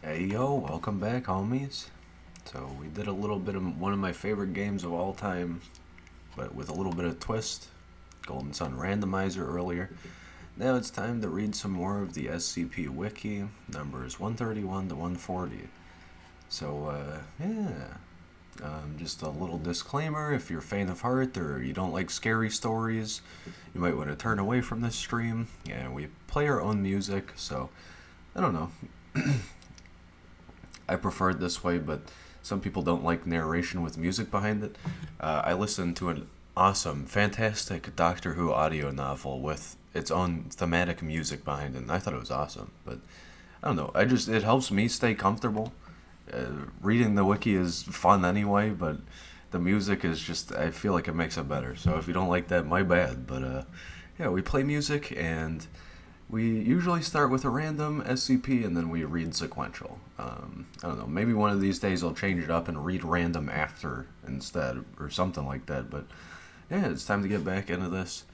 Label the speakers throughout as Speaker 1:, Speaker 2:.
Speaker 1: Hey yo, welcome back, homies. So we did a little bit of one of my favorite games of all time, but with a little bit of twist. Golden Sun Randomizer earlier. Now it's time to read some more of the SCP Wiki, numbers 131 to 140. Just a little disclaimer, if you're faint of heart or you don't like scary stories, you might want to turn away from this stream. Yeah, we play our own music, so I don't know. I prefer it this way, but some people don't like narration with music behind it. I listened to an awesome, fantastic Doctor Who audio novel with its own thematic music behind it, and I thought it was awesome. But I don't know, it helps me stay comfortable. Reading the wiki is fun anyway, but the music is just, I feel like it makes it better. So if you don't like that, my bad. But yeah, we play music and we usually start with a random SCP and then we read sequential. I don't know, maybe one of these days I'll change it up and read random after instead or something like that. But yeah, it's time to get back into this.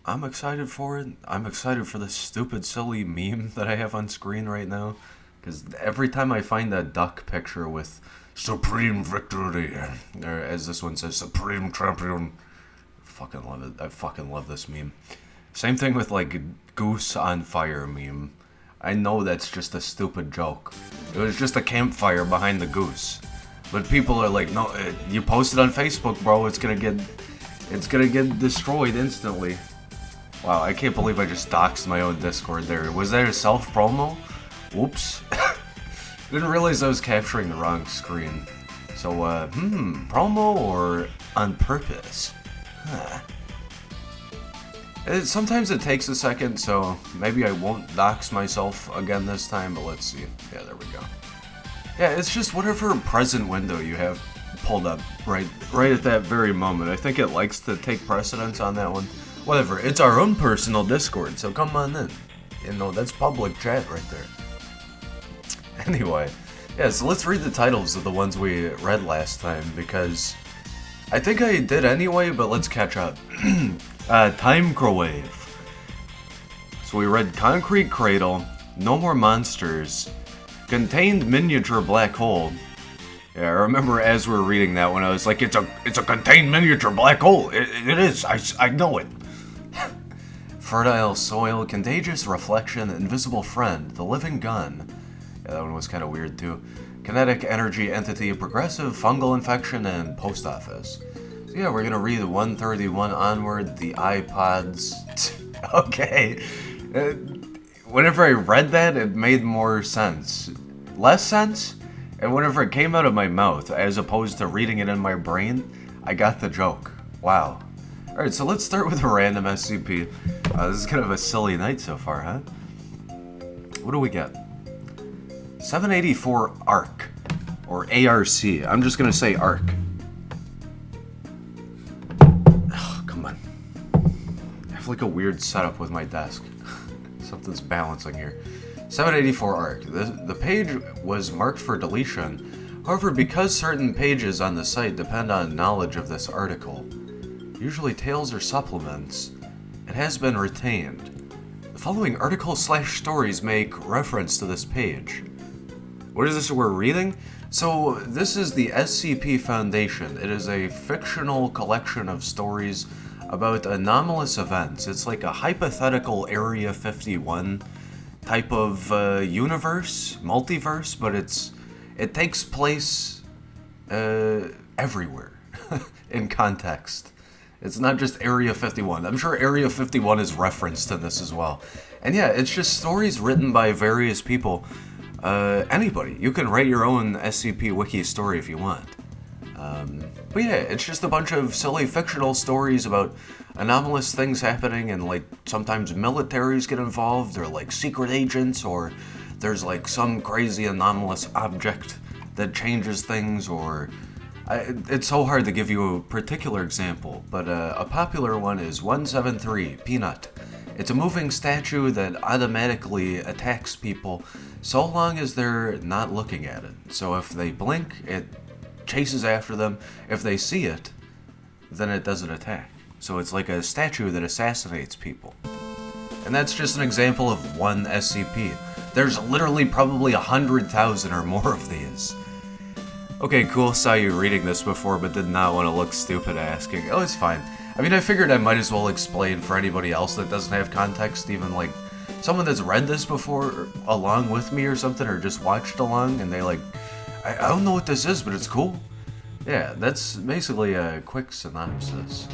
Speaker 1: I'm excited for it. I'm excited for this stupid, silly meme that I have on screen right now. Because every time I find that duck picture with Supreme Victory, or as this one says, Supreme Champion, I fucking love it. I fucking love this meme. Same thing with like Goose on Fire meme. I know that's just a stupid joke. It was just a campfire behind the goose. But people are like, no, you posted on Facebook, bro. It's gonna get destroyed instantly. Wow, I can't believe I just doxed my own Discord there. Was that a self promo? Whoops. Didn't realize I was capturing the wrong screen. So, promo or on purpose? Huh. Sometimes it takes a second, so maybe I won't dox myself again this time, but let's see. Yeah, there we go. Yeah, it's just whatever present window you have pulled up right at that very moment. I think it likes to take precedence on that one. Whatever, it's our own personal Discord, so come on in. You know, that's public chat right there. Anyway, yeah, so let's read the titles of the ones we read last time, because I think I did anyway, but let's catch up. Timecrowave. So we read Concrete Cradle, No More Monsters, Contained Miniature Black Hole. Yeah, I remember as we were reading that one, I was like, it's a contained miniature black hole. It is, I know it. Fertile Soil, Contagious Reflection, Invisible Friend, The Living Gun. Yeah, that one was kind of weird too. Kinetic Energy Entity, Progressive Fungal Infection, and Post Office. So yeah, we're gonna read 131 onward, the iPods. Okay. Whenever I read that, it made more sense. Less sense? And whenever it came out of my mouth, as opposed to reading it in my brain, I got the joke. Wow. Alright, so let's start with a random SCP. This is kind of a silly night so far, huh? What do we get? 784 ARC. Or ARC. I'm just gonna say ARC. Oh, come on. I have like a weird setup with my desk. Something's balancing here. 784 ARC. The page was marked for deletion. However, because certain pages on the site depend on knowledge of this article, usually tales or supplements, it has been retained. The following articles/stories make reference to this page. What is this we're reading? So, this is the SCP Foundation. It is a fictional collection of stories about anomalous events. It's like a hypothetical Area 51 type of universe, multiverse, but it takes place everywhere in context. It's not just Area 51. I'm sure Area 51 is referenced in this as well. And yeah, it's just stories written by various people. Anybody. You can write your own SCP Wiki story if you want. But yeah, it's just a bunch of silly fictional stories about anomalous things happening, and like sometimes militaries get involved, or like secret agents, or there's like some crazy anomalous object that changes things, or it's so hard to give you a particular example, but a popular one is 173 Peanut. It's a moving statue that automatically attacks people so long as they're not looking at it. So if they blink, it chases after them. If they see it, then it doesn't attack. So it's like a statue that assassinates people. And that's just an example of one SCP. There's literally probably 100,000 or more of these. Okay, cool, saw you reading this before, but did not want to look stupid asking. Oh, it's fine. I mean, I figured I might as well explain for anybody else that doesn't have context, even like someone that's read this before along with me or something, or just watched along, and they like, I don't know what this is, but it's cool. Yeah, that's basically a quick synopsis.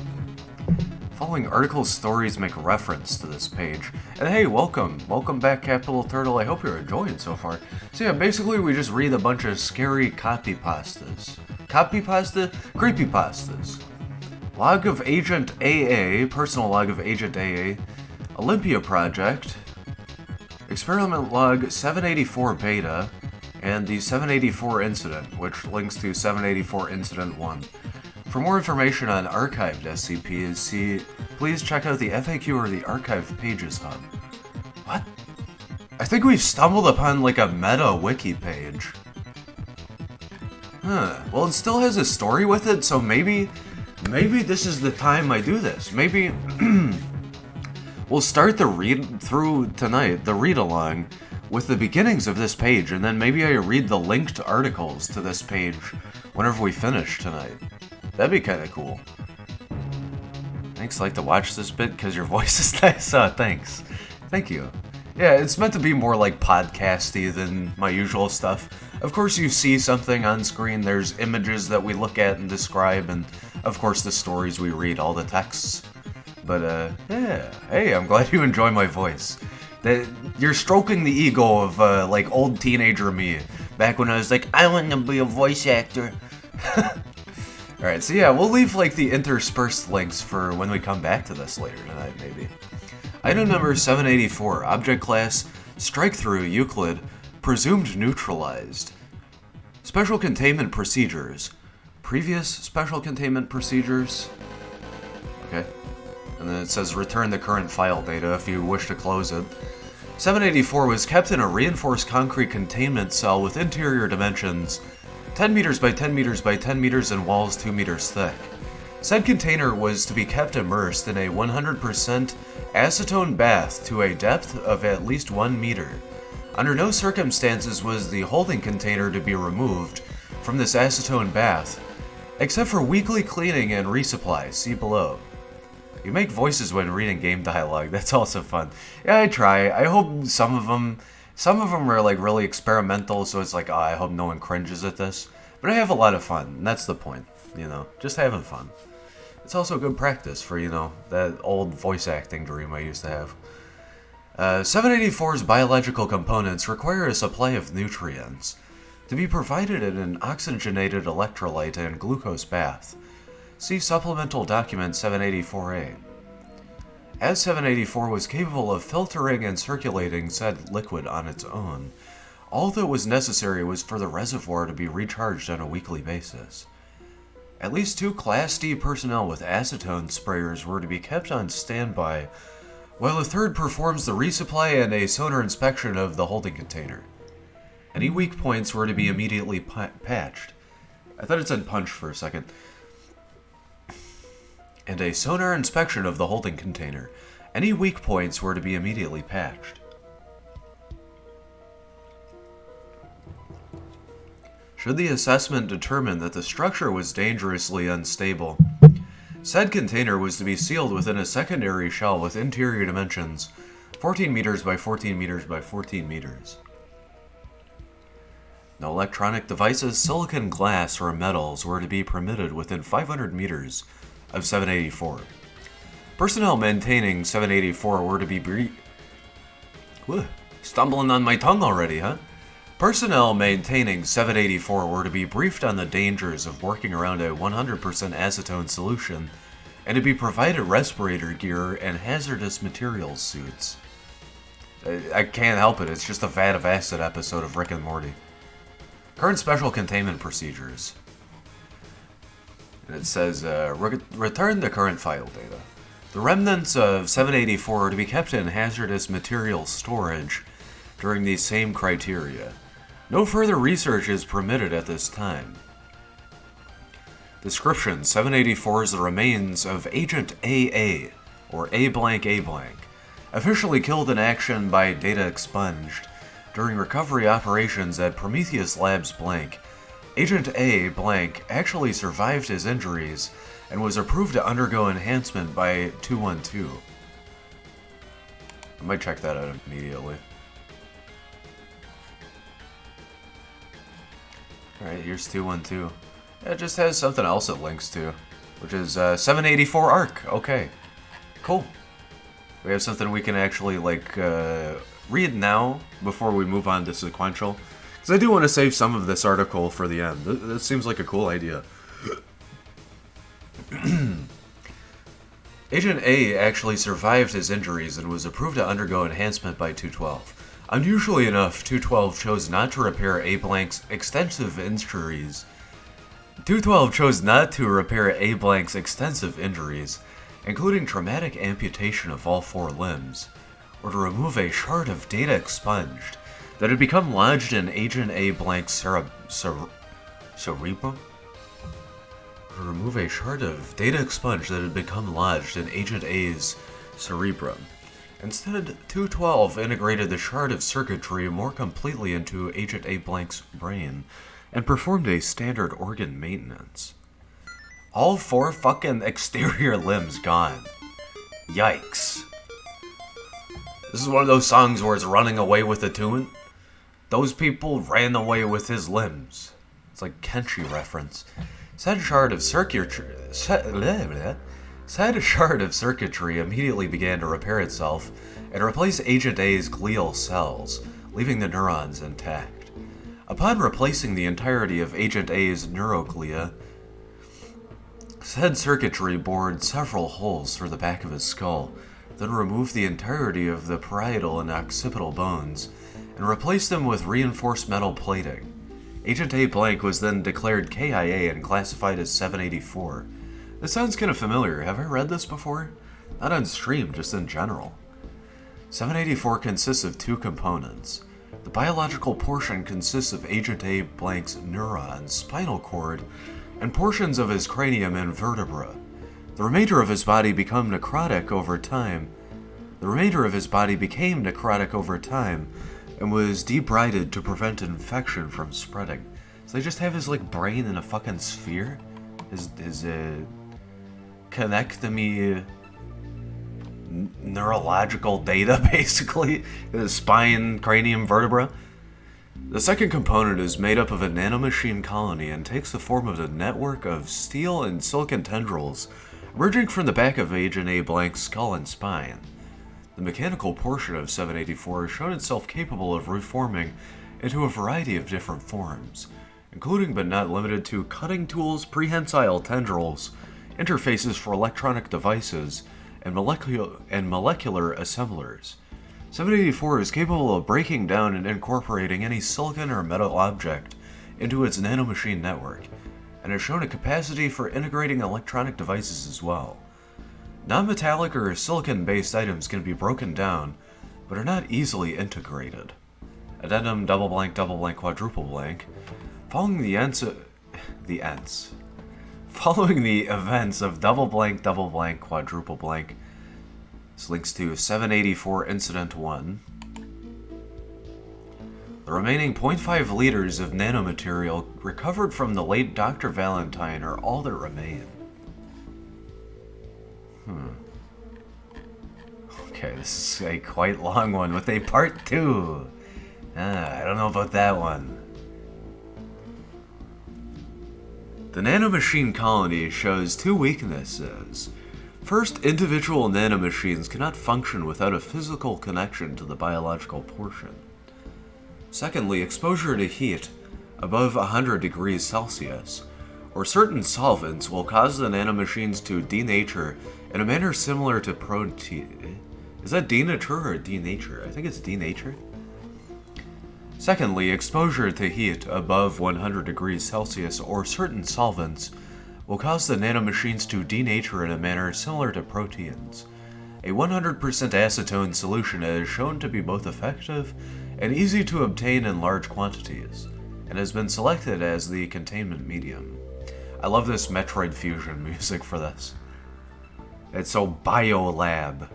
Speaker 1: Following article stories make reference to this page. And hey, welcome back, Capital Turtle. I hope you're enjoying so far. So yeah, basically we just read a bunch of scary copypastas. Creepypastas. Log of Agent AA, personal log of Agent AA, Olympia Project, experiment log 784 beta, and the 784 incident, which links to 784 incident 1. For more information on archived SCPs, please check out the FAQ or the archived pages hub. What? I think we've stumbled upon like a meta wiki page. Huh. Well, it still has a story with it, so maybe this is the time I do this. Maybe we'll start the read through tonight, the read along, with the beginnings of this page, and then maybe I read the linked articles to this page whenever we finish tonight. That'd be kind of cool. Thanks, like to watch this bit because your voice is nice. Thanks. Thank you. Yeah, it's meant to be more like podcasty than my usual stuff. Of course, you see something on screen, there's images that we look at and describe, and of course the stories we read, all the texts. But, yeah. Hey, I'm glad you enjoy my voice. You're stroking the ego of, like, old teenager me, back when I was like, I want to be a voice actor. Alright, so yeah, we'll leave, like, the interspersed links for when we come back to this later tonight, maybe. Item number 784, Object Class, Strike-Through, Euclid, Presumed Neutralized. Special Containment Procedures. Previous Special Containment Procedures. Okay. And then it says return the current file data if you wish to close it. 784 was kept in a reinforced concrete containment cell with interior dimensions 10 meters by 10 meters by 10 meters and walls 2 meters thick. Said container was to be kept immersed in a 100% acetone bath to a depth of at least 1 meter. Under no circumstances was the holding container to be removed from this acetone bath, except for weekly cleaning and resupply. See below. You make voices when reading game dialogue. That's also fun. Yeah, I try. I hope some of them are like really experimental, so it's like, oh, I hope no one cringes at this. But I have a lot of fun, and that's the point, you know, just having fun. It's also good practice for, you know, that old voice acting dream I used to have. 784's biological components require a supply of nutrients to be provided in an oxygenated electrolyte and glucose bath. See supplemental document 784A. As 784 was capable of filtering and circulating said liquid on its own, all that was necessary was for the reservoir to be recharged on a weekly basis. At least 2 Class D personnel with acetone sprayers were to be kept on standby, while a third performs the resupply and a sonar inspection of the holding container. Any weak points were to be immediately patched. I thought it said punched for a second. And a sonar inspection of the holding container. Any weak points were to be immediately patched. Should the assessment determine that the structure was dangerously unstable, said container was to be sealed within a secondary shell with interior dimensions 14 meters by 14 meters by 14 meters. No electronic devices, silicon, glass, or metals were to be permitted within 500 meters of 784. Personnel maintaining 784 were to be stumbling on my tongue already, huh? Personnel maintaining 784 were to be briefed on the dangers of working around a 100% acetone solution and to be provided respirator gear and hazardous materials suits. I can't help it, it's just a vat of acid episode of Rick and Morty. Current special containment procedures. And it says, return the current file data. The remnants of 784 are to be kept in hazardous material storage during these same criteria. No further research is permitted at this time. Description: 784 is the remains of Agent AA, or A blank, officially killed in action by data expunged. During recovery operations at Prometheus Labs Blank, Agent A Blank actually survived his injuries and was approved to undergo enhancement by 212. I might check that out immediately. Alright, here's 212. It just has something else it links to, which is 784 ARC. Okay, cool. We have something we can actually, like, read now before we move on to sequential. Because I do want to save some of this article for the end. This seems like a cool idea. Agent A actually survived his injuries and was approved to undergo enhancement by 212. Unusually enough, 212 chose not to repair A Blank's extensive injuries. 212 chose not to repair A Blank's extensive injuries, including traumatic amputation of all 4 limbs, or to remove a shard of data expunged that had become lodged in Agent A Blank's cerebrum? To remove a shard of data expunged that had become lodged in Agent A's cerebrum. Instead, 212 integrated the shard of circuitry more completely into Agent A Blank's brain and performed a standard organ maintenance. All 4 fucking exterior limbs gone. Yikes. This is one of those songs where it's running away with the tune. Those people ran away with his limbs. It's like Kenshi reference. Said shard of circuitry immediately began to repair itself and replace Agent A's glial cells, leaving the neurons intact. Upon replacing the entirety of Agent A's neuroglia, said circuitry bored several holes through the back of his skull, then removed the entirety of the parietal and occipital bones, and replaced them with reinforced metal plating. Agent A Blank was then declared KIA and classified as 784. This sounds kind of familiar. Have I read this before? Not on stream, just in general. 784 consists of 2 components. The biological portion consists of Agent A Blank's neurons, spinal cord, and portions of his cranium and vertebra. The remainder of his body became necrotic over time, and was debrided to prevent infection from spreading. So they just have his, like, brain in a fucking sphere? His connectomy neurological data, basically. His spine, cranium, vertebra. The second component is made up of a nanomachine colony and takes the form of a network of steel and silicon tendrils emerging from the back of Agent A Blank's skull and spine. The mechanical portion of 784 has shown itself capable of reforming into a variety of different forms, including but not limited to cutting tools, prehensile tendrils, interfaces for electronic devices, and molecular assemblers. 784 is capable of breaking down and incorporating any silicon or metal object into its nanomachine network, and has shown a capacity for integrating electronic devices as well. Non-metallic or silicon-based items can be broken down, but are not easily integrated. Addendum double blank quadruple blank. Following the events of double blank quadruple blank. This links to 784 Incident 1. The remaining 0.5 liters of nanomaterial recovered from the late Dr. Valentine are all that remain. Okay, this is a quite long one with a part 2. I don't know about that one. The nanomachine colony shows 2 weaknesses. First, individual nanomachines cannot function without a physical connection to the biological portion. Secondly, exposure to heat above 100 degrees Celsius or certain solvents will cause the nanomachines to denature in a manner similar to protein. Is that denature or denature? I think it's denature. Secondly, exposure to heat above 100 degrees Celsius or certain solvents will cause the nanomachines to denature in a manner similar to proteins. A 100% acetone solution is shown to be both effective and easy to obtain in large quantities, and has been selected as the containment medium. I love this Metroid Fusion music for this. It's so Biolab.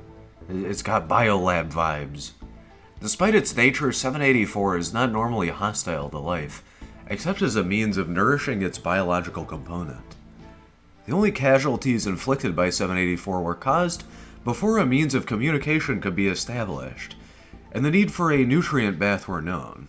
Speaker 1: It's got Biolab vibes. Despite its nature, 784 is not normally hostile to life, except as a means of nourishing its biological component. The only casualties inflicted by 784 were caused before a means of communication could be established, and the need for a nutrient bath were known.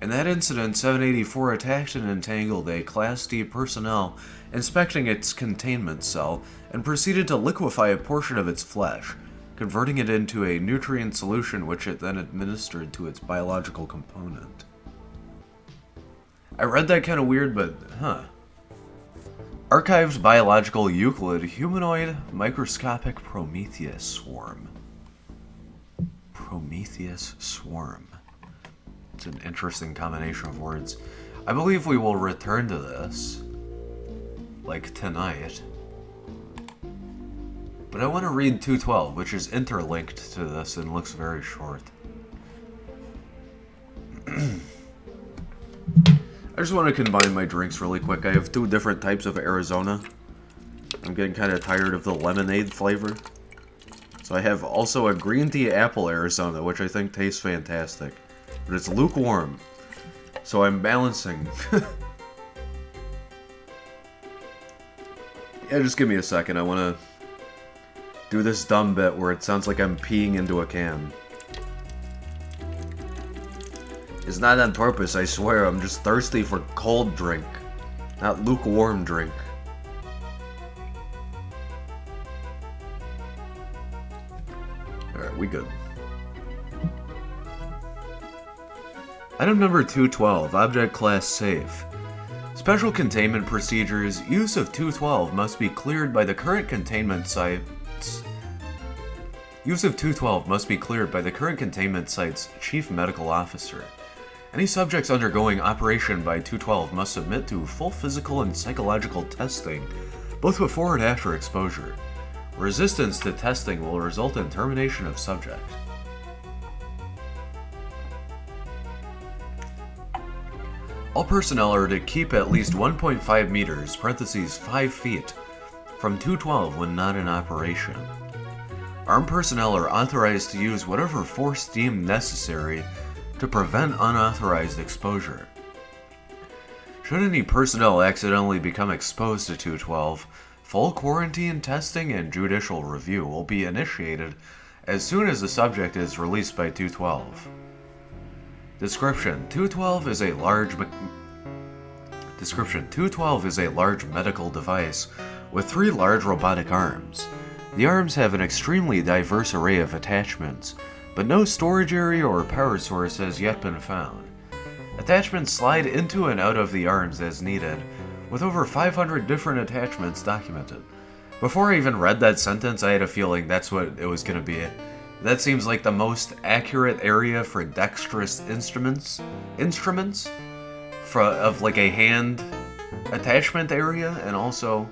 Speaker 1: In that incident, 784 attacked and entangled a Class D personnel inspecting its containment cell and proceeded to liquefy a portion of its flesh, converting it into a nutrient solution which it then administered to its biological component. I read that kind of weird, but Archived Biological Euclid Humanoid Microscopic Prometheus Swarm. Prometheus Swarm. It's an interesting combination of words. I believe we will return to this, like tonight. But I want to read 212, which is interlinked to this and looks very short. I just want to combine my drinks really quick. I have two different types of Arizona. I'm getting kind of tired of the lemonade flavor. So I have also a green tea apple Arizona, which I think tastes fantastic. But it's lukewarm. So I'm balancing. Yeah, just give me a second. I want to do this dumb bit where it sounds like I'm peeing into a can. It's not on purpose, I swear. I'm just thirsty for cold drink, not lukewarm drink. Alright, we good. Item number 212, Object Class Safe. Special containment procedures. Use of 212 must be cleared by the current containment sites. Use of 212 must be cleared by the current containment site's Chief Medical Officer. Any subjects undergoing operation by 212 must submit to full physical and psychological testing, both before and after exposure. Resistance to testing will result in termination of subject. All personnel are to keep at least 1.5 meters (5 feet) from 212 when not in operation. Armed personnel are authorized to use whatever force deemed necessary to prevent unauthorized exposure. Should any personnel accidentally become exposed to 212, full quarantine testing and judicial review will be initiated as soon as the subject is released by 212. Description: 212 is a large medical device with 3 large robotic arms. The arms have an extremely diverse array of attachments, but no storage area or power source has yet been found. Attachments slide into and out of the arms as needed, with over 500 different attachments documented. Before I even read that sentence, I had a feeling that's what it was going to be. That seems like the most accurate area for dexterous instruments of like a hand attachment area, and also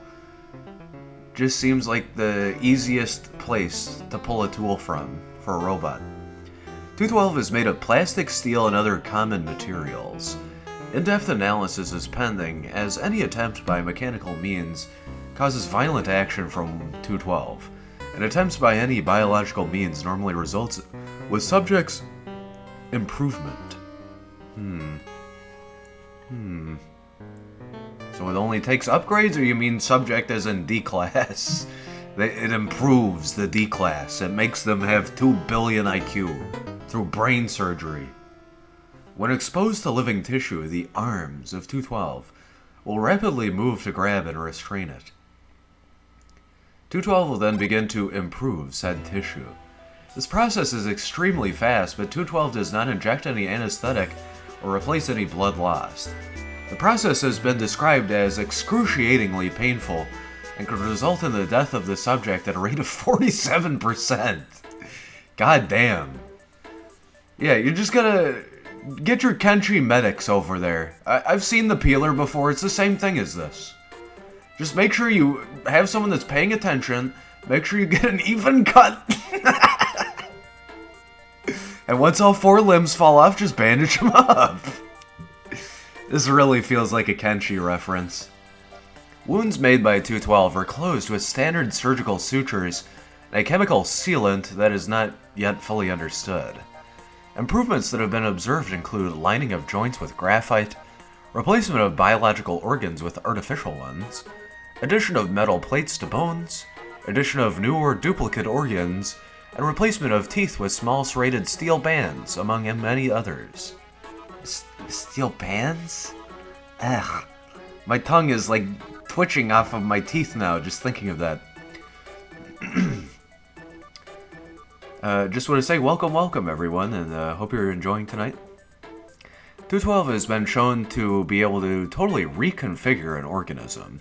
Speaker 1: just seems like the easiest place to pull a tool from for a robot. 212 is made of plastic, steel, and other common materials. In-depth analysis is pending, as any attempt by mechanical means causes violent action from 212, and attempts by any biological means normally results with subject's improvement. So it only takes upgrades, or you mean subject as in D-class? It improves the D-class. It makes them have 2 billion IQ through brain surgery. When exposed to living tissue, the arms of 212 will rapidly move to grab and restrain it. 212 will then begin to improve said tissue. This process is extremely fast, but 212 does not inject any anesthetic or replace any blood lost. The process has been described as excruciatingly painful and could result in the death of the subject at a rate of 47%. God damn. Yeah, you're just gonna get your Kenshi medics over there. I've seen the peeler before. It's the same thing as this. Just make sure you have someone that's paying attention. Make sure you get an even cut. And once all 4 limbs fall off, just bandage them up. This really feels like a Kenshi reference. Wounds made by 212 are closed with standard surgical sutures and a chemical sealant that is not yet fully understood. Improvements that have been observed include lining of joints with graphite, replacement of biological organs with artificial ones, addition of metal plates to bones, addition of new or duplicate organs, and replacement of teeth with small serrated steel bands, among many others. Steel bands? Ugh. My tongue is like twitching off of my teeth now, just thinking of that. Just want to say welcome everyone, and hope you're enjoying tonight. 212 has been shown to be able to totally reconfigure an organism.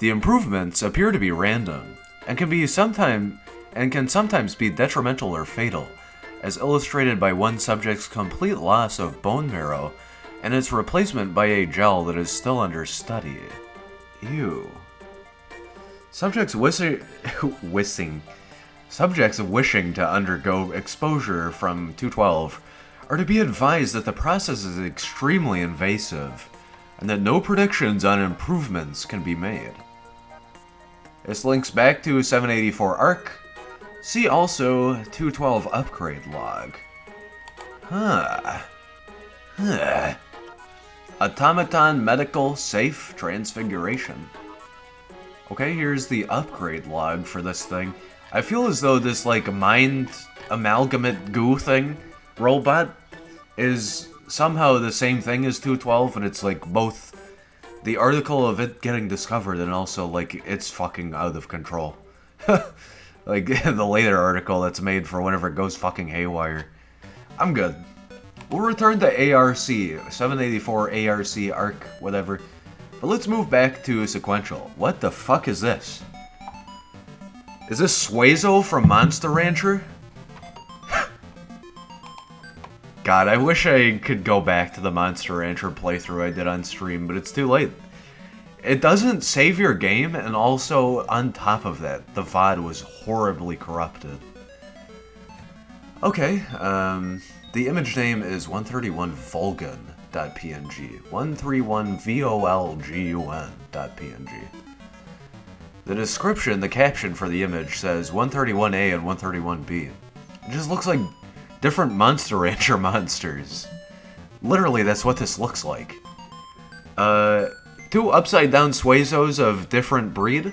Speaker 1: The improvements appear to be random, and can sometimes be detrimental or fatal, as illustrated by one subject's complete loss of bone marrow and its replacement by a gel that is still under study. Ew. Subjects wishing to undergo exposure from 212 are to be advised that the process is extremely invasive and that no predictions on improvements can be made. This links back to 784 ARC. See also 212 upgrade log. Automaton medical safe transfiguration. Okay, here's the upgrade log for this thing. I feel as though this like mind amalgamate goo thing robot is somehow the same thing as 212, and it's like both the article of it getting discovered and also like it's fucking out of control. Like the later article that's made for whenever it goes fucking haywire. I'm good. We'll return to ARC, 784 ARC, ARC, whatever. But let's move back to sequential. What the fuck is this? Is this Suezo from Monster Rancher? God, I wish I could go back to the Monster Rancher playthrough I did on stream, but it's too late. It doesn't save your game, and also, on top of that, the VOD was horribly corrupted. Okay, the image name is 131volgun.png. 131volgun.png. The description, the caption for the image says 131A and 131B. It just looks like different Monster Rancher monsters. Literally, that's what this looks like. Two upside-down Suezos of different breed.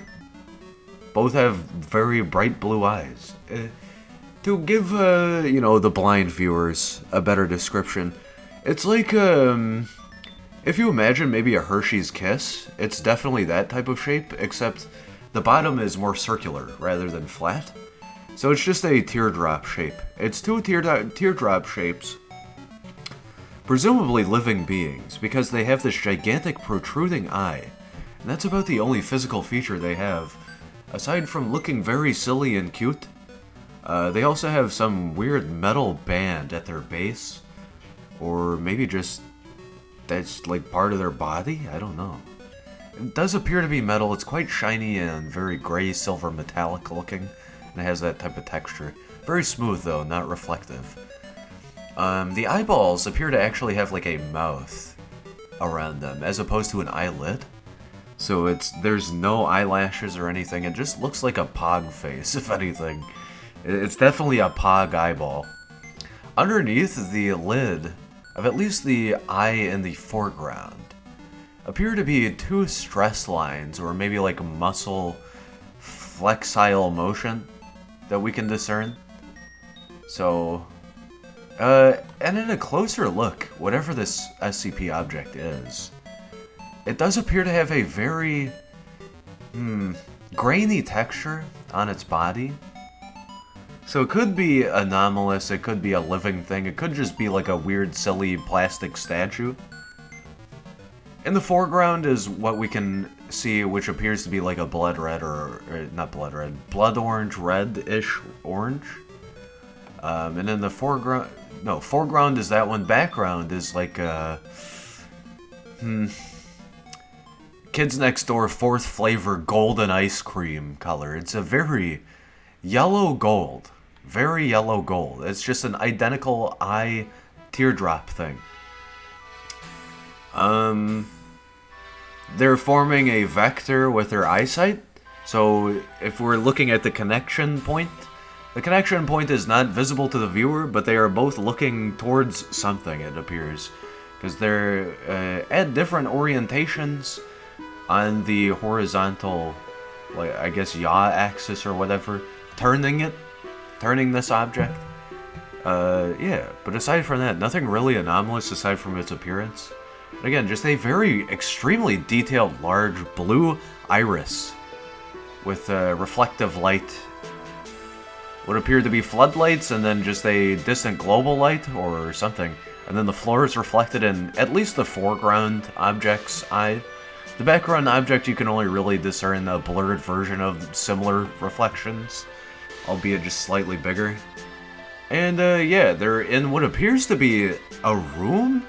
Speaker 1: Both have very bright blue eyes. To give, the blind viewers a better description, it's like, if you imagine maybe a Hershey's Kiss, it's definitely that type of shape, except the bottom is more circular rather than flat. So it's just a teardrop shape. It's two teardrop shapes, presumably living beings, because they have this gigantic protruding eye, and that's about the only physical feature they have. Aside from looking very silly and cute, they also have some weird metal band at their base, or maybe just that's like part of their body? I don't know. It does appear to be metal. It's quite shiny and very gray silver metallic looking, and it has that type of texture. Very smooth though, not reflective. The eyeballs appear to actually have like a mouth around them, as opposed to an eyelid. So there's no eyelashes or anything. It just looks like a pog face, if anything. It's definitely a pog eyeball. Underneath the lid of at least the eye in the foreground appear to be two stress lines, or maybe like muscle flexile motion that we can discern. So, and in a closer look, whatever this SCP object is, it does appear to have a very grainy texture on its body. So it could be anomalous, it could be a living thing, it could just be like a weird, silly plastic statue. In the foreground is what we can see, which appears to be like a blood red, or not blood red, blood orange, red-ish orange. And in the foreground, no, foreground is that one, background is like a, Kids Next Door 4th flavor golden ice cream color. It's a very yellow gold. Very yellow gold. It's just an identical eye teardrop thing. They're forming a vector with their eyesight. So if we're looking at the connection point, The connection point is not visible to the viewer, but they are both looking towards something, it appears. Because they're at different orientations on the horizontal, like, I guess, yaw axis or whatever. Turning this object. Yeah, but aside from that, nothing really anomalous aside from its appearance. And again, just a very extremely detailed, large blue iris with reflective light. What appeared to be floodlights and then just a distant global light or something. And then the floor is reflected in at least the foreground object's eye. The background object you can only really discern a blurred version of similar reflections, albeit just slightly bigger. And yeah, they're in what appears to be a room,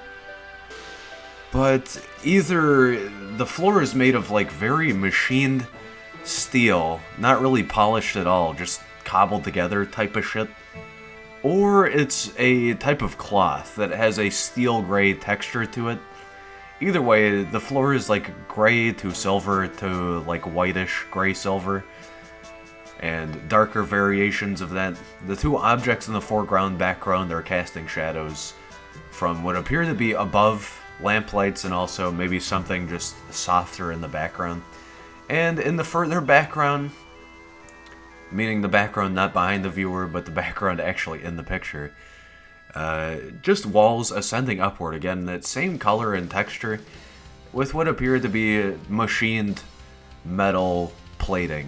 Speaker 1: but either the floor is made of like very machined steel, not really polished at all, just cobbled together type of shit, or it's a type of cloth that has a steel gray texture to it. Either way, the floor is like gray to silver to like whitish gray silver, and darker variations of that. The two objects in the foreground background are casting shadows from what appear to be above lamplights and also maybe something just softer in the background. And in the further background, meaning the background not behind the viewer, but the background actually in the picture, just walls ascending upward, again, that same color and texture, with what appear to be machined metal plating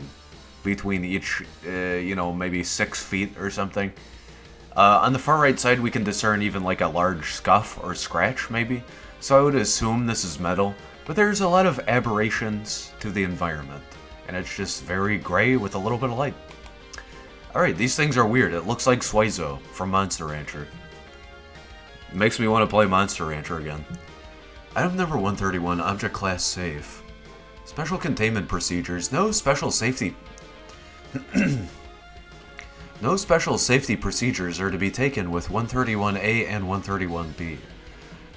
Speaker 1: between each, maybe 6 feet or something. On the far right side, we can discern even like a large scuff or scratch, maybe. So I would assume this is metal, but there's a lot of aberrations to the environment, and it's just very gray with a little bit of light. Alright, these things are weird. It looks like Suizo from Monster Rancher. Makes me want to play Monster Rancher again. Item number 131, Object Class Safe. Special containment procedures. No special safety procedures are to be taken with 131A and 131B.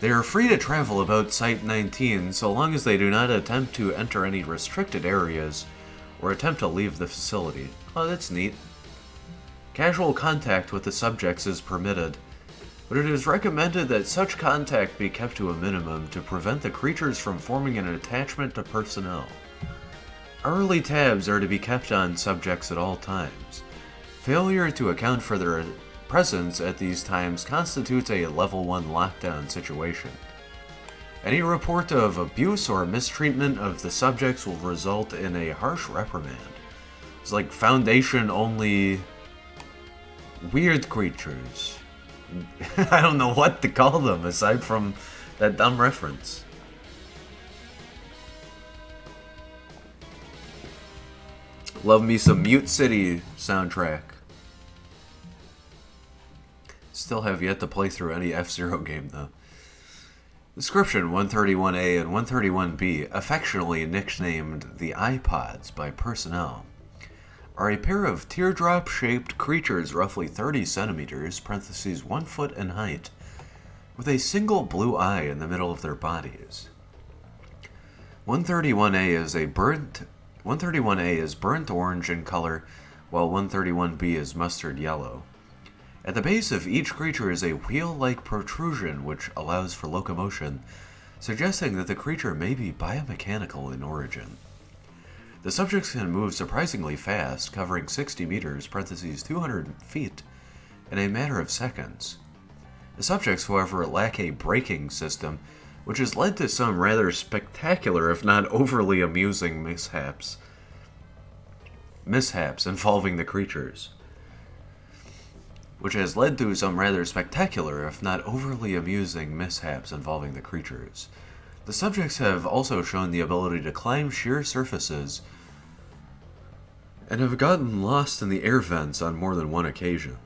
Speaker 1: They are free to travel about Site-19 so long as they do not attempt to enter any restricted areas or attempt to leave the facility. Oh, that's neat. Casual contact with the subjects is permitted, but it is recommended that such contact be kept to a minimum to prevent the creatures from forming an attachment to personnel. Hourly tabs are to be kept on subjects at all times. Failure to account for their presence at these times constitutes a Level 1 lockdown situation. Any report of abuse or mistreatment of the subjects will result in a harsh reprimand. It's like Foundation-only weird creatures. I don't know what to call them aside from that dumb reference. Love me some Mute City soundtrack. Still have yet to play through any F-Zero game, though. Description: 131A and 131B, affectionately nicknamed the iPods by personnel, are a pair of teardrop-shaped creatures roughly 30 centimeters (1 foot) in height, with a single blue eye in the middle of their bodies. 131A is burnt orange in color, while 131B is mustard yellow. At the base of each creature is a wheel-like protrusion which allows for locomotion, suggesting that the creature may be biomechanical in origin. The subjects can move surprisingly fast, covering 60 meters (200 feet) in a matter of seconds. The subjects, however, lack a braking system, which has led to some rather spectacular, if not overly amusing, mishaps involving the creatures. The subjects have also shown the ability to climb sheer surfaces and have gotten lost in the air vents on more than one occasion.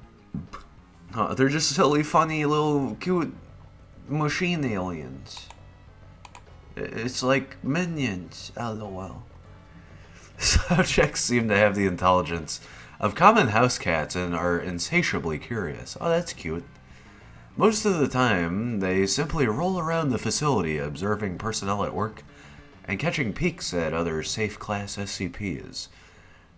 Speaker 1: They're just silly, funny, little, cute machine aliens. It's like minions, lol. Subjects seem to have the intelligence of common house cats and are insatiably curious. Oh, that's cute. Most of the time, they simply roll around the facility, observing personnel at work and catching peeks at other safe class SCPs.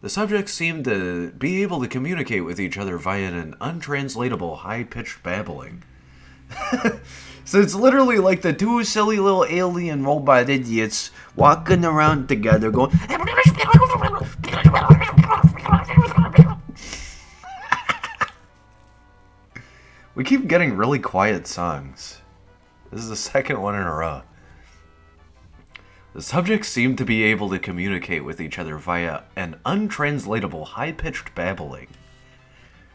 Speaker 1: The subjects seem to be able to communicate with each other via an untranslatable high-pitched babbling. So it's literally like the two silly little alien robot idiots walking around together going... We keep getting really quiet songs. This is the second one in a row. The subjects seem to be able to communicate with each other via an untranslatable high-pitched babbling.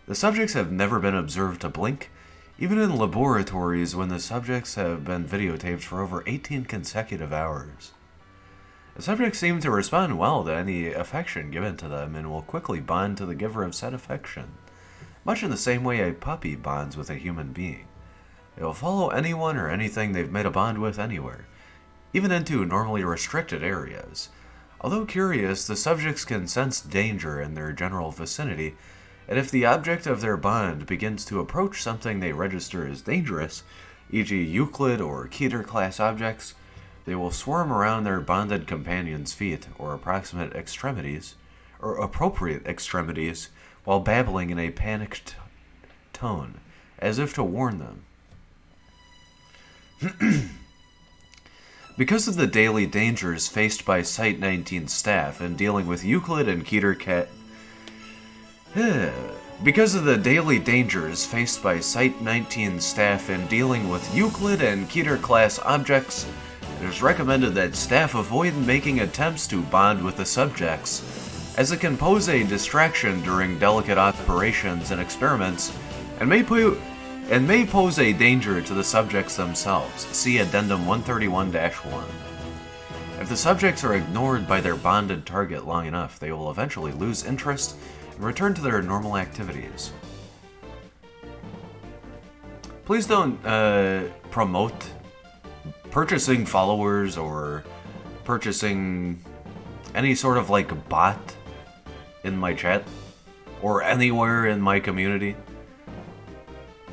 Speaker 1: The subjects have never been observed to blink, even in laboratories when the subjects have been videotaped for over 18 consecutive hours. The subjects seem to respond well to any affection given to them and will quickly bond to the giver of said affection, much in the same way a puppy bonds with a human being. They will follow anyone or anything they've made a bond with anywhere, even into normally restricted areas. Although curious, the subjects can sense danger in their general vicinity, and if the object of their bond begins to approach something they register as dangerous, e.g. Euclid or Keter class objects, they will swarm around their bonded companion's feet or approximate extremities, or appropriate extremities, while babbling in a panicked tone, as if to warn them. Because of the daily dangers faced by Site-19 staff in dealing with Euclid and Keter Because of the daily dangers faced by Site-19 staff in dealing with Euclid and Keter-class objects, it is recommended that staff avoid making attempts to bond with the subjects, as it can pose a distraction during delicate operations and experiments, and may pose a danger to the subjects themselves. See Addendum 131-1. If the subjects are ignored by their bonded target long enough, they will eventually lose interest and return to their normal activities. Please don't promote purchasing followers or purchasing any sort of like bot in my chat or anywhere in my community.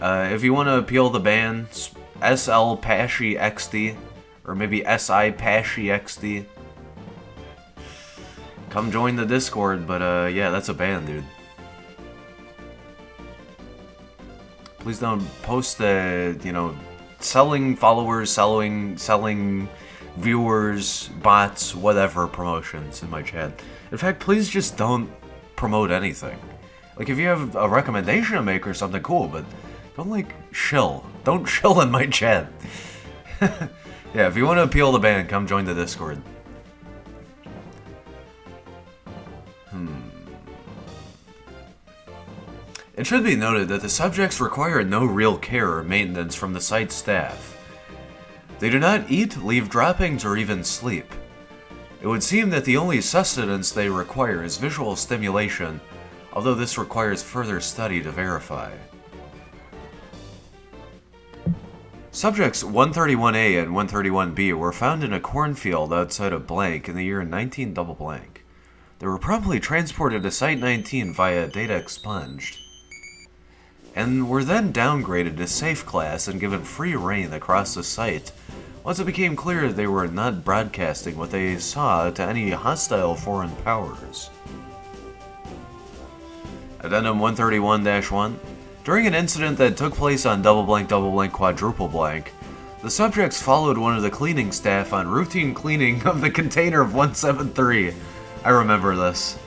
Speaker 1: If you want to appeal the ban, SL Pashy XD, or maybe SI Pashy XD, come join the Discord, but yeah, that's a ban, dude. Please don't post the, selling followers, selling viewers, bots, whatever promotions in my chat. In fact, please just don't promote anything. Like, if you have a recommendation to make or something, cool, but don't, shill. Don't shill in my chat. Yeah, if you want to appeal the ban, come join the Discord. It should be noted that the subjects require no real care or maintenance from the site staff. They do not eat, leave droppings, or even sleep. It would seem that the only sustenance they require is visual stimulation, although this requires further study to verify. Subjects 131A and 131B were found in a cornfield outside of blank in the year 19 double blank. They were promptly transported to Site-19 via data expunged, and were then downgraded to safe class and given free reign across the site once it became clear they were not broadcasting what they saw to any hostile foreign powers. Addendum 131-1. During an incident that took place on double blank, quadruple blank, the subjects followed one of the cleaning staff on routine cleaning of the container of 173. I remember this.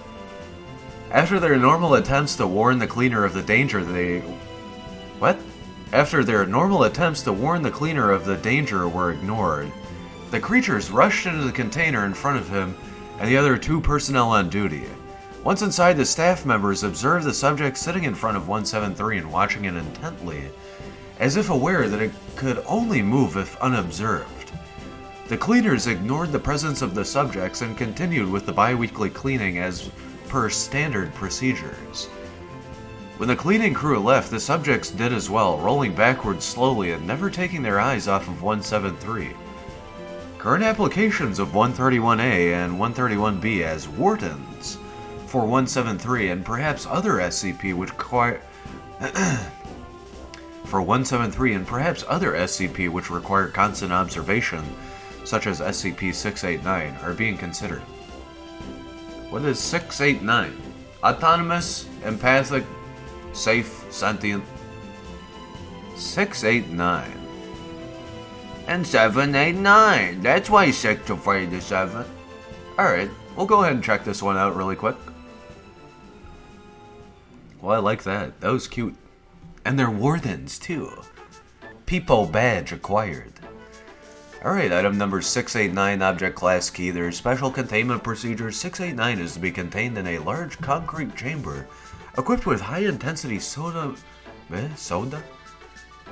Speaker 1: After their normal attempts to warn the cleaner of the danger After their normal attempts to warn the cleaner of the danger were ignored, the creatures rushed into the container in front of him and the other two personnel on duty. Once inside, the staff members observed the subject sitting in front of 173 and watching it intently, as if aware that it could only move if unobserved. The cleaners ignored the presence of the subjects and continued with the bi-weekly cleaning as per standard procedures. When the cleaning crew left, the subjects did as well, rolling backwards slowly and never taking their eyes off of 173. Current applications of 131A and 131B as wardens for 173 and perhaps other SCP which require for 173 and perhaps other SCP which require constant observation, such as SCP-689, are being considered. What is 689? Autonomous, empathic, safe, sentient. 689. And 789. That's why 6 afraid of 7. Alright, we'll go ahead and check this one out really quick. Well, I like that. That was cute. And they're wardens, too. People badge acquired. Alright, item number 689, object class key. There's special containment procedure. 689 is to be contained in a large concrete chamber equipped with high-intensity soda?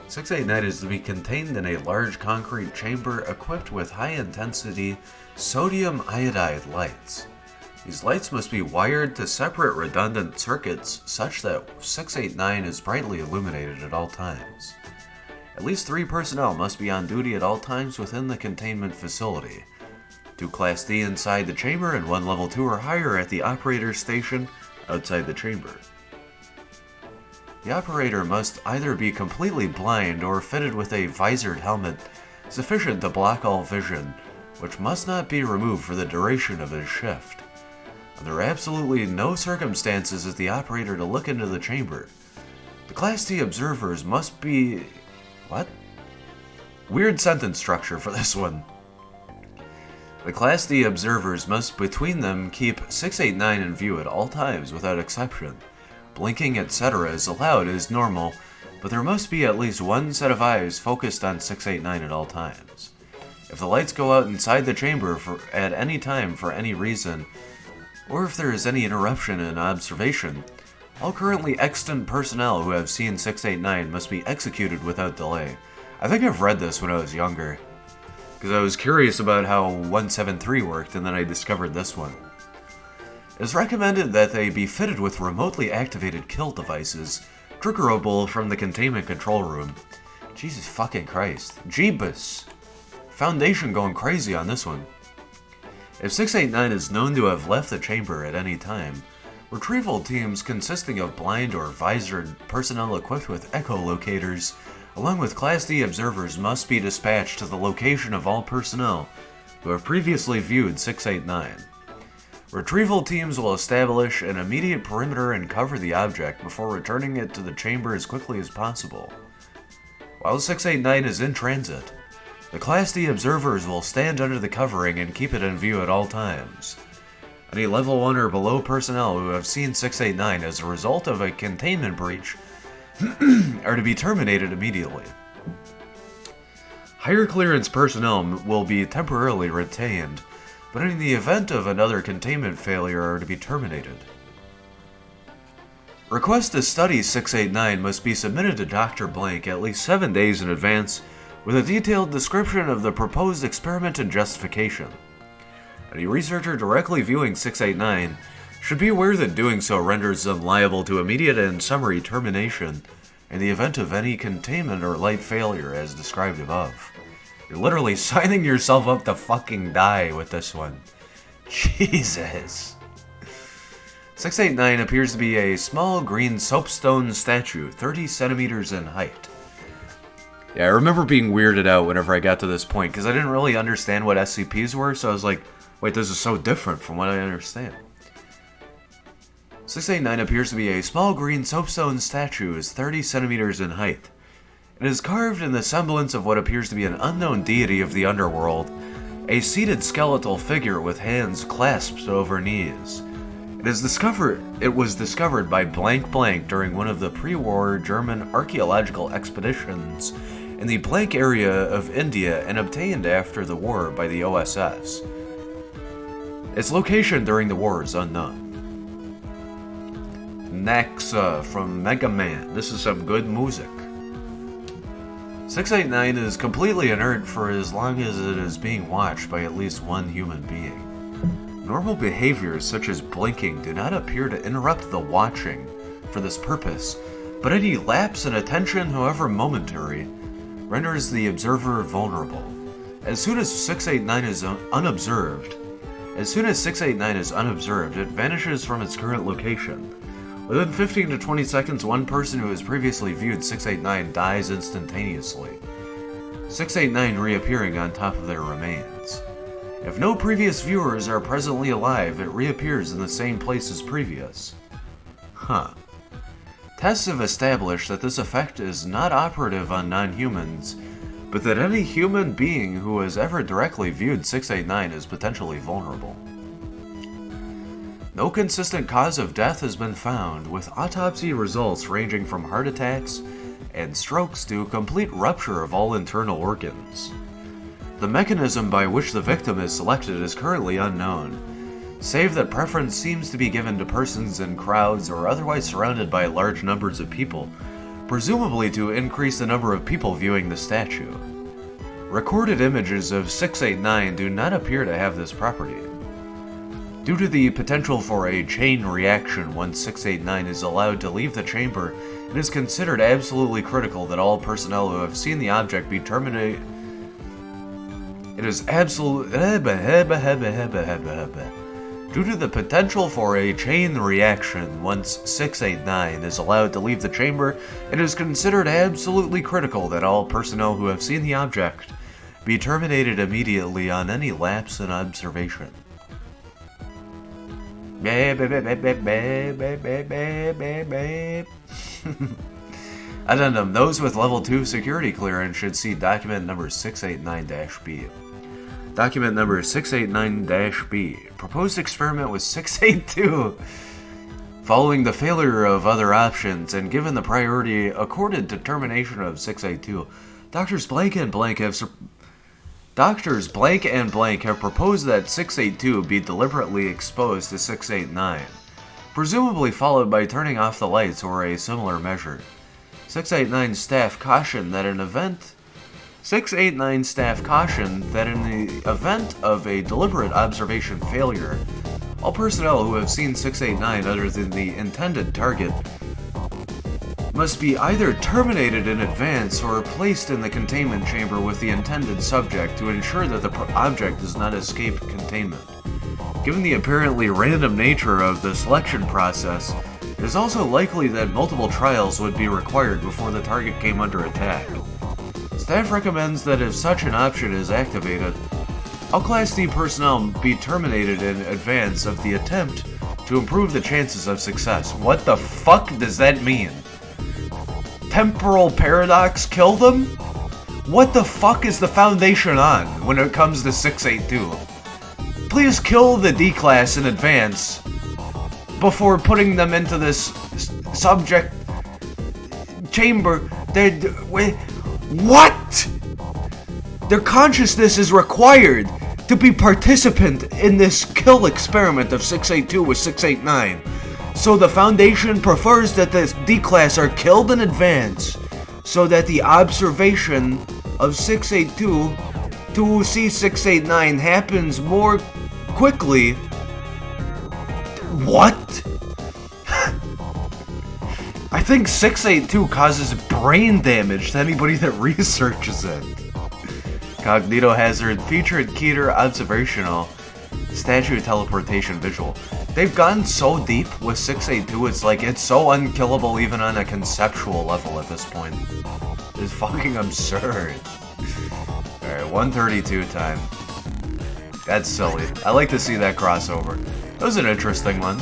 Speaker 1: 689 is to be contained in a large concrete chamber equipped with high-intensity sodium iodide lights. These lights must be wired to separate redundant circuits such that 689 is brightly illuminated at all times. At least 3 personnel must be on duty at all times within the containment facility. 2 Class D inside the chamber and 1 Level 2 or higher at the operator's station outside the chamber. The operator must either be completely blind or fitted with a visored helmet sufficient to block all vision, which must not be removed for the duration of his shift. Under absolutely no circumstances is the operator to look into the chamber. The Class D observers must be... What? Weird sentence structure for this one. The Class D observers must between them keep 689 in view at all times without exception. Blinking, etc. is allowed as normal, but there must be at least 1 set of eyes focused on 689 at all times. If the lights go out inside the chamber at any time for any reason, or if there is any interruption in observation, all currently extant personnel who have seen 689 must be executed without delay. I think I've read this when I was younger, because I was curious about how 173 worked, and then I discovered this one. It is recommended that they be fitted with remotely activated kill devices, triggerable from the containment control room. Jesus fucking Christ. Jeebus. Foundation going crazy on this one. If 689 is known to have left the chamber at any time, retrieval teams consisting of blind or visored personnel equipped with echolocators, along with Class D observers, must be dispatched to the location of all personnel who have previously viewed 689. Retrieval teams will establish an immediate perimeter and cover the object before returning it to the chamber as quickly as possible. While 689 is in transit, the Class D observers will stand under the covering and keep it in view at all times. Any level 1 or below personnel who have seen 689 as a result of a containment breach are to be terminated immediately. Higher clearance personnel will be temporarily retained, but in the event of another containment failure are to be terminated. Requests to study 689 must be submitted to Dr. Blank at least 7 days in advance with a detailed description of the proposed experiment and justification. Any researcher directly viewing 689 should be aware that doing so renders them liable to immediate and summary termination in the event of any containment or light failure as described above. You're literally signing yourself up to fucking die with this one. Jesus. 689 appears to be a small green soapstone statue, 30 centimeters in height. Yeah, I remember being weirded out whenever I got to this point, because I didn't really understand what SCPs were, so I was like, wait, this is so different from what I understand. 689 appears to be a small green soapstone statue, is 30 centimeters in height. It is carved in the semblance of what appears to be an unknown deity of the underworld, a seated skeletal figure with hands clasped over knees. It was discovered by blank blank during one of the pre-war German archaeological expeditions in the blank area of India and obtained after the war by the OSS. Its location during the war is unknown. Naxa from Mega Man. This is some good music. 689 is completely inert for as long as it is being watched by at least one human being. Normal behaviors such as blinking do not appear to interrupt the watching for this purpose, but any lapse in attention, however momentary, renders the observer vulnerable. As soon as 689 is unobserved, it vanishes from its current location. Within 15 to 20 seconds, one person who has previously viewed 689 dies instantaneously, 689 reappearing on top of their remains. If no previous viewers are presently alive, it reappears in the same place as previous. Huh. Tests have established that this effect is not operative on non-humans, but that any human being who has ever directly viewed 689 is potentially vulnerable. No consistent cause of death has been found, with autopsy results ranging from heart attacks and strokes to complete rupture of all internal organs. The mechanism by which the victim is selected is currently unknown, save that preference seems to be given to persons in crowds or otherwise surrounded by large numbers of people, presumably to increase the number of people viewing the statue. Recorded images of 689 do not appear to have this property. Due to the potential for a chain reaction once 689 is allowed to leave the chamber, it is considered absolutely critical that all personnel who have seen the object be terminated. It is absolutely... Due to the potential for a chain reaction once 689 is allowed to leave the chamber, it is considered absolutely critical that all personnel who have seen the object be terminated immediately on any lapse in observation. Addendum. Those with level 2 security clearance should see document number 689-B. Document number 689-B. Proposed experiment with 682. Following the failure of other options and given the priority accorded to termination of 682, Doctors blank and blank have proposed that 682 be deliberately exposed to 689, presumably followed by turning off the lights or a similar measure. 689 staff caution that in the event of a deliberate observation failure, all personnel who have seen 689 other than the intended target must be either terminated in advance or placed in the containment chamber with the intended subject to ensure that the object does not escape containment. Given the apparently random nature of the selection process, it is also likely that multiple trials would be required before the target came under attack. Staff recommends that if such an option is activated, all Class D personnel be terminated in advance of the attempt to improve the chances of success. What the fuck does that mean? Temporal paradox kill them? What the fuck is the Foundation on when it comes to 682? Please kill the D-Class in advance before putting them into this subject chamber. What? Their consciousness is required to be participant in this kill experiment of 682 with 689. So the Foundation prefers that the D-Class are killed in advance so that the observation of 682 to C689 happens more quickly. What? I think 682 causes brain damage to anybody that researches it. Cognito hazard featured Keter observational statue teleportation visual. They've gone so deep with 682, it's so unkillable even on a conceptual level at this point. It's fucking absurd. Alright, 132 time. That's silly. I like to see that crossover. That was an interesting one.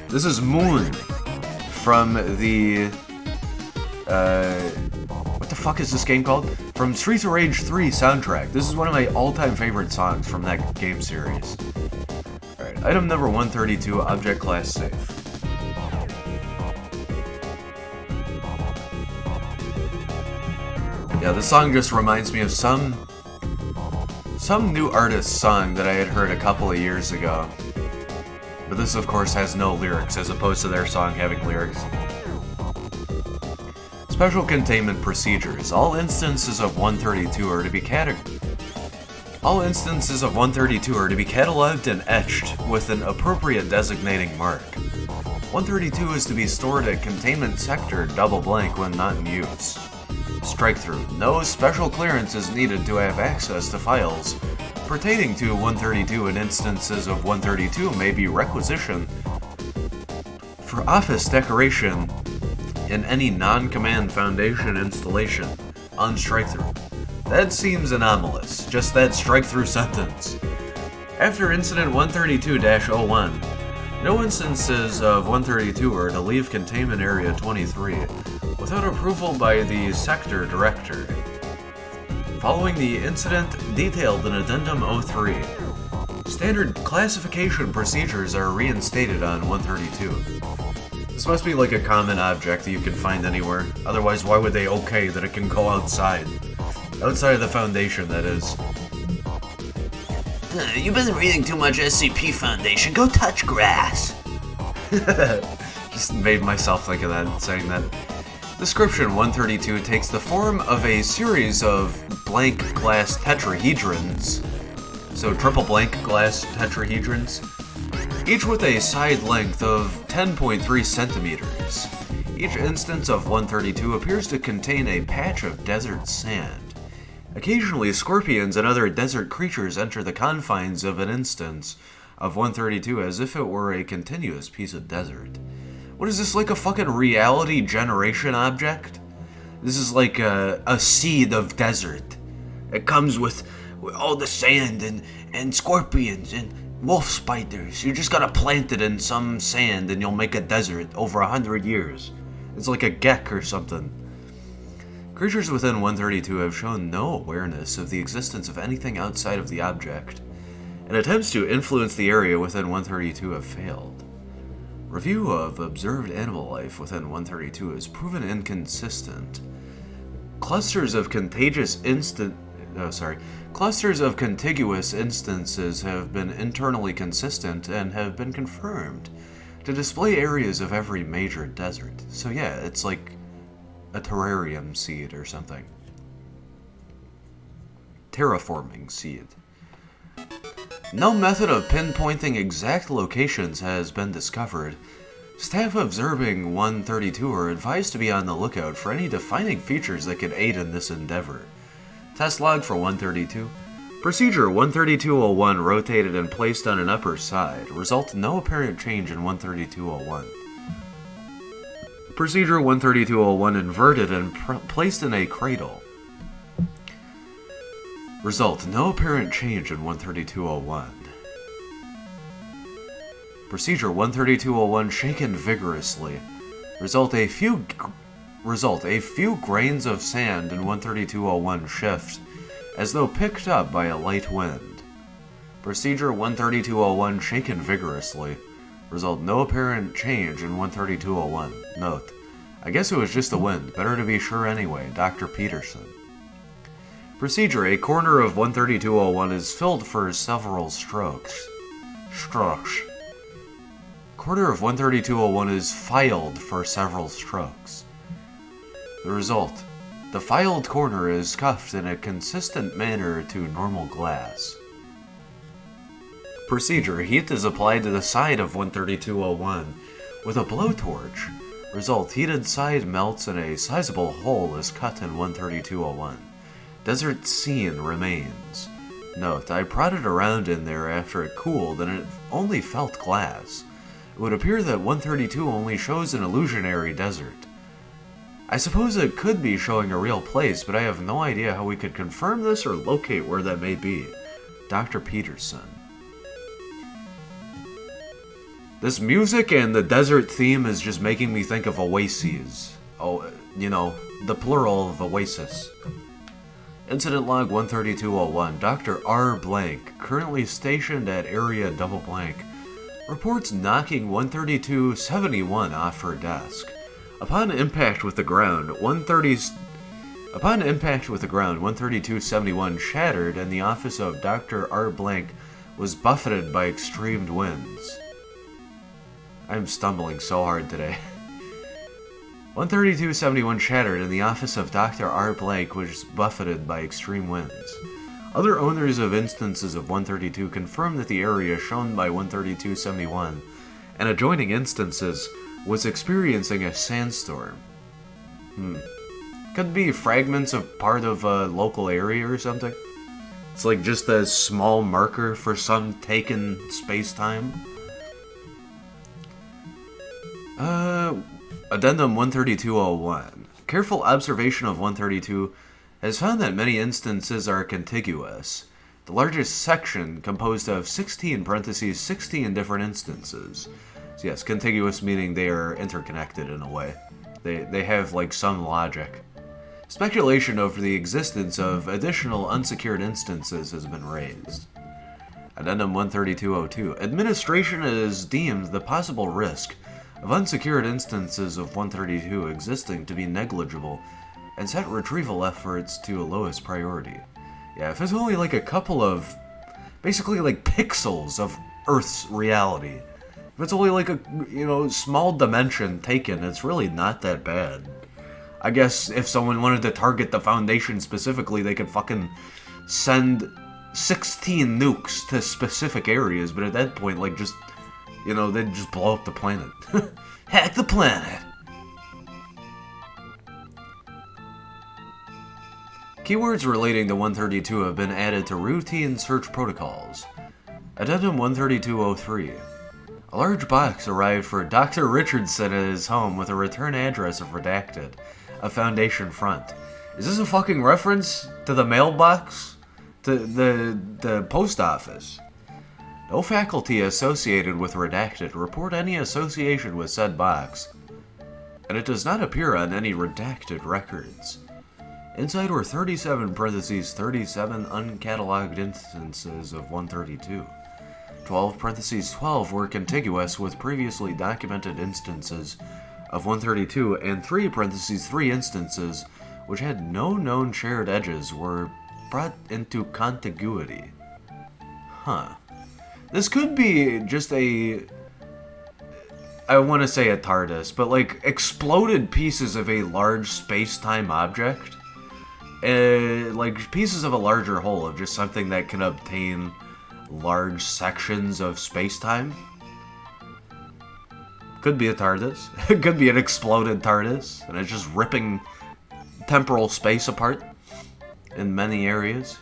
Speaker 1: This is Moon from the... what the fuck is this game called? From Streets of Rage 3 soundtrack. This is one of my all-time favorite songs from that game series. Alright, item number 132, object class safe. Yeah, this song just reminds me of some new artist's song that I had heard a couple of years ago. But this, of course, has no lyrics, as opposed to their song having lyrics. Special containment procedures. All instances of 132 are to be cataloged and etched with an appropriate designating mark. 132 is to be stored at containment sector double blank when not in use. Strike-through. No special clearance is needed to have access to files pertaining to 132, and instances of 132 may be requisitioned for office decoration in any non-command Foundation installation on strike-through. That seems anomalous, just that strike-through sentence. After Incident 132-01, No instances of 132 are to leave Containment Area 23 without approval by the Sector Director. Following the incident detailed in Addendum 03, standard classification procedures are reinstated on 132. This must be like a common object that you can find anywhere. Otherwise, why would they okay that it can go outside? Outside of the Foundation, that is.
Speaker 2: You've been reading too much SCP Foundation. Go touch grass.
Speaker 1: Just made myself think of that, saying that. Description 132 takes the form of a series of blank glass tetrahedrons. So triple blank glass tetrahedrons. Each with a side length of 10.3 centimeters. Each instance of 132 appears to contain a patch of desert sand. Occasionally, scorpions and other desert creatures enter the confines of an instance of 132 as if it were a continuous piece of desert. What is this, like a fucking reality generation object? This is like a seed of desert. It comes with all the sand and scorpions and wolf spiders. You just gotta plant it in some sand and you'll make a desert over 100 years. It's like a gek or something. Creatures within 132 have shown no awareness of the existence of anything outside of the object, and attempts to influence the area within 132 have failed. Review of observed animal life within 132 is proven inconsistent. Clusters of contiguous instances have been internally consistent and have been confirmed to display areas of every major desert. So yeah, it's like a terrarium seed or something. Terraforming seed. No method of pinpointing exact locations has been discovered. Staff observing 132 are advised to be on the lookout for any defining features that could aid in this endeavor. Test log for 132. Procedure 13201 rotated and placed on an upper side. Result no apparent change in 13201. Procedure 13201 inverted and placed in a cradle. Result no apparent change in 13201. Procedure 13201 shaken vigorously. Result a few grains of sand in 13201 shift, as though picked up by a light wind. Procedure 13201 shaken vigorously. Result no apparent change in 13201. Note: I guess it was just the wind. Better to be sure anyway. Dr. Peterson. Procedure: a corner of 13201 is filled for several strokes. Corner of 13201 is filed for several strokes. The result: the filed corner is cuffed in a consistent manner to normal glass. Procedure: heat is applied to the side of 13201 with a blowtorch. Result: heated side melts and a sizable hole is cut in 13201. Desert scene remains. Note: I prodded around in there after it cooled and it only felt glass. It would appear that 132 only shows an illusionary desert. I suppose it could be showing a real place, but I have no idea how we could confirm this or locate where that may be. Dr. Peterson. This music and the desert theme is just making me think of oases. Oh, you know, the plural of oasis. Incident log 13201. Dr. R. Blank, currently stationed at area double blank, reports knocking 13271 off her desk. Upon impact with the ground, 13271 shattered, and the office of Dr. R. Blank was buffeted by extreme winds. I'm stumbling so hard today. 13271 shattered, and the office of Dr. R. Blank was buffeted by extreme winds. Other owners of instances of 132 confirm that the area shown by 13271 and adjoining instances was experiencing a sandstorm. Could be fragments of part of a local area or something. It's like just a small marker for some taken space-time. Addendum 13201. Careful observation of 132 has found that many instances are contiguous. The largest section composed of 16 parentheses 16 different instances. So yes, contiguous meaning they are interconnected in a way. They have like some logic. Speculation over the existence of additional unsecured instances has been raised. Addendum 13202. Administration has deemed the possible risk of unsecured instances of 132 existing to be negligible and set retrieval efforts to a lowest priority. Yeah, if it's only like a couple of, basically like pixels of Earth's reality, if it's only like a, small dimension taken, it's really not that bad. I guess if someone wanted to target the Foundation specifically, they could fucking send 16 nukes to specific areas, but at that point, like, just, they'd just blow up the planet. Hack the planet! Keywords relating to 132 have been added to routine search protocols. Addendum 13203. A large box arrived for Dr. Richardson at his home with a return address of redacted, a Foundation front. Is this a fucking reference to the mailbox? To the post office? No faculty associated with redacted report any association with said box, and it does not appear on any redacted records. Inside were 37 parentheses 37 uncatalogued instances of 132. 12 parentheses 12 were contiguous with previously documented instances of 132, and 3 parentheses 3 instances which had no known shared edges were brought into contiguity. Huh. This could be just I want to say a TARDIS, but like exploded pieces of a large space-time object. Like pieces of a larger whole, of just something that can obtain large sections of space-time. Could be a TARDIS. It could be an exploded TARDIS, and it's just ripping temporal space apart in many areas.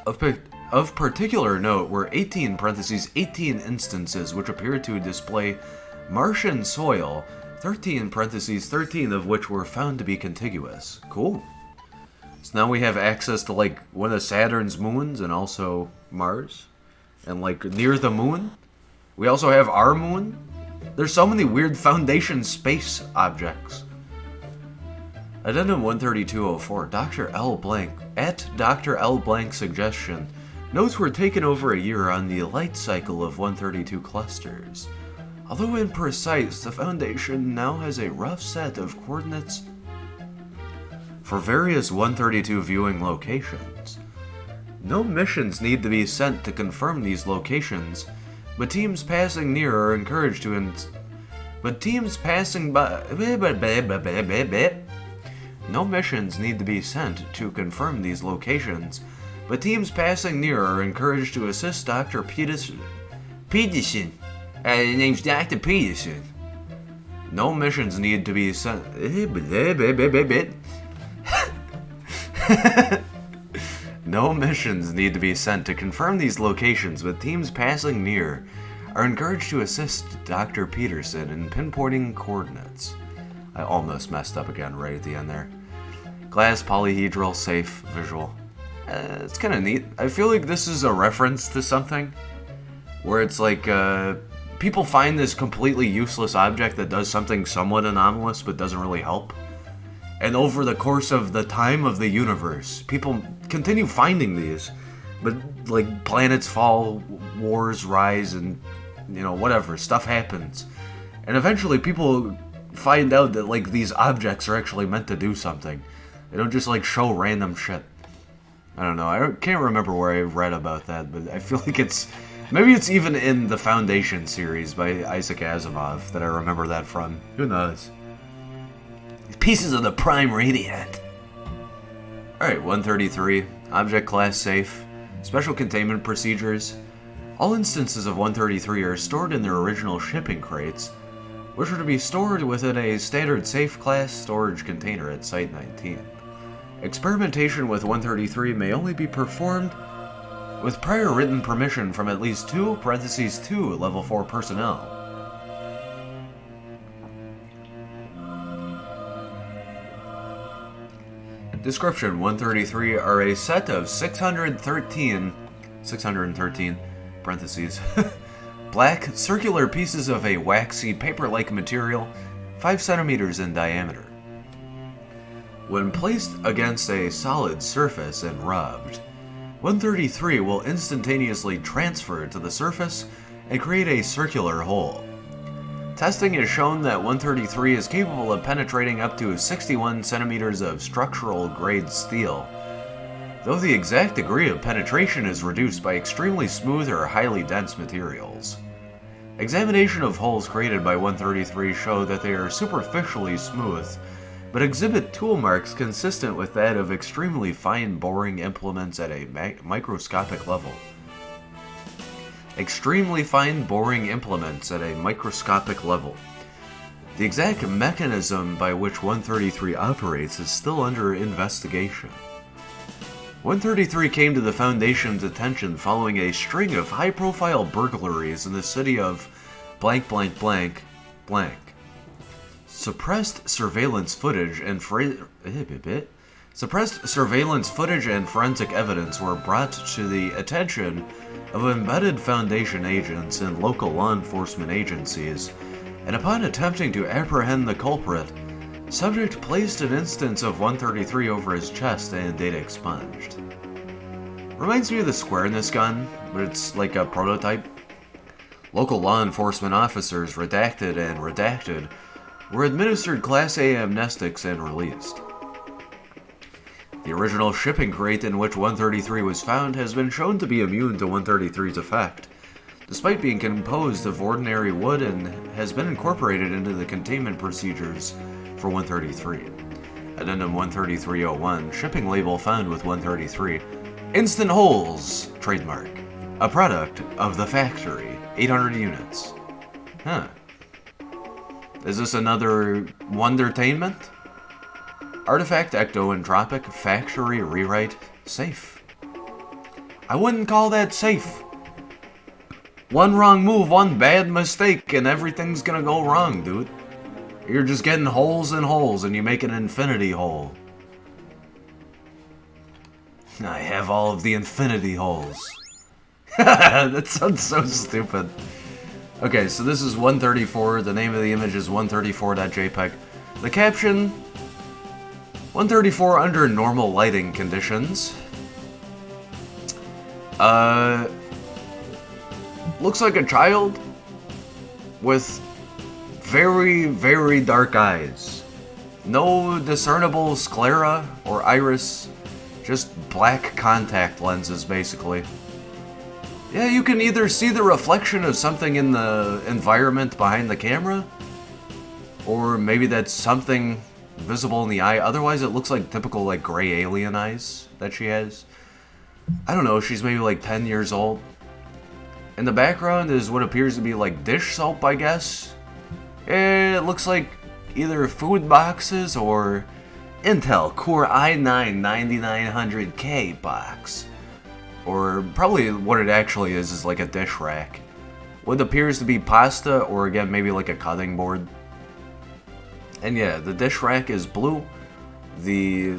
Speaker 1: Of particular note were 18 parentheses 18 instances which appeared to display Martian soil, 13 parentheses 13 of which were found to be contiguous. Cool. So now we have access to like one of Saturn's moons and also Mars. And like near the moon, we also have our moon. There's so many weird Foundation space objects. Addendum 13204, Dr. L. Blank, at Dr. L. Blank's suggestion, notes were taken over a year on the light cycle of 132 clusters. Although imprecise, the Foundation now has a rough set of coordinates for various 132 viewing locations. No missions need to be sent to confirm these locations, but teams passing near are encouraged to No missions need to be sent to confirm these locations, but teams passing near are encouraged to assist Dr. Peterson.
Speaker 2: His name's Dr. Peterson.
Speaker 1: No missions need to be sent. No missions need to be sent to confirm these locations, but teams passing near are encouraged to assist Dr. Peterson in pinpointing coordinates. I almost messed up again right at the end there. Glass, polyhedral, safe, visual. It's kind of neat. I feel like this is a reference to something where it's like people find this completely useless object that does something somewhat anomalous but doesn't really help. And over the course of the time of the universe, people continue finding these. But like planets fall, wars rise, and whatever, stuff happens. And eventually people find out that like these objects are actually meant to do something. They don't just like show random shit. I don't know. I can't remember where I read about that, but I feel like maybe it's even in the Foundation series by Isaac Asimov that I remember that from. Who knows?
Speaker 2: Pieces of the prime radiant.
Speaker 1: Alright, 133. Object class safe. Special containment procedures. All instances of 133 are stored in their original shipping crates, which are to be stored within a standard safe class storage container at Site 19. Experimentation with 133 may only be performed with prior written permission from at least 2 level 4 personnel. Description: 133 are a set of 613 parentheses, black circular pieces of a waxy paper-like material 5 centimeters in diameter. When placed against a solid surface and rubbed, 133 will instantaneously transfer to the surface and create a circular hole. Testing has shown that 133 is capable of penetrating up to 61 centimeters of structural grade steel, though the exact degree of penetration is reduced by extremely smooth or highly dense materials. Examination of holes created by 133 show that they are superficially smooth, but exhibit tool marks consistent with that of extremely fine boring implements at a microscopic level. Extremely fine boring implements at a microscopic level. The exact mechanism by which 133 operates is still under investigation. 133 came to the Foundation's attention following a string of high-profile burglaries in the city of blank blank blank blank. Suppressed surveillance footage and forensic evidence were brought to the attention of embedded Foundation agents and local law enforcement agencies, and upon attempting to apprehend the culprit, subject placed an instance of 133 over his chest and data expunged. Reminds me of the squareness gun, but it's like a prototype. Local law enforcement officers, redacted and redacted, were administered Class A amnestics and released. The original shipping crate in which 133 was found has been shown to be immune to 133's effect, despite being composed of ordinary wood, and has been incorporated into the containment procedures for 133. Addendum 13301, shipping label found with 133. Instant Holes, trademark. A product of the factory, 800 units. Huh. Is this another Wondertainment? Artifact ecto-entropic factory rewrite safe. I wouldn't call that safe. One wrong move, one bad mistake, and everything's gonna go wrong, dude. You're just getting holes and holes, and you make an infinity hole. I have all of the infinity holes. That sounds so stupid. Okay, so this is 134. The name of the image is 134.jpg. The caption: 134 under normal lighting conditions. Looks like a child with very, very dark eyes. No discernible sclera or iris, just black contact lenses, basically. Yeah, you can either see the reflection of something in the environment behind the camera, or maybe that's something visible in the eye. Otherwise, it looks like typical, like, gray alien eyes that she has. I don't know, she's maybe like 10 years old. In the background is what appears to be like dish soap, I guess. It looks like either food boxes or Intel Core i9-9900K box. Or probably what it actually is like a dish rack. What appears to be pasta, or again, maybe like a cutting board. And yeah, the dish rack is blue. The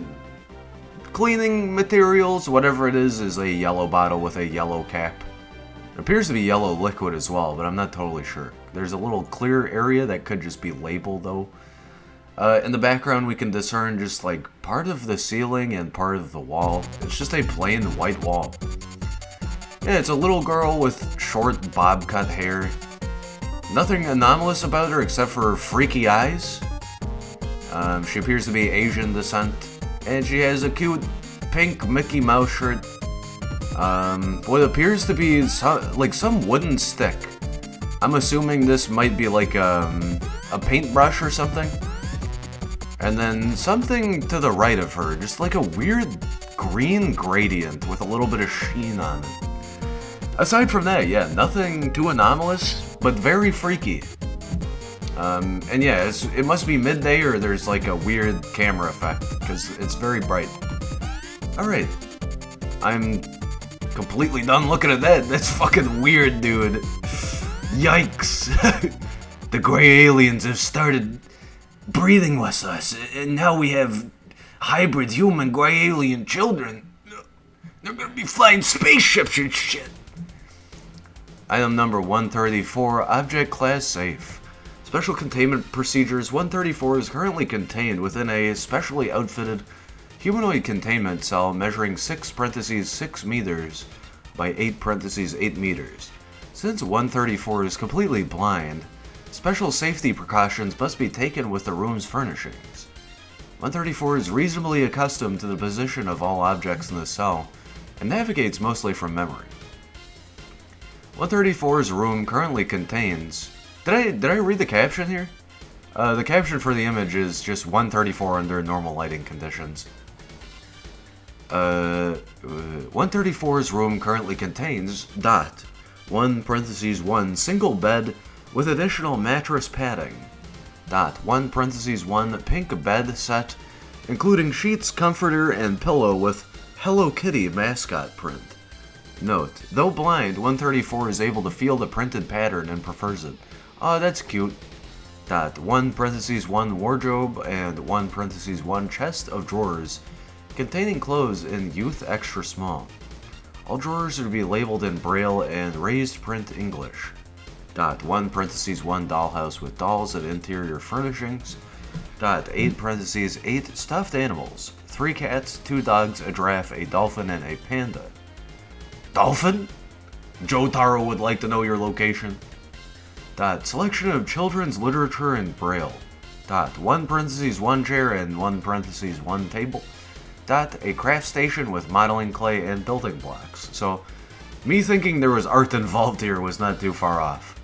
Speaker 1: cleaning materials, whatever it is a yellow bottle with a yellow cap. It appears to be yellow liquid as well, but I'm not totally sure. There's a little clear area that could just be labeled, though. In the background, we can discern just like part of the ceiling and part of the wall. It's just a plain white wall. Yeah, it's a little girl with short bob cut hair. Nothing anomalous about her except for freaky eyes. She appears to be Asian descent, and she has a cute pink Mickey Mouse shirt. What appears to be some wooden stick. I'm assuming this might be like a paintbrush or something. And then something to the right of her, just like a weird green gradient with a little bit of sheen on it. Aside from that, yeah, nothing too anomalous, but very freaky. And yeah, it must be midday or there's like a weird camera effect, because it's very bright. Alright, I'm completely done looking at that. That's fucking weird, dude. Yikes. The gray aliens have started breathing with us, and now we have
Speaker 2: hybrid human gray alien children. They're gonna be flying spaceships and shit.
Speaker 1: Item number 134, Object Class Safe. Special Containment Procedures 134 is currently contained within a specially outfitted humanoid containment cell measuring 6 meters by 8 meters. Since 134 is completely blind, special safety precautions must be taken with the room's furnishings. 134 is reasonably accustomed to the position of all objects in the cell and navigates mostly from memory. 134's room currently contains... Did I read the caption here? The caption for the image is just 134 under normal lighting conditions. 134's room currently contains ... 1 single bed with additional mattress padding. 1 pink bed set, including sheets, comforter, and pillow with Hello Kitty mascot print. Note, though blind, 134 is able to feel the printed pattern and prefers it. Oh, that's cute. 1 wardrobe and 1 chest of drawers containing clothes in youth extra small. All drawers are to be labeled in Braille and raised print English. 1 dollhouse with dolls and interior furnishings. 8 stuffed animals, 3 cats, 2 dogs, a giraffe, a dolphin, and a panda. Dolphin? Jotaro would like to know your location. Selection of children's literature in Braille. 1 chair and 1 table. A craft station with modeling clay and building blocks. So, me thinking there was art involved here was not too far off.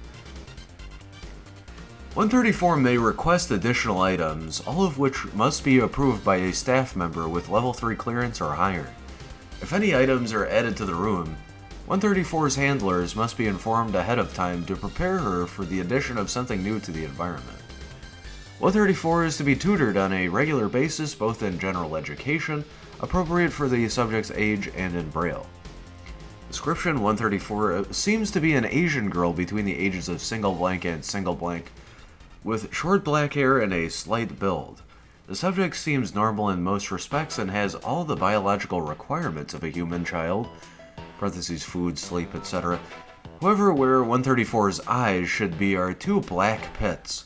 Speaker 1: 134 may request additional items, all of which must be approved by a staff member with level 3 clearance or higher. If any items are added to the room, 134's handlers must be informed ahead of time to prepare her for the addition of something new to the environment. 134 is to be tutored on a regular basis both in general education, appropriate for the subject's age, and in Braille. Description: 134 seems to be an Asian girl between the ages of single blank and single blank, with short black hair and a slight build. The subject seems normal in most respects and has all the biological requirements of a human child, parentheses food, sleep, etc. However, where 134's eyes should be are 2 black pits,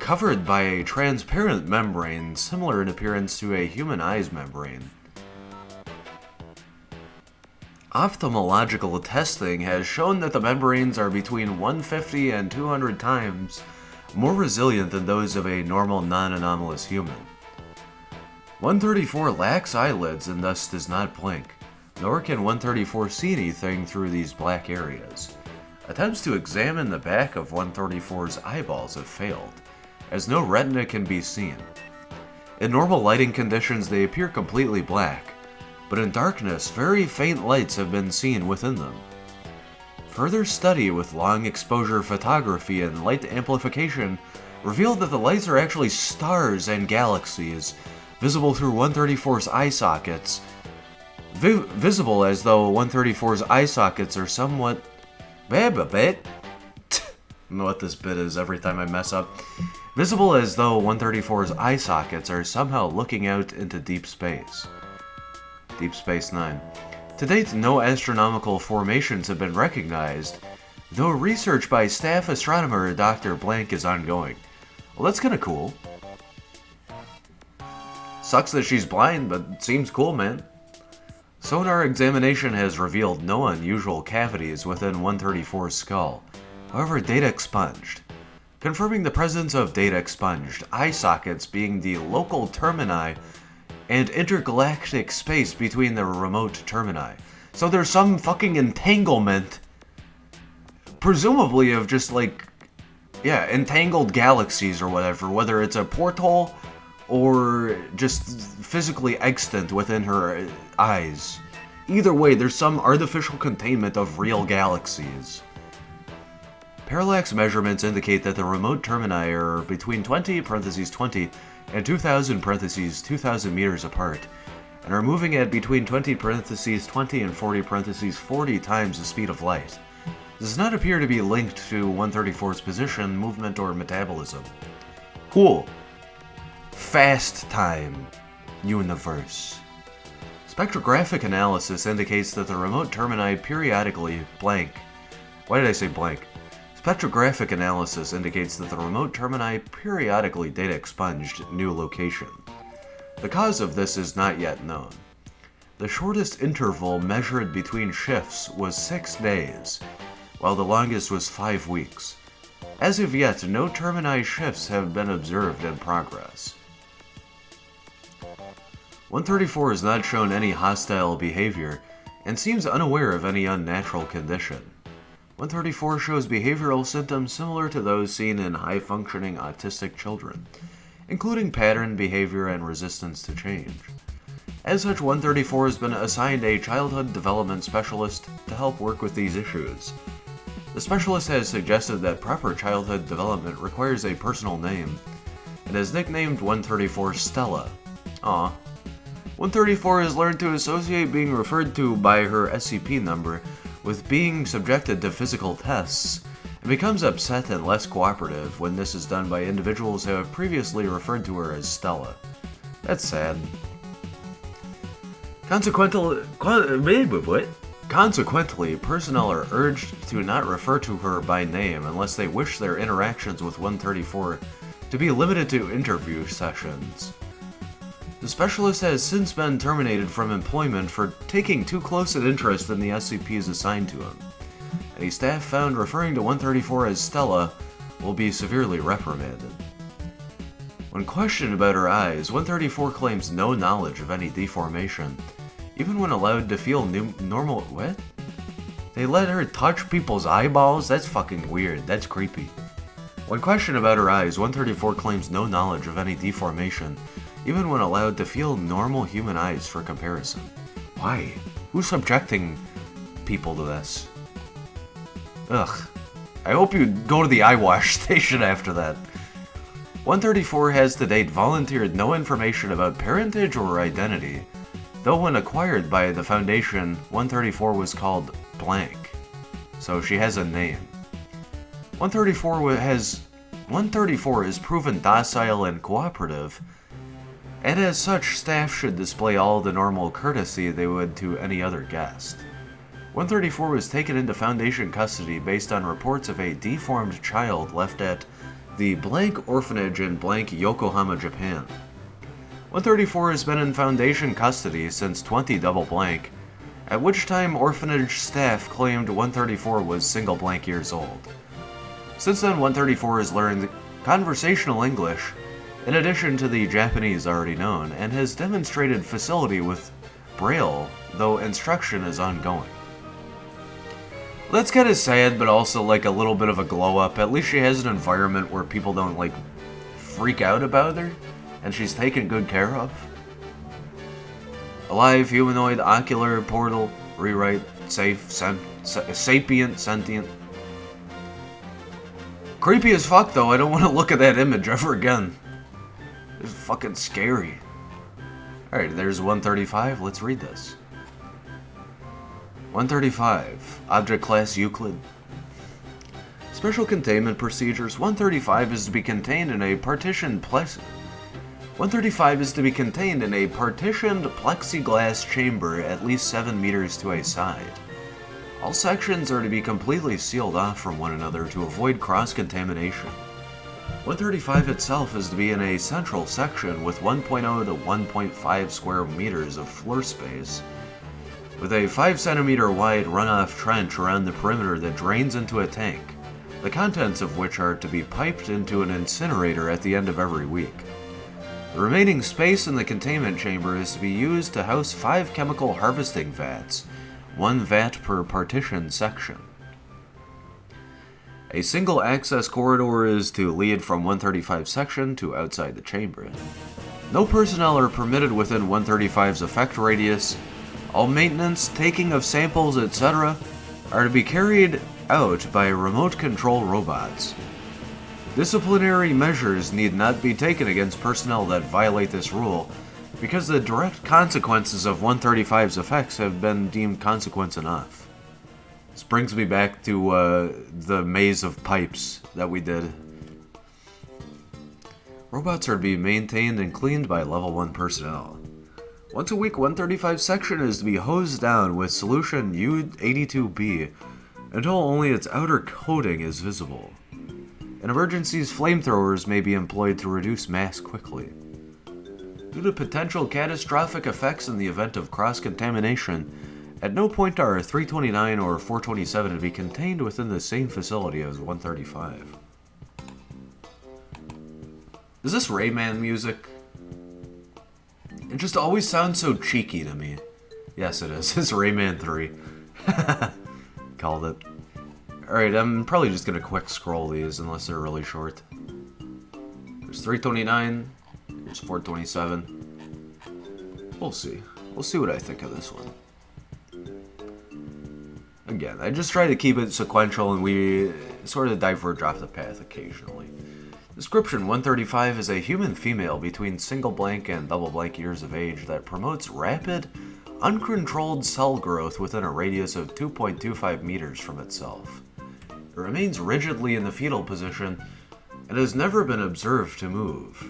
Speaker 1: covered by a transparent membrane similar in appearance to a human eye's membrane. Ophthalmological testing has shown that the membranes are between 150 and 200 times more resilient than those of a normal non-anomalous human. 134 lacks eyelids and thus does not blink, nor can 134 see anything through these black areas. Attempts to examine the back of 134's eyeballs have failed, as no retina can be seen. In normal lighting conditions they appear completely black, but in darkness very faint lights have been seen within them. Further study with long exposure photography and light amplification revealed that the lights are actually stars and galaxies, visible through 134's eye sockets, visible as though 134's eye sockets are somewhat... I don't know what this bit is every time I mess up. Visible as though 134's eye sockets are somehow looking out into deep space. Deep Space Nine. To date, no astronomical formations have been recognized, though research by staff astronomer Dr. Blank is ongoing. Well, that's kinda cool. Sucks that she's blind, but seems cool, man. Sonar examination has revealed no unusual cavities within 134's skull, however data expunged, confirming the presence of data expunged eye sockets being the local termini and intergalactic space between the remote termini. So there's some fucking entanglement, presumably of just like, yeah, entangled galaxies or whatever, whether it's a porthole or just physically extant within her eyes. Either way, there's some artificial containment of real galaxies. Parallax measurements indicate that the remote termini are between 20 and 2,000 meters apart, and are moving at between 20 and 40 times the speed of light. This does not appear to be linked to 134's position, movement, or metabolism. Cool. Fast time. universe. Spectrographic analysis indicates that the remote termini periodically blank. Why did I say blank? Spectrographic analysis indicates that the remote termini periodically data expunged new location. The cause of this is not yet known. The shortest interval measured between shifts was 6 days, while the longest was 5 weeks. As of yet, no termini shifts have been observed in progress. 134 has not shown any hostile behavior and seems unaware of any unnatural condition. 134 shows behavioral symptoms similar to those seen in high-functioning autistic children, including pattern behavior and resistance to change. As such, 134 has been assigned a childhood development specialist to help work with these issues. The specialist has suggested that proper childhood development requires a personal name, and has nicknamed 134 Stella. Aw. 134 has learned to associate being referred to by her SCP number with being subjected to physical tests, and becomes upset and less cooperative when this is done by individuals who have previously referred to her as Stella. That's sad. Consequently, personnel are urged to not refer to her by name unless they wish their interactions with 134 to be limited to interview sessions. The specialist has since been terminated from employment for taking too close an interest in the SCPs assigned to him. Any staff found referring to 134 as Stella will be severely reprimanded. When questioned about her eyes, 134 claims no knowledge of any deformation, even when allowed to feel normal. What? They let her touch people's eyeballs? That's fucking weird. That's creepy. When questioned about her eyes, 134 claims no knowledge of any deformation, even when allowed to feel normal human eyes for comparison. Why? Who's subjecting people to this? Ugh. I hope you go to the eye wash station after that. 134 has to date volunteered no information about parentage or identity, though when acquired by the Foundation, 134 was called blank. So she has a name. 134 is proven docile and cooperative, and as such, staff should display all the normal courtesy they would to any other guest. 134 was taken into Foundation custody based on reports of a deformed child left at the blank orphanage in blank Yokohama, Japan. 134 has been in Foundation custody since 20 double blank, at which time orphanage staff claimed 134 was single blank years old. Since then, 134 has learned conversational English, in addition to the Japanese already known, and has demonstrated facility with Braille, though instruction is ongoing. That's kind of sad, but also like a little bit of a glow up. At least she has an environment where people don't like freak out about her, and she's taken good care of. Alive, humanoid, ocular, portal, rewrite, safe, sapient, sentient. Creepy as fuck though, I don't want to look at that image ever again. It's fucking scary. Alright, there's 135, let's read this. 135, Object Class Euclid. Special Containment Procedures. 135 is to be contained in a partitioned plexiglass chamber at least 7 meters to a side. All sections are to be completely sealed off from one another to avoid cross-contamination. 135 itself is to be in a central section with 1.0 to 1.5 square meters of floor space, with a 5 centimeter wide runoff trench around the perimeter that drains into a tank, the contents of which are to be piped into an incinerator at the end of every week. The remaining space in the containment chamber is to be used to house 5 chemical harvesting vats, 1 vat per partitioned section. A single access corridor is to lead from 135 section to outside the chamber. No personnel are permitted within 135's effect radius. All maintenance, taking of samples, etc. are to be carried out by remote control robots. Disciplinary measures need not be taken against personnel that violate this rule, because the direct consequences of 135's effects have been deemed consequence enough. This brings me back to the maze of pipes that we did. Robots are to be maintained and cleaned by level 1 personnel. Once a week, 135 section is to be hosed down with solution U82B until only its outer coating is visible. In emergencies, flamethrowers may be employed to reduce mass quickly. Due to potential catastrophic effects in the event of cross-contamination, at no point are 329 or 427 to be contained within the same facility as 135. Is this Rayman music? It just always sounds so cheeky to me. Yes, it is. It's Rayman 3. Called it. Alright, I'm probably just gonna quick scroll these unless they're really short. There's 329. There's 427. We'll see. We'll see what I think of this one. Again, I just try to keep it sequential and we sort of diverge off the path occasionally. Description: 135 is a human female between single blank and double blank years of age that promotes rapid, uncontrolled cell growth within a radius of 2.25 meters from itself. It remains rigidly in the fetal position and has never been observed to move.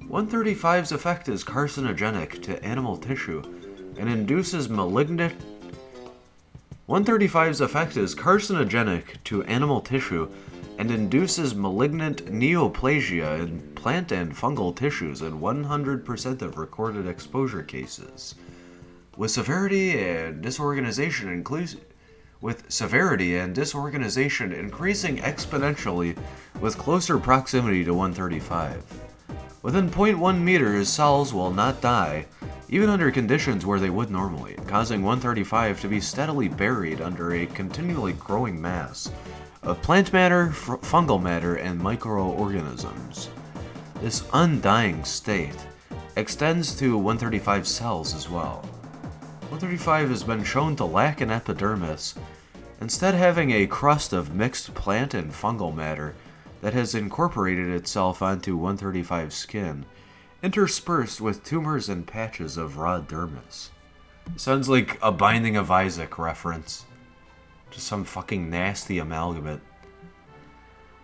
Speaker 1: 135's effect is carcinogenic to animal tissue and induces malignant 135's effect is carcinogenic to animal tissue and induces malignant neoplasia in plant and fungal tissues in 100% of recorded exposure cases. With severity and disorganization increasing exponentially with closer proximity to 135. Within 0.1 meters, cells will not die, even under conditions where they would normally, causing 135 to be steadily buried under a continually growing mass of plant matter, fungal matter, and microorganisms. This undying state extends to 135 cells as well. 135 has been shown to lack an epidermis, instead having a crust of mixed plant and fungal matter that has incorporated itself onto 135's skin, interspersed with tumors and patches of raw dermis. Sounds like a Binding of Isaac reference. Just some fucking nasty amalgamate.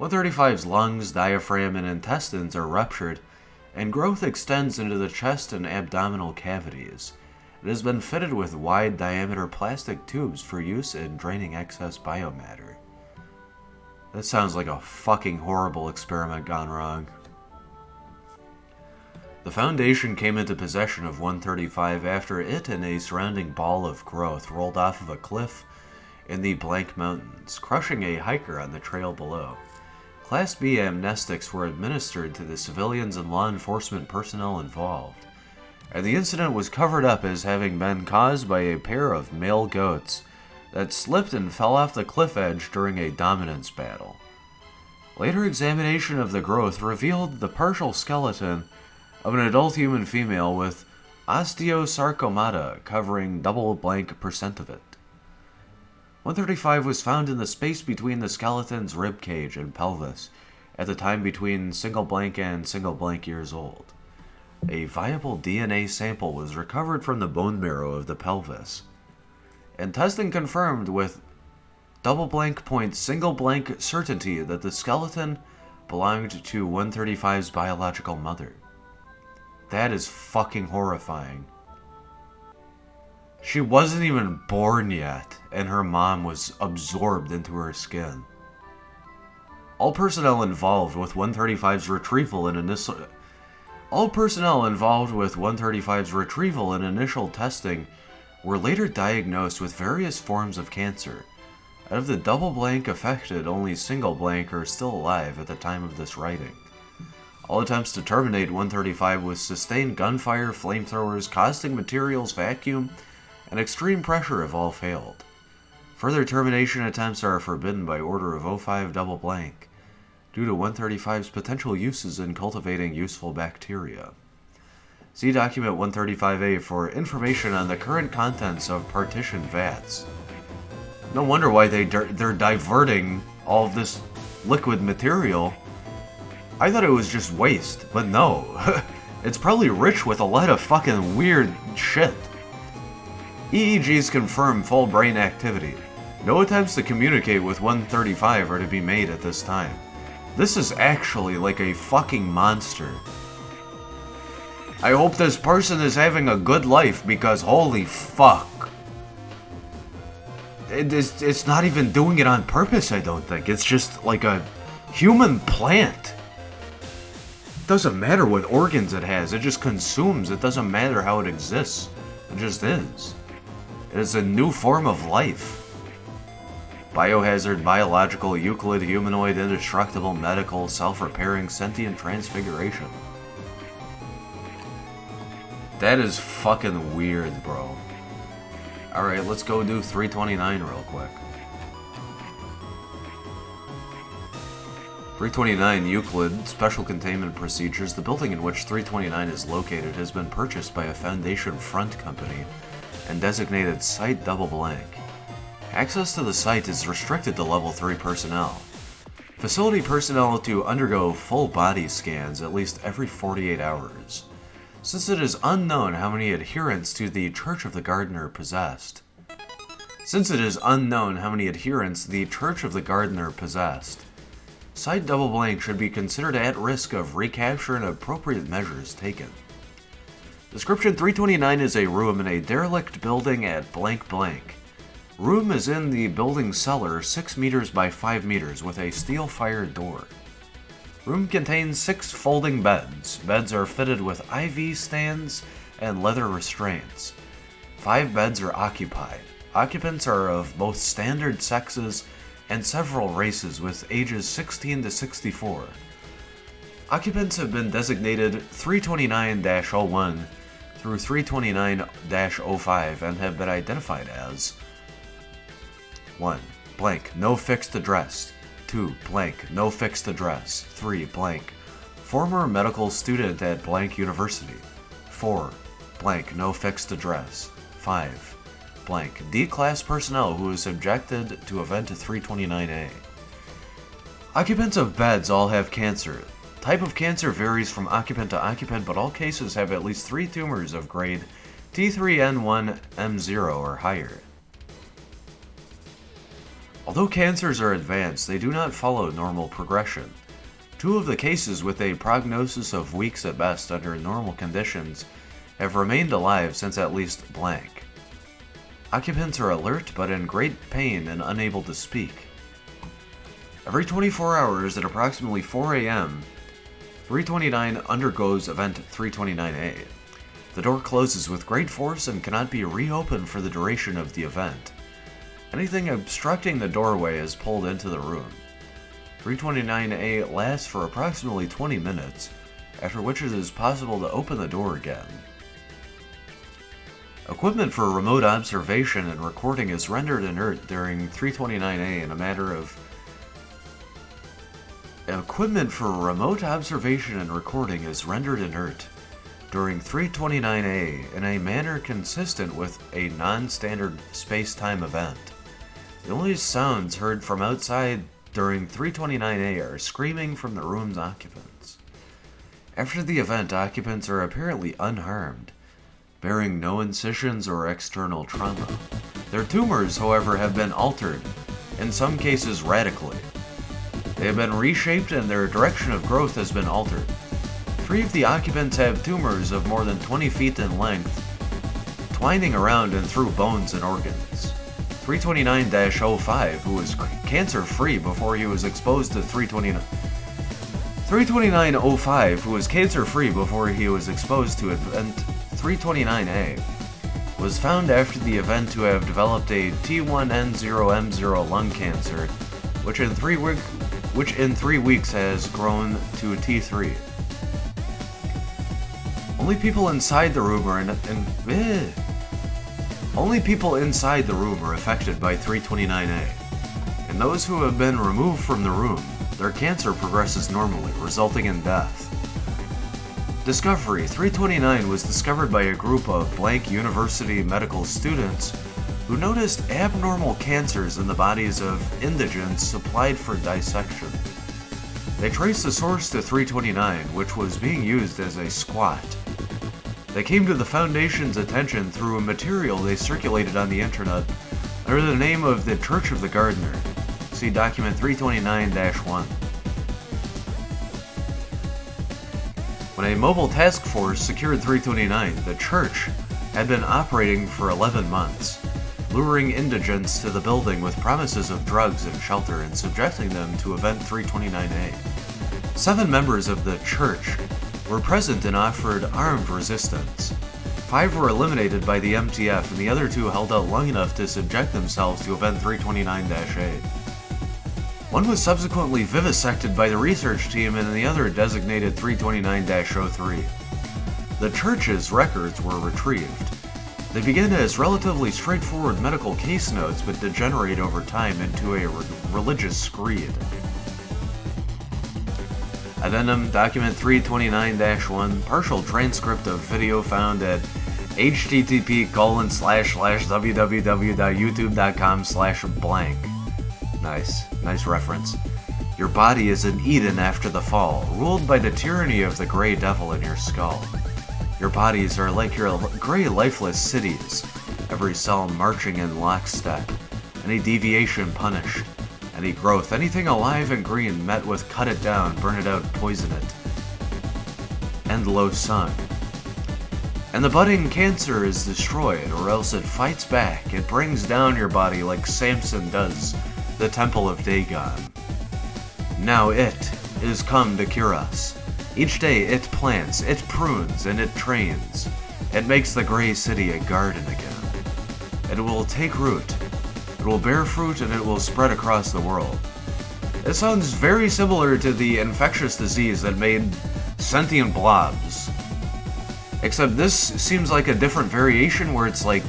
Speaker 1: 135's lungs, diaphragm, and intestines are ruptured, and growth extends into the chest and abdominal cavities. It has been fitted with wide-diameter plastic tubes for use in draining excess biomatter. That sounds like a fucking horrible experiment gone wrong. The Foundation came into possession of 135 after it and a surrounding ball of growth rolled off of a cliff in the Blank Mountains, crushing a hiker on the trail below. Class B amnestics were administered to the civilians and law enforcement personnel involved, and the incident was covered up as having been caused by a pair of male goats that slipped and fell off the cliff edge during a dominance battle. Later examination of the growth revealed the partial skeleton of an adult human female with osteosarcomata covering double blank percent of it. 135 was found in the space between the skeleton's rib cage and pelvis at the time between single blank and single blank years old. A viable DNA sample was recovered from the bone marrow of the pelvis, and testing confirmed with double blank point single blank certainty that the skeleton belonged to 135's biological mother. That is fucking horrifying. She wasn't even born yet, and her mom was absorbed into her skin. All personnel involved with 135's retrieval and initial testing were later diagnosed with various forms of cancer. Out of the double blank affected, only single blank are still alive at the time of this writing. All attempts to terminate 135 with sustained gunfire, flamethrowers, caustic materials, vacuum, and extreme pressure have all failed. Further termination attempts are forbidden by order of 05 double blank, due to 135's potential uses in cultivating useful bacteria. See document 135A for information on the current contents of partitioned vats. No wonder why they're diverting all of this liquid material. I thought it was just waste, but no. It's probably rich with a lot of fucking weird shit. EEGs confirm full brain activity. No attempts to communicate with 135 are to be made at this time. This is actually like a fucking monster. I hope this person is having a good life because holy fuck. It's not even doing it on purpose, I don't think. It's just like a human plant. It doesn't matter what organs it has, it just consumes. It doesn't matter how it exists. It just is. It is a new form of life. Biohazard, biological, Euclid, humanoid, indestructible, medical, self-repairing, sentient transfiguration. That is fucking weird, bro. Alright, let's go do 329 real quick. 329 Euclid, Special Containment Procedures. The building in which 329 is located has been purchased by a Foundation Front company and designated Site Double Blank. Access to the site is restricted to Level 3 personnel. Facility personnel to undergo full body scans at least every 48 hours. Since it is unknown how many adherents to the Church of the Gardener possessed. Site Double Blank should be considered at risk of recapture and appropriate measures taken. Description: 329 is a room in a derelict building at blank blank. Room is in the building cellar 6 meters by 5 meters with a steel-fired door. Room contains 6 folding beds. Beds are fitted with IV stands and leather restraints. 5 beds are occupied. Occupants are of both standard sexes and several races with ages 16 to 64. Occupants have been designated 329-01 through 329-05 and have been identified as 1. Blank, no fixed address. 2. Blank, no fixed address. 3. Blank, former medical student at blank university. 4. Blank, no fixed address. 5. Blank, D-class personnel who is subjected to event 329A. Occupants of beds all have cancer. Type of cancer varies from occupant to occupant, but all cases have at least 3 tumors of grade T3N1M0 or higher. Although cancers are advanced, they do not follow normal progression. 2 of the cases with a prognosis of weeks at best under normal conditions have remained alive since at least blank. Occupants are alert but in great pain and unable to speak. Every 24 hours at approximately 4 a.m., 329 undergoes event 329A. The door closes with great force and cannot be reopened for the duration of the event. Anything obstructing the doorway is pulled into the room. 329A lasts for approximately 20 minutes, after which it is possible to open the door again. Equipment for remote observation and recording is rendered inert during 329A in a matter of... Equipment for remote observation and recording is rendered inert during 329A in a manner consistent with a non-standard space-time event. The only sounds heard from outside during 329A are screaming from the room's occupants. After the event, occupants are apparently unharmed, bearing no incisions or external trauma. Their tumors, however, have been altered, in some cases radically. They have been reshaped and their direction of growth has been altered. 3 of the occupants have tumors of more than 20 feet in length, twining around and through bones and organs. 329-05, who was cancer-free before he was exposed to 329... 329-05, who was cancer-free before he was exposed to event 329A, was found after the event to have developed a T1N0M0 lung cancer, which in 3 weeks has grown to a T3. Only people inside the room are affected by 329A. In those who have been removed from the room, their cancer progresses normally, resulting in death. Discovery: 329 was discovered by a group of blank university medical students who noticed abnormal cancers in the bodies of indigents supplied for dissection. They traced the source to 329, which was being used as a squat. They came to the Foundation's attention through a material they circulated on the internet under the name of the Church of the Gardener. See document 329-1. When when a mobile task force secured 329, the church had been operating for 11 months, luring indigents to the building with promises of drugs and shelter and subjecting them to Event 329A. 7 members of the church were present and offered armed resistance. 5 were eliminated by the MTF, and the other 2 held out long enough to subject themselves to Event 329-A. One was subsequently vivisected by the research team, and the other designated 329-03. The church's records were retrieved. They begin as relatively straightforward medical case notes, but degenerate over time into a religious screed. Addendum Document 329-1, partial transcript of video found at http://www.youtube.com/blank. Nice reference. Your body is an Eden after the fall, ruled by the tyranny of the gray devil in your skull. Your bodies are like your gray lifeless cities, every cell marching in lockstep, any deviation punished, any growth, anything alive and green met with cut it down, burn it out, poison it. End low sung. And the budding cancer is destroyed, or else it fights back. It brings down your body like Samson does the Temple of Dagon. Now it is come to cure us. Each day it plants, it prunes, and it trains. It makes the gray city a garden again. It will take root. It will bear fruit, and it will spread across the world. It sounds very similar to the infectious disease that made sentient blobs. Except this seems like a different variation where it's like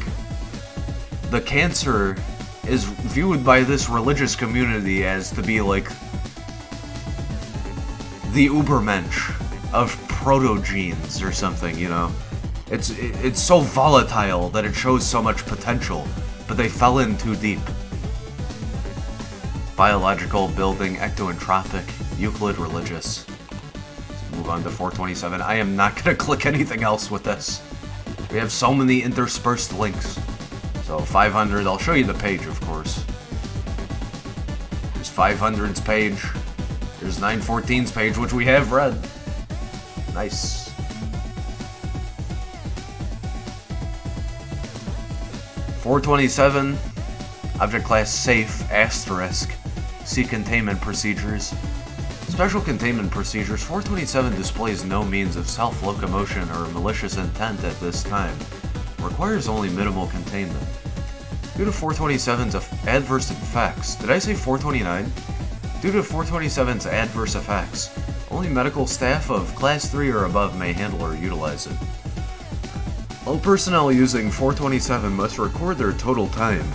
Speaker 1: the cancer is viewed by this religious community as to be like the Ubermensch of proto-genes or something, you know? It's so volatile that it shows so much potential, but they fell in too deep. Biological, building, ectoentropic, Euclid, religious. Let's move on to 427. I am not going to click anything else with this. We have so many interspersed links. So 500, I'll show you the page, of course. There's 500's page. There's 914's page, which we have read. Nice. .427, object class safe, asterisk, see containment procedures. Special containment procedures. 427 displays no means of self-locomotion or malicious intent at this time. Requires only minimal containment. Due to 427's adverse effects, did I say 429? Due to 427's adverse effects, only medical staff of Class 3 or above may handle or utilize it. All personnel using 427 must record their total time,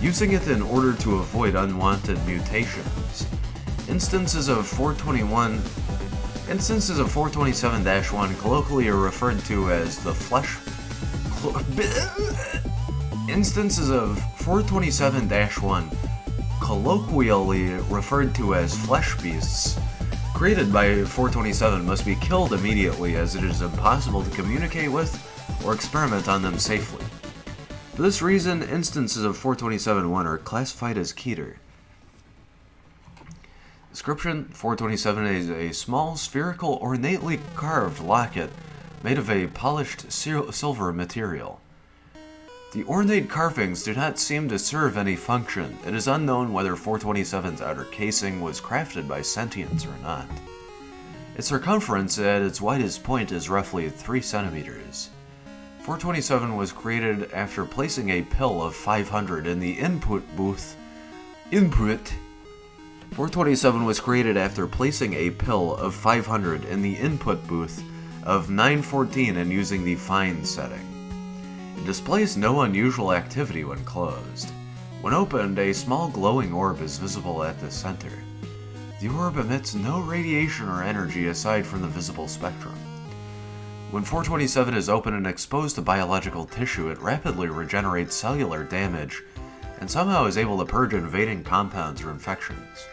Speaker 1: using it in order to avoid unwanted mutations. Instances of 427-1 colloquially are referred to as the flesh... Instances of 427-1 colloquially referred to as flesh beasts created by 427 must be killed immediately, as it is impossible to communicate with or experiment on them safely. For this reason, instances of 427-1 are classified as Keter. Description: 427 is a small, spherical, ornately carved locket made of a polished silver material. The ornate carvings do not seem to serve any function. It is unknown whether 427's outer casing was crafted by sentients or not. Its circumference at its widest point is roughly 3 centimeters. 427 was created after placing a pill of 500 in the input booth. 427 was created after placing a pill of 500 in the input booth of 914 and using the fine setting. It displays no unusual activity when closed. When opened, a small glowing orb is visible at the center. The orb emits no radiation or energy aside from the visible spectrum. When 427 is open and exposed to biological tissue, it rapidly regenerates cellular damage and somehow is able to purge invading compounds or infections.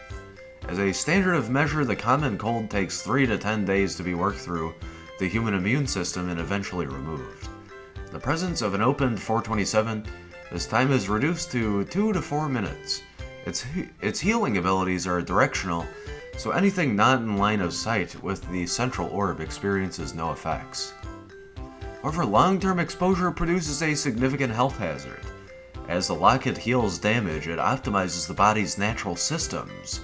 Speaker 1: As a standard of measure, the common cold takes 3 to 10 days to be worked through the human immune system and eventually removed. In the presence of an opened 427, this time is reduced to 2 to 4 minutes. Its healing abilities are directional, so anything not in line of sight with the central orb experiences no effects. However, long-term exposure produces a significant health hazard. As the locket heals damage, it optimizes the body's natural systems.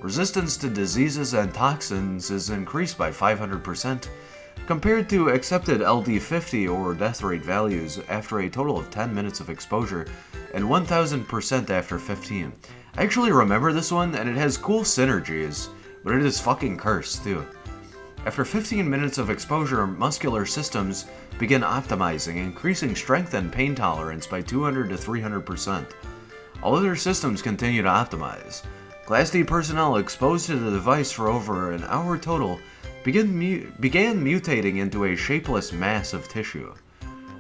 Speaker 1: Resistance to diseases and toxins is increased by 500% compared to accepted LD50 or death rate values after a total of 10 minutes of exposure and 1000% after 15. I actually remember this one, and it has cool synergies, but it is fucking cursed too. After 15 minutes of exposure, muscular systems begin optimizing, increasing strength and pain tolerance by 200 to 300%. All other systems continue to optimize. Class D personnel exposed to the device for over an hour total began mutating into a shapeless mass of tissue.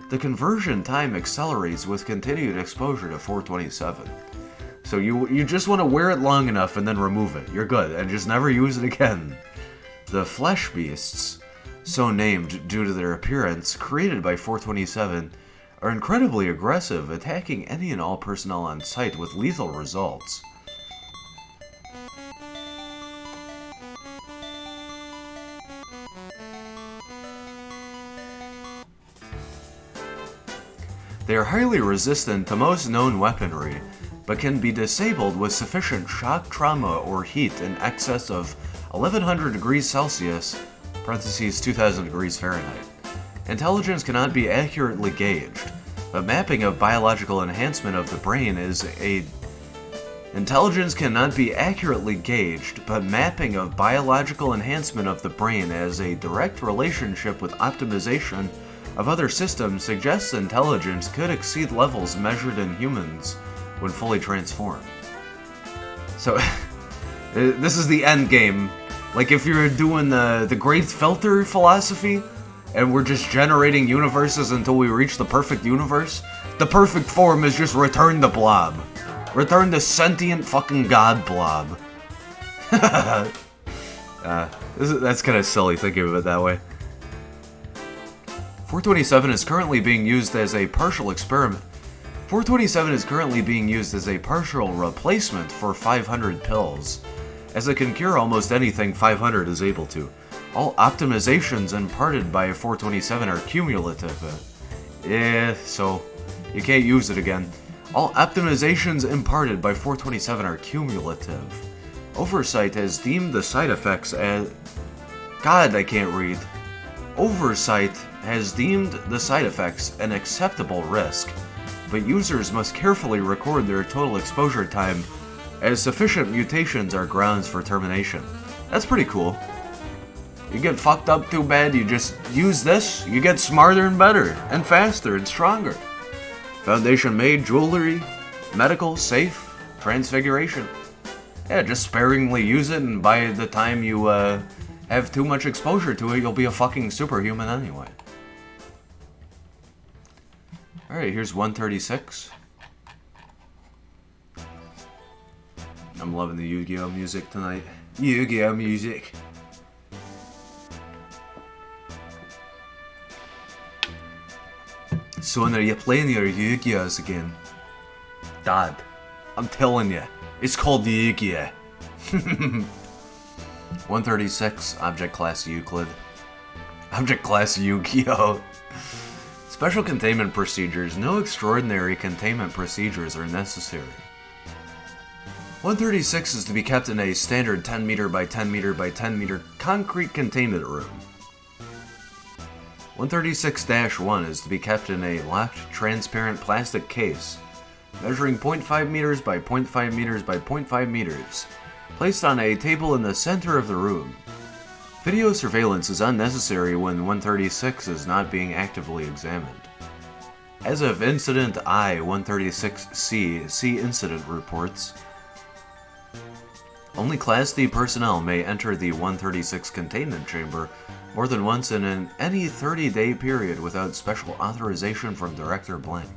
Speaker 1: The conversion time accelerates with continued exposure to 427. So you just want to wear it long enough and then remove it. You're good, and just never use it again. The flesh beasts, so named due to their appearance, created by 427, are incredibly aggressive, attacking any and all personnel on site with lethal results. They are highly resistant to most known weaponry, but can be disabled with sufficient shock trauma or heat in excess of 1100 degrees Celsius (2000 degrees Fahrenheit). Intelligence cannot be accurately gauged, but mapping of biological enhancement of the brain is a Intelligence cannot be accurately gauged, but mapping of biological enhancement of the brain as a direct relationship with optimization of other systems suggests intelligence could exceed levels measured in humans when fully transformed. So, this is the end game. Like if you're doing the great filter philosophy, and we're just generating universes until we reach the perfect universe, the perfect form is just return the blob. Return the sentient fucking god blob. That's kind of silly thinking of it that way. 427 is currently being used as a partial experiment. 427 is currently being used as a partial replacement for 500 pills, as it can cure almost anything 500 is able to. All optimizations imparted by 427 are cumulative. So you can't use it again. All optimizations imparted by 427 are cumulative. Oversight has deemed the side effects as... God, I can't read. Oversight has deemed the side effects an acceptable risk, but users must carefully record their total exposure time, as sufficient mutations are grounds for termination. That's pretty cool. You get fucked up too bad, you just use this, you get smarter and better, and faster and stronger. Foundation made jewelry, medical, safe, transfiguration. Yeah, just sparingly use it, and by the time you have too much exposure to it, you'll be a fucking superhuman anyway. Alright, here's 136. I'm loving the Yu-Gi-Oh music tonight. Yu-Gi-Oh music. So when are you playing your Yu-Gi-Ohs again? Dad, I'm telling you, it's called the Yu-Gi-Oh. 136, Object Class Euclid. Object Class Yu-Gi-Oh! Special containment procedures. No extraordinary containment procedures are necessary. 136 is to be kept in a standard 10 meter by 10 meter by 10 meter concrete containment room. 136-1 is to be kept in a locked, transparent plastic case, measuring 0.5 meters by 0.5 meters by 0.5 meters, placed on a table in the center of the room. Video surveillance is unnecessary when 136 is not being actively examined. As of Incident I-136C, see Incident Reports. Only Class D personnel may enter the 136 containment chamber more than once in any 30-day period without special authorization from Director Blank.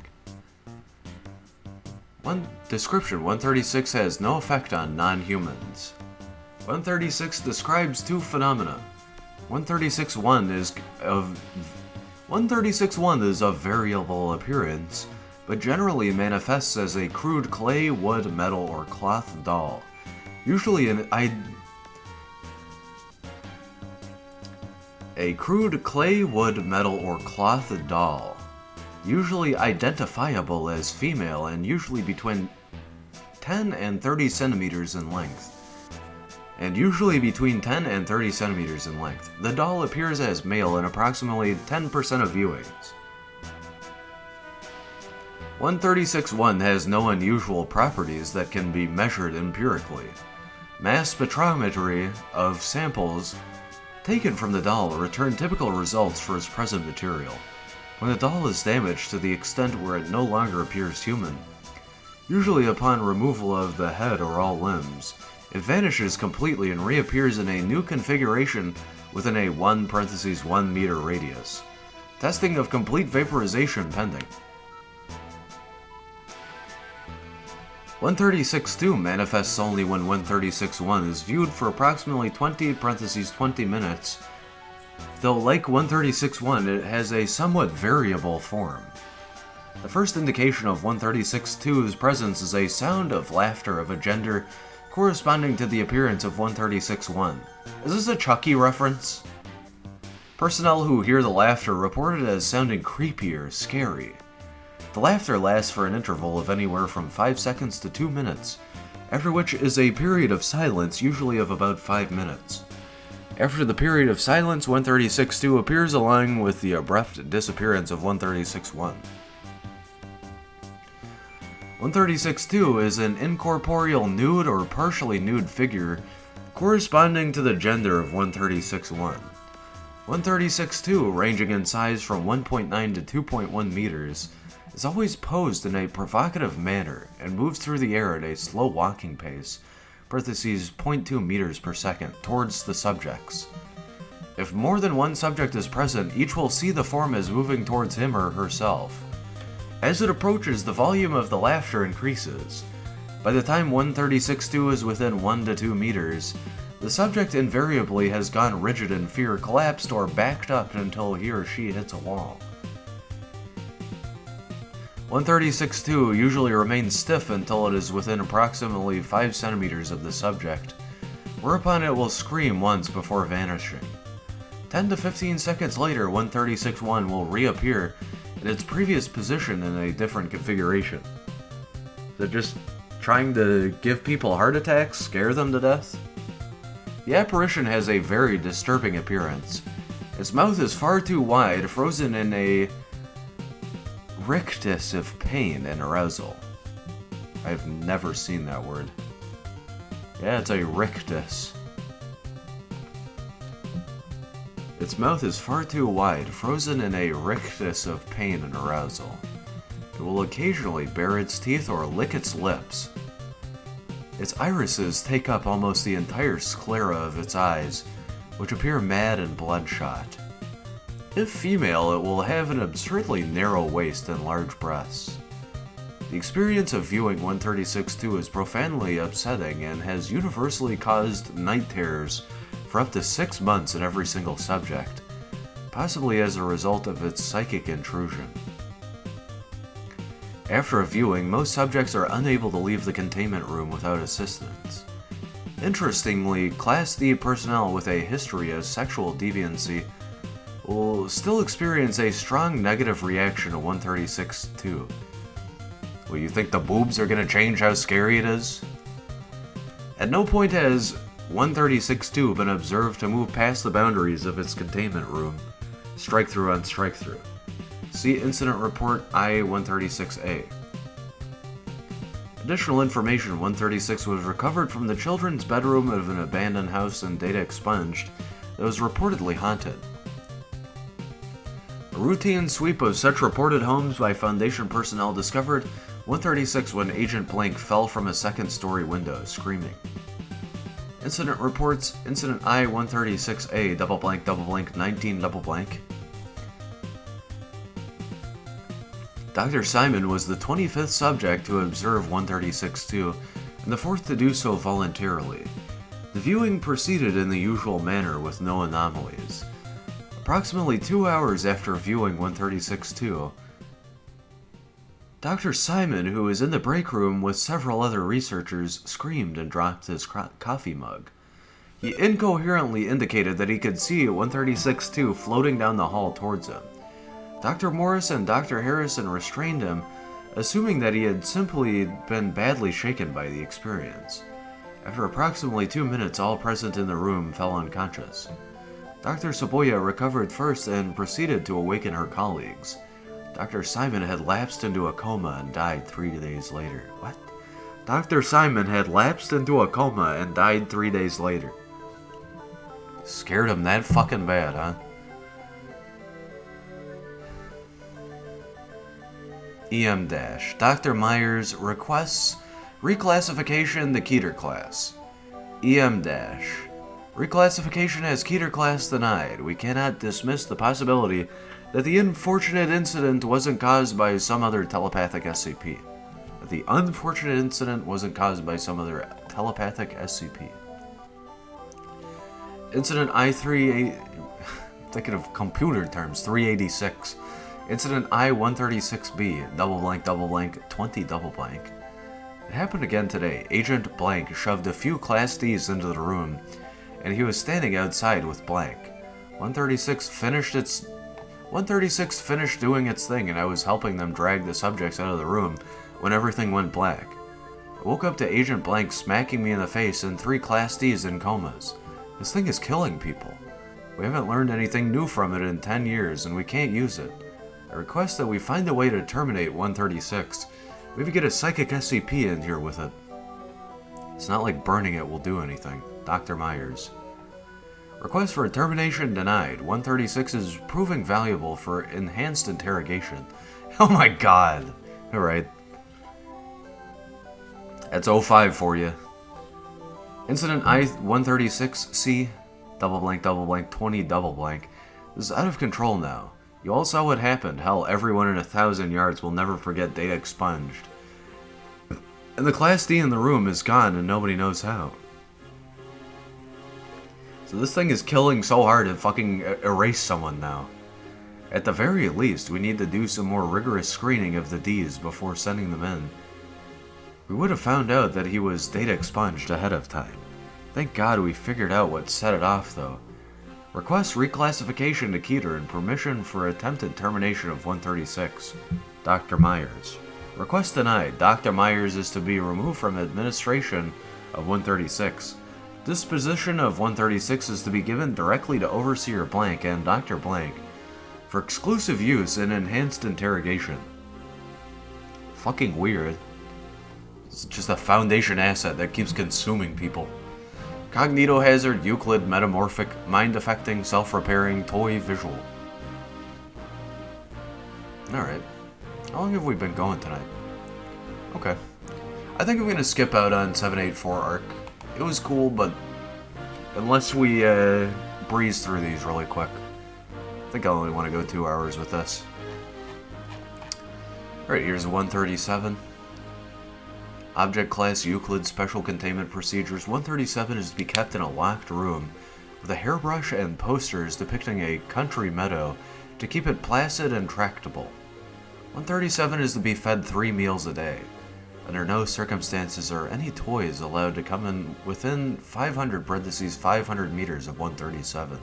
Speaker 1: Description: 136 has no effect on non-humans. 136 describes two phenomena. 136-1 is of variable appearance, but generally manifests as a crude clay, wood, metal, or cloth doll. Usually A crude clay, wood, metal, or cloth doll, usually identifiable as female and usually between 10 and 30 centimeters in length. The doll appears as male in approximately 10% of viewings. 136.1 has no unusual properties that can be measured empirically. Mass spectrometry of samples taken from the doll return typical results for its present material. When the doll is damaged to the extent where it no longer appears human, usually upon removal of the head or all limbs, it vanishes completely and reappears in a new configuration within a 1 meter radius. Testing of complete vaporization pending. 136.2 manifests only when 136.1 is viewed for approximately 20 minutes, though like 136.1 it has a somewhat variable form. The first indication of 136.2's presence is a sound of laughter of a gender corresponding to the appearance of 136.1. Is this a Chucky reference? Personnel who hear the laughter report it as sounding creepy or scary. The laughter lasts for an interval of anywhere from 5 seconds to 2 minutes, after which is a period of silence, usually of about 5 minutes. After the period of silence, 136.2 appears along with the abrupt disappearance of 136.1. 136.2 is an incorporeal nude or partially nude figure corresponding to the gender of 136.1. 136.2, ranging in size from 1.9 to 2.1 meters, is always posed in a provocative manner and moves through the air at a slow walking pace, (0.2 meters per second, towards the subjects. If more than one subject is present, each will see the form as moving towards him or herself. As it approaches, the volume of the laughter increases. By the time 136.2 is within 1 to 2 meters, the subject invariably has gone rigid in fear, collapsed, or backed up until he or she hits a wall. 136.2 usually remains stiff until it is within approximately 5 centimeters of the subject, whereupon it will scream once before vanishing. 10 to 15 seconds later, 136.1 will reappear in its previous position in a different configuration. They're just trying to give people heart attacks, scare them to death? The apparition has a very disturbing appearance. Its mouth is far too wide, frozen in a rictus of pain and arousal. I've never seen that word. Yeah, it's a rictus. Its mouth is far too wide, frozen in a rictus of pain and arousal. It will occasionally bare its teeth or lick its lips. Its irises take up almost the entire sclera of its eyes, which appear mad and bloodshot. If female, it will have an absurdly narrow waist and large breasts. The experience of viewing 136.2 is profoundly upsetting and has universally caused night terrors for up to 6 months in every single subject, possibly as a result of its psychic intrusion. After a viewing, most subjects are unable to leave the containment room without assistance. Interestingly, Class D personnel with a history of sexual deviancy will still experience a strong negative reaction to 136.2. Well, you think the boobs are going to change how scary it is? At no point has 136.2 been observed to move past the boundaries of its containment room, strike-through on strike-through. See Incident Report I-136A. Additional information: 136 was recovered from the children's bedroom of an abandoned house and data expunged that was reportedly haunted. A routine sweep of such reported homes by Foundation personnel discovered 136 when Agent Blank fell from a second-story window, screaming. Incident reports: Incident I-136A, double blank, 19, double blank. Dr. Simon was the 25th subject to observe 136.2 and the 4th to do so voluntarily. The viewing proceeded in the usual manner with no anomalies. Approximately 2 hours after viewing 136.2, Dr. Simon, who was in the break room with several other researchers, screamed and dropped his coffee mug. He incoherently indicated that he could see 136-2 floating down the hall towards him. Dr. Morris and Dr. Harrison restrained him, assuming that he had simply been badly shaken by the experience. After approximately 2 minutes, all present in the room fell unconscious. Dr. Saboya recovered first and proceeded to awaken her colleagues. Dr. Simon had lapsed into a coma and died 3 days later. What? Dr. Simon had lapsed into a coma and died 3 days later. Scared him that fucking bad, huh? EM Dash. Dr. Myers requests reclassification to Keter class. EM Dash. Reclassification as Keter class denied. We cannot dismiss the possibility that the unfortunate incident wasn't caused by some other telepathic SCP. That the unfortunate incident wasn't caused by some other telepathic SCP. Incident I-3... thinking of computer terms. 386. Incident I-136B, double blank, 20 double blank. It happened again today. Agent Blank shoved a few Class Ds into the room, and he was standing outside with Blank. 136 finished doing its thing, and I was helping them drag the subjects out of the room when everything went black. I woke up to Agent Blank smacking me in the face and 3 Class Ds in comas. This thing is killing people. We haven't learned anything new from it in 10 years, and we can't use it. I request that we find a way to terminate 136. Maybe get a psychic SCP in here with it. It's not like burning it will do anything. Dr. Myers. Request for termination denied. 136 is proving valuable for enhanced interrogation. Oh my god. Alright. That's 05 for you. Incident I-136C, double blank, 20 double blank. This is out of control now. You all saw what happened. Hell, everyone in 1,000 yards will never forget data expunged. And the Class D in the room is gone and nobody knows how. So this thing is killing so hard it fucking erased someone now. At the very least, we need to do some more rigorous screening of the Ds before sending them in. We would have found out that he was data expunged ahead of time. Thank God we figured out what set it off though. Request reclassification to Keter and permission for attempted termination of 136. Dr. Myers. Request denied. Dr. Myers is to be removed from administration of 136. Disposition of 136 is to be given directly to Overseer Blank and Dr. Blank for exclusive use in enhanced interrogation. Fucking weird. It's just a Foundation asset that keeps consuming people. Cognitohazard, Euclid, Metamorphic, Mind-affecting, Self-repairing, Toy, Visual. Alright. How long have we been going tonight? Okay. I think I'm going to skip out on 784 Arc. It was cool, but unless we breeze through these really quick, I think I only want to go 2 hours with this. Alright, here's 137. Object Class Euclid Special Containment Procedures. 137 is to be kept in a locked room with a hairbrush and posters depicting a country meadow to keep it placid and tractable. 137 is to be fed 3 meals a day. Under no circumstances are any toys allowed to come in within 500 meters of 137.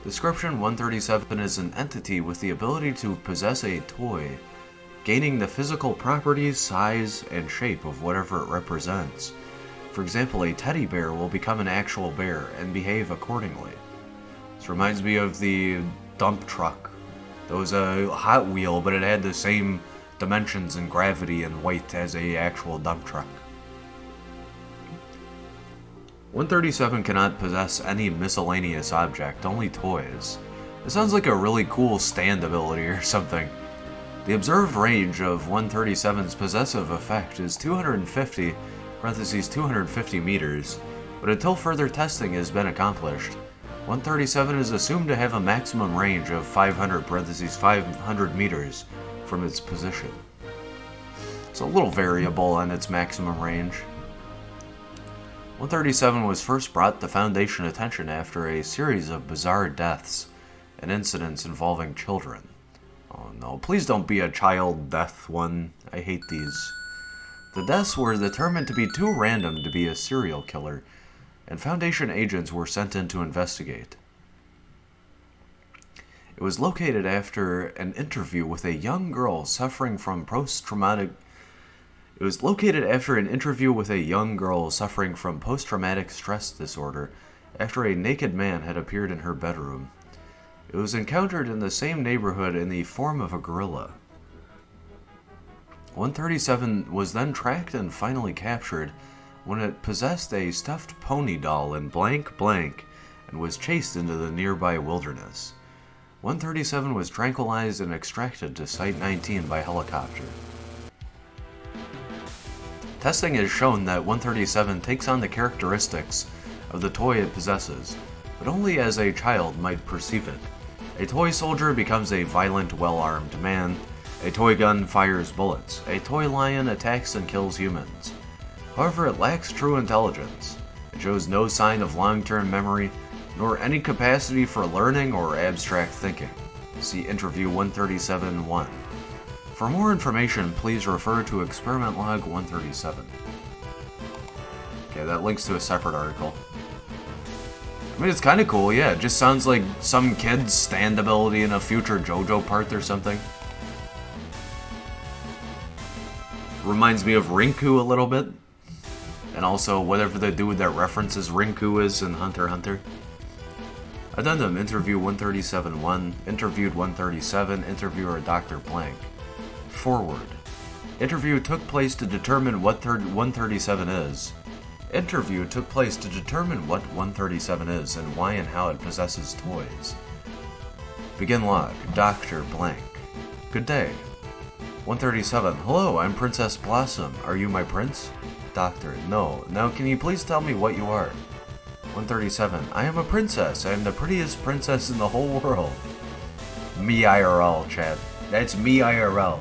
Speaker 1: Description: 137 is an entity with the ability to possess a toy, gaining the physical properties, size, and shape of whatever it represents. For example, a teddy bear will become an actual bear and behave accordingly. This reminds me of the dump truck. That was a Hot Wheel, but it had the same dimensions and gravity and weight as a actual dump truck. 137 cannot possess any miscellaneous object, only toys. It sounds like a really cool stand ability or something. The observed range of 137's possessive effect is 250 meters, but until further testing has been accomplished, 137 is assumed to have a maximum range of 500 meters from its position. It's a little variable on its maximum range. 137 was first brought to Foundation attention after a series of bizarre deaths and incidents involving children. Oh no, please don't be a child death one. I hate these. The deaths were determined to be too random to be a serial killer, and Foundation agents were sent in to investigate. It was located after an interview with a young girl suffering from post-traumatic stress disorder after a naked man had appeared in her bedroom. It was encountered in the same neighborhood in the form of a gorilla. 137 was then tracked and finally captured when it possessed a stuffed pony doll in blank blank and was chased into the nearby wilderness. 137 was tranquilized and extracted to Site-19 by helicopter. Testing has shown that 137 takes on the characteristics of the toy it possesses, but only as a child might perceive it. A toy soldier becomes a violent, well-armed man. A toy gun fires bullets. A toy lion attacks and kills humans. However, it lacks true intelligence. It shows no sign of long-term memory, nor any capacity for learning or abstract thinking. See Interview 137-1. For more information, please refer to Experiment Log 137. Okay, that links to a separate article. I mean, it's kind of cool, yeah. It just sounds like some kid's stand ability in a future JoJo part or something. Reminds me of Rinku a little bit. And also whatever the dude that references Rinku is in Hunter x Hunter. Addendum, Interview 137-1, Interviewed 137, Interviewer Dr. Blank. Forward. Interview took place to determine what 137 is. Interview took place to determine what 137 is and why and how it possesses toys. Begin log, Dr. Blank. Good day. 137. Hello, I'm Princess Blossom. Are you my prince? Doctor. No. Now can you please tell me what you are? 137. I am a princess. I am the prettiest princess in the whole world. Me IRL, chat. That's me IRL.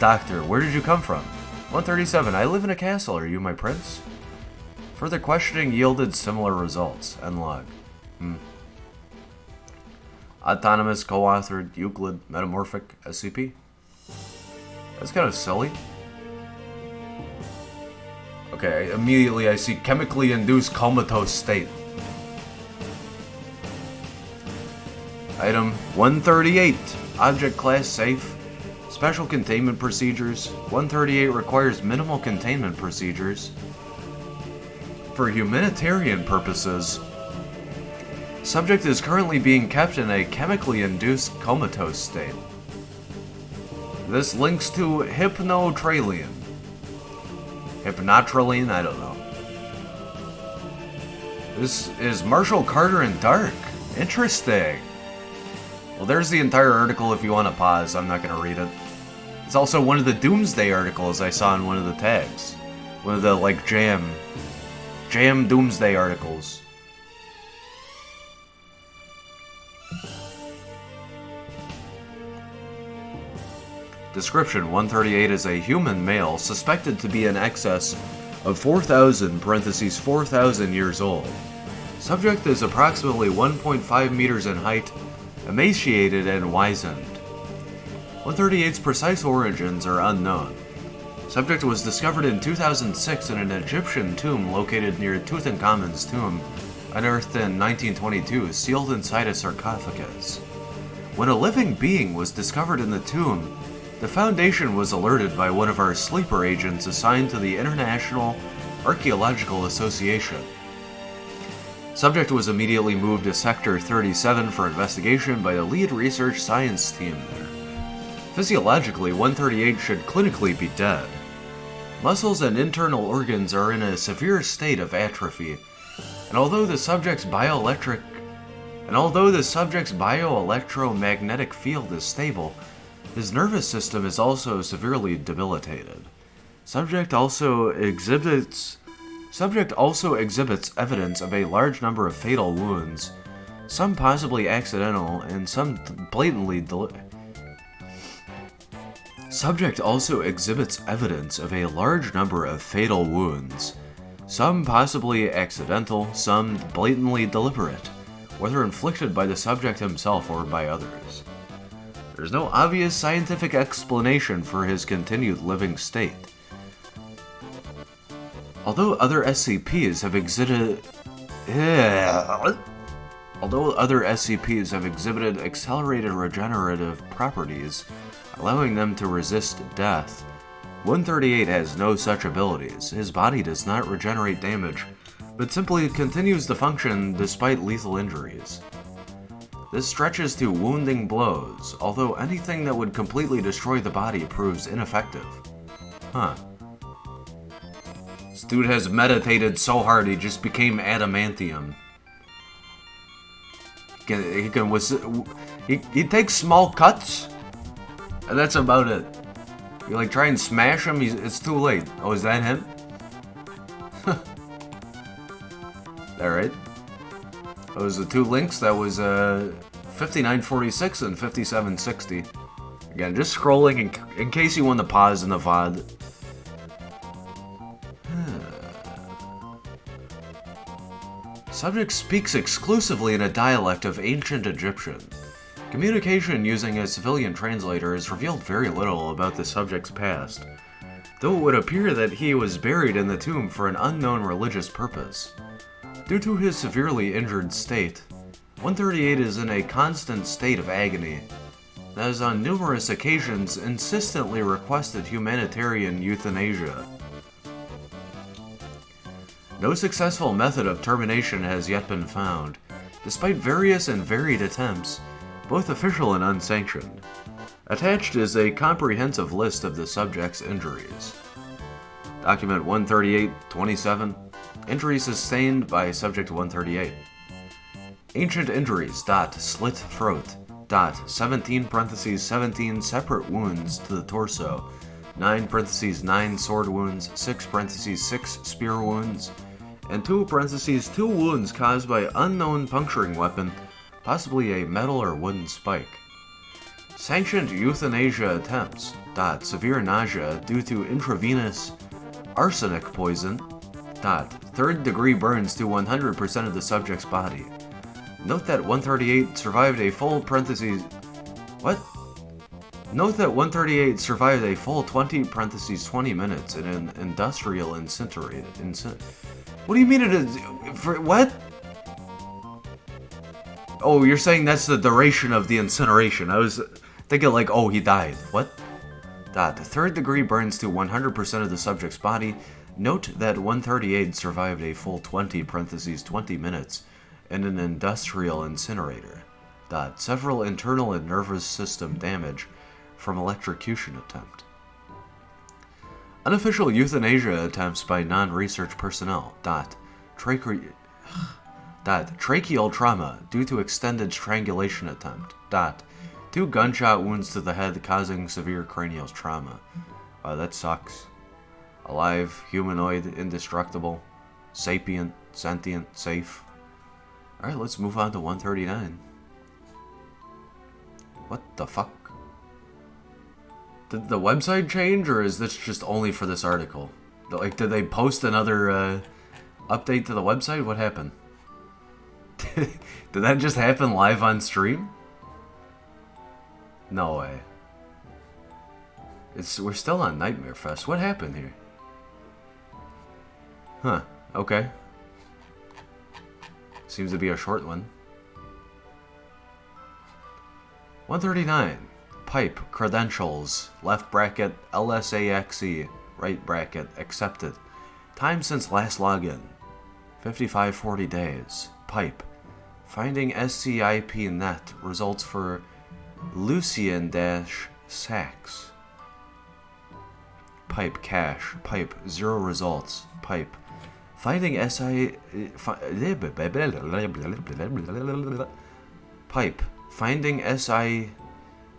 Speaker 1: Doctor, where did you come from? 137. I live in a castle. Are you my prince? Further questioning yielded similar results. End log. Autonomous, co-authored, Euclid, Metamorphic, SCP. That's kind of silly. Okay, immediately I see chemically induced comatose state. Item 138. Object class safe. Special containment procedures. 138 requires minimal containment procedures. For humanitarian purposes, subject is currently being kept in a chemically induced comatose state. This links to hypnotraline. Hypnotraline? I don't know. This is Marshall Carter in Dark. Interesting. Well, there's the entire article if you want to pause. I'm not going to read it. It's also one of the Doomsday articles I saw in one of the tags. One of the, like, Jam Doomsday articles. Description: 138 is a human male suspected to be in excess of 4,000 years old. Subject is approximately 1.5 meters in height, emaciated and wizened. 138's precise origins are unknown. Subject was discovered in 2006 in an Egyptian tomb located near Tutankhamun's tomb, unearthed in 1922, sealed inside a sarcophagus. When a living being was discovered in the tomb, the Foundation was alerted by one of our sleeper agents assigned to the International Archaeological Association. Subject was immediately moved to Sector 37 for investigation by the lead research science team there. Physiologically, 138 should clinically be dead. Muscles and internal organs are in a severe state of atrophy, and although the subject's bioelectromagnetic field is stable, his nervous system is also severely debilitated. Subject also exhibits evidence of a large number of fatal wounds, some possibly accidental and some blatantly Subject also exhibits evidence of a large number of fatal wounds, some possibly accidental, some blatantly deliberate, whether inflicted by the subject himself or by others. There's no obvious scientific explanation for his continued living state. Although other SCPs have exhibited... Although other SCPs have exhibited accelerated regenerative properties, allowing them to resist death, 138 has no such abilities. His body does not regenerate damage, but simply continues to function despite lethal injuries. This stretches to wounding blows, although anything that would completely destroy the body proves ineffective. Huh. This dude has meditated so hard he just became adamantium. He takes small cuts, and that's about it. You like try and smash him, it's too late. Oh, is that him? Alright. Those are the two links. That was 5946 and 5760. Again, just scrolling in case you want to pause in the VOD. Subject speaks exclusively in a dialect of ancient Egyptian. Communication using a civilian translator has revealed very little about the subject's past, though it would appear that he was buried in the tomb for an unknown religious purpose. Due to his severely injured state, 138 is in a constant state of agony, and has on numerous occasions insistently requested humanitarian euthanasia. No successful method of termination has yet been found, despite various and varied attempts, both official and unsanctioned. Attached is a comprehensive list of the subject's injuries. Document 138-27. Injuries sustained by Subject 138. Ancient injuries. Slit throat. 17 separate wounds to the torso. 9 sword wounds. 6 spear wounds. And 2 wounds caused by unknown puncturing weapon, possibly a metal or wooden spike. Sanctioned euthanasia attempts. Severe nausea due to intravenous arsenic poison. 3rd-degree burns to 100% of the subject's body. Note that 138 survived a full Note that 138 survived a full 20 minutes in an industrial incinerator. What do you mean it is? What? Oh, you're saying that's the duration of the incineration. I was thinking like, oh, he died. What? 3rd-degree burns to 100% of the subject's body. Note that 138 survived a full 20 minutes in an industrial incinerator. Several internal and nervous system damage from electrocution attempt. Unofficial euthanasia attempts by non-research personnel. Tracheal trauma due to extended strangulation attempt. 2 gunshot wounds to the head causing severe cranial trauma. That sucks. Alive, humanoid, indestructible, sapient, sentient, safe. Alright, let's move on to 139. What the fuck? Did the website change, or is this just only for this article? Like, did they post another update to the website? What happened? Did that just happen live on stream? No way. We're still on Nightmare Fest. What happened here? Huh, okay. Seems to be a short one. 139. Pipe, credentials, left bracket, LSAXE, right bracket, accepted. Time since last login, 5540 days. Pipe, finding SCIP net, results for Lucian-Sachs. Pipe, cache, pipe, 0 results. Pipe, finding Pipe, finding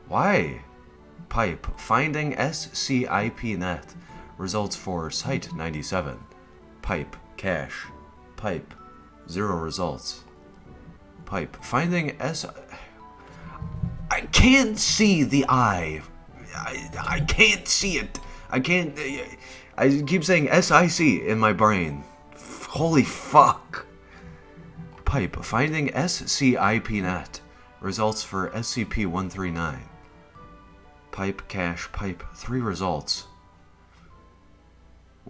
Speaker 1: Why? Pipe, finding SCIP net, results for Site 97. Pipe, cache. Pipe, 0 results. Pipe, finding I can't see the eye. I can't see it. I can't... I keep saying SIC in my brain. Holy fuck. Pipe, finding SCIP net, results for SCP-139. Pipe, cache, pipe, 3 results.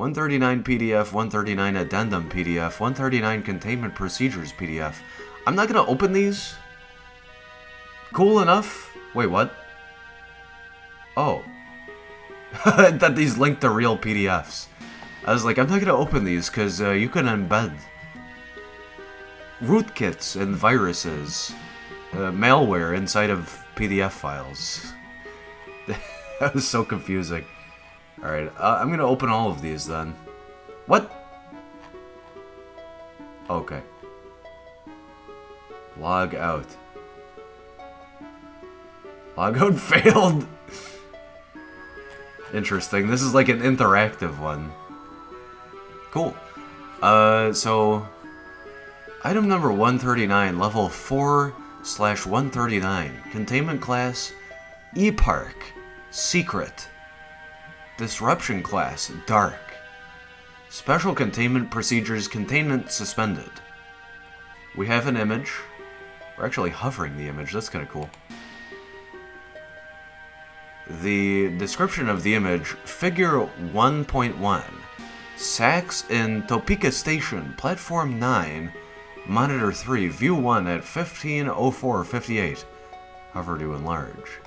Speaker 1: 139 PDF, 139 Addendum PDF, 139 Containment Procedures PDF. I'm not gonna open these. Cool enough. Wait, what? Oh. I thought these linked to real PDFs. I was like, I'm not gonna open these because you can embed rootkits and viruses, malware inside of PDF files. That was so confusing. Alright, I'm gonna open all of these then. What? Okay. Log out. Log out failed! Interesting. This is like an interactive one. Cool. So... Item number 139, level 4/139. Containment class, E-Park. Secret. Disruption class, Dark. Special containment procedures, containment suspended. We have an image. We're actually hovering the image, that's kind of cool. The description of the image, figure 1.1. Sachs in Topeka Station, platform 9, monitor 3, view 1 at 15:04:58. Hover to enlarge.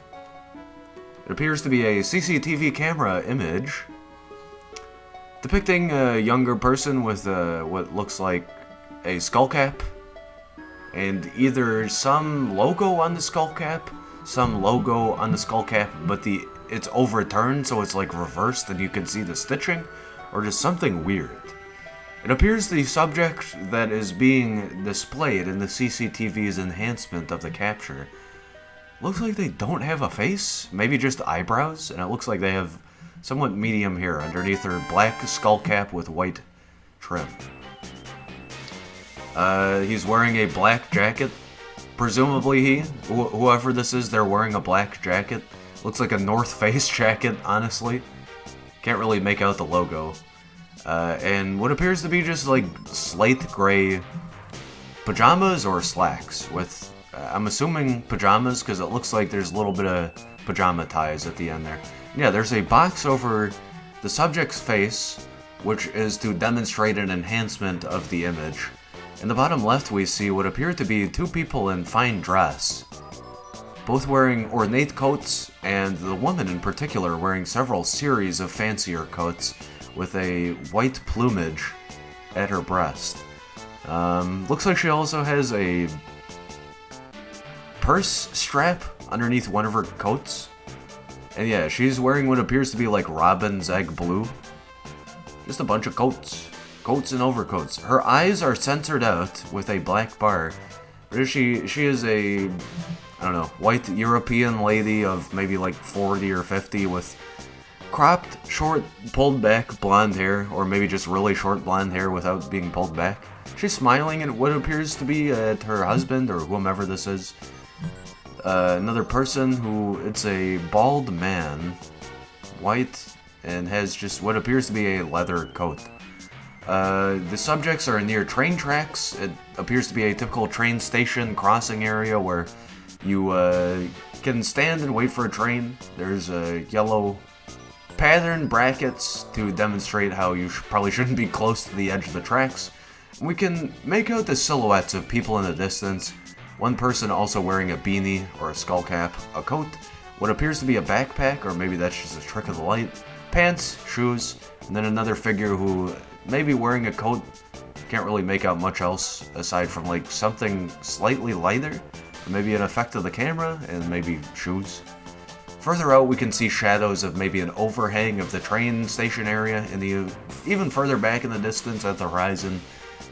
Speaker 1: It appears to be a CCTV camera image depicting a younger person with what looks like a skull cap and either some logo on the skull cap, but it's overturned so it's like reversed and you can see the stitching, or just something weird. It appears the subject that is being displayed in the CCTV's enhancement of the capture looks like they don't have a face, maybe just eyebrows, and it looks like they have somewhat medium hair underneath their black skull cap with white trim. He's wearing a black jacket. Presumably whoever this is, they're wearing a black jacket. Looks like a North Face jacket, honestly. Can't really make out the logo. And what appears to be just like slate gray pajamas or slacks with, I'm assuming pajamas because it looks like there's a little bit of pajama ties at the end there. Yeah, there's a box over the subject's face, which is to demonstrate an enhancement of the image. In the bottom left, we see what appear to be two people in fine dress, both wearing ornate coats, and the woman in particular wearing several series of fancier coats with a white plumage at her breast. Looks like she also has a purse strap underneath one of her coats. And yeah, she's wearing what appears to be like Robin's egg blue. Just a bunch of coats. Coats and overcoats. Her eyes are censored out with a black bar. But she is a, I don't know, white European lady of maybe like 40 or 50 with cropped, short, pulled back blonde hair, or maybe just really short blonde hair without being pulled back. She's smiling at what appears to be at her husband or whomever this is. Another person who, it's a bald man, white, and has just what appears to be a leather coat. The subjects are near train tracks. It appears to be a typical train station crossing area where you can stand and wait for a train. There's yellow pattern brackets to demonstrate how you probably shouldn't be close to the edge of the tracks. We can make out the silhouettes of people in the distance. One person also wearing a beanie or a skull cap, a coat, what appears to be a backpack, or maybe that's just a trick of the light, pants, shoes, and then another figure who may be wearing a coat. Can't really make out much else aside from like something slightly lighter, maybe an effect of the camera, and maybe shoes. Further out, we can see shadows of maybe an overhang of the train station area, and even further back in the distance at the horizon,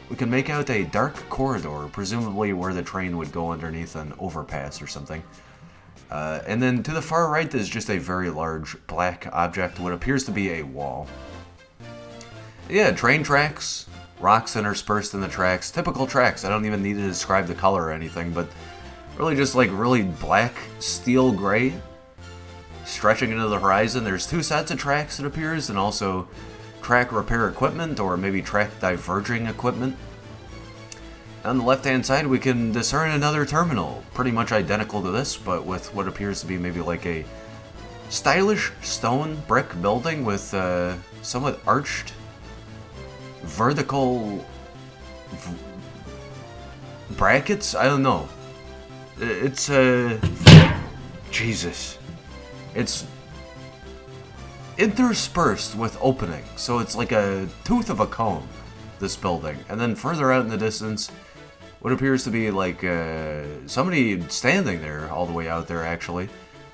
Speaker 1: we can make out a dark corridor, presumably where the train would go underneath an overpass or something. And then to the far right is just a very large black object, what appears to be a wall. Yeah, train tracks, rocks interspersed in the tracks, typical tracks. I don't even need to describe the color or anything, but really just like really black steel gray stretching into the horizon. There's two sets of tracks, it appears, and also track repair equipment, or maybe track diverging equipment. On the left hand side we can discern another terminal, pretty much identical to this, but with what appears to be maybe like a stylish stone brick building with somewhat arched vertical brackets? I don't know. It's Jesus. It's interspersed with openings, so it's like a tooth of a comb, this building. And then further out in the distance, what appears to be like somebody standing there, all the way out there actually.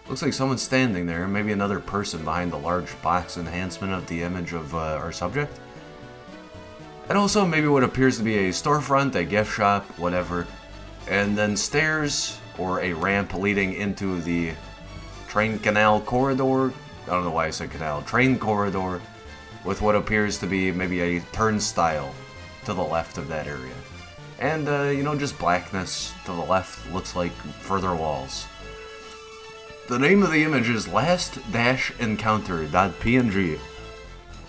Speaker 1: Looks like someone's standing there, maybe another person behind the large box enhancement of the image of our subject. And also maybe what appears to be a storefront, a gift shop, whatever. And then stairs or a ramp leading into the train canal corridor. I don't know why I said canal. Train corridor with what appears to be maybe a turnstile to the left of that area. And, just blackness to the left, looks like further walls. The name of the image is last-encounter.png.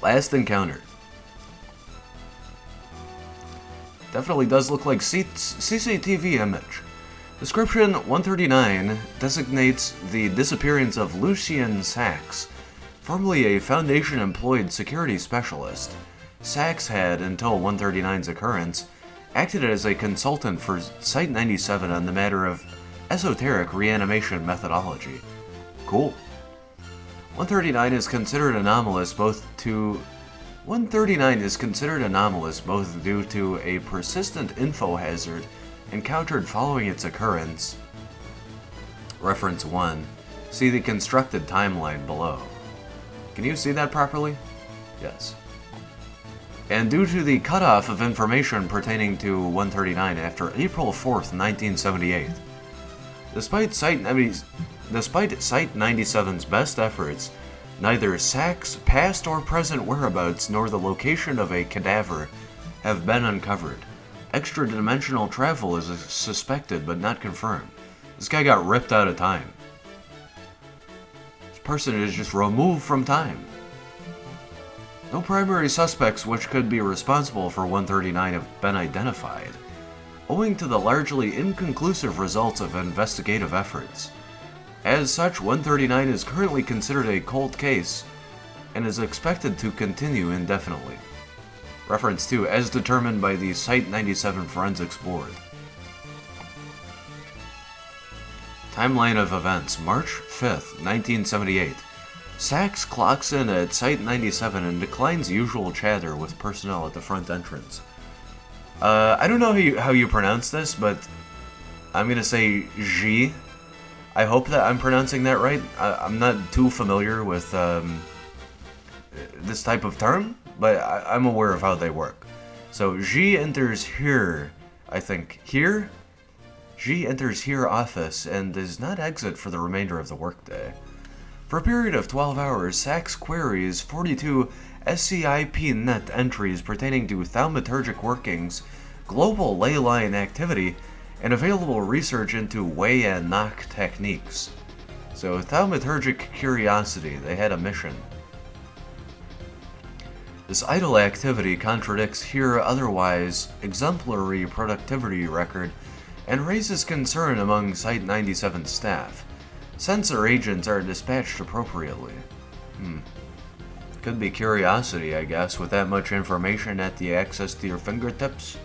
Speaker 1: Last encounter. Definitely does look like CCTV image. Description 139 designates the disappearance of Lucien Sachs, formerly a Foundation-employed security specialist. Sachs had, until 139's occurrence, acted as a consultant for Site-97 on the matter of esoteric reanimation methodology. Cool. 139 is considered anomalous both due to a persistent info hazard encountered following its occurrence. Reference 1. See the constructed timeline below. Can you see that properly? Yes. And due to the cutoff of information pertaining to 139 after April 4th, 1978. Despite Site-97's best efforts, neither Sachs' past or present whereabouts nor the location of a cadaver have been uncovered. Extra-dimensional travel is suspected but not confirmed. This guy got ripped out of time. This person is just removed from time. No primary suspects which could be responsible for 139 have been identified, owing to the largely inconclusive results of investigative efforts. As such, 139 is currently considered a cold case and is expected to continue indefinitely. Reference 2, as determined by the Site-97 Forensics Board. Timeline of events, March 5th, 1978. Sachs clocks in at Site-97 and declines usual chatter with personnel at the front entrance. I don't know how you pronounce this, but I'm gonna say G. I hope that I'm pronouncing that right. I'm not too familiar with this type of term, but I'm aware of how they work. So G enters here, I think. Here? G enters here office and does not exit for the remainder of the workday. For a period of 12 hours, Sachs queries 42 SCP net entries pertaining to thaumaturgic workings, global ley line activity, and available research into weigh and knock techniques. So, thaumaturgic curiosity, they had a mission. This idle activity contradicts here otherwise exemplary productivity record and raises concern among Site-97 staff. Sensor agents are dispatched appropriately. Could be curiosity, I guess, with that much information at the access to your fingertips.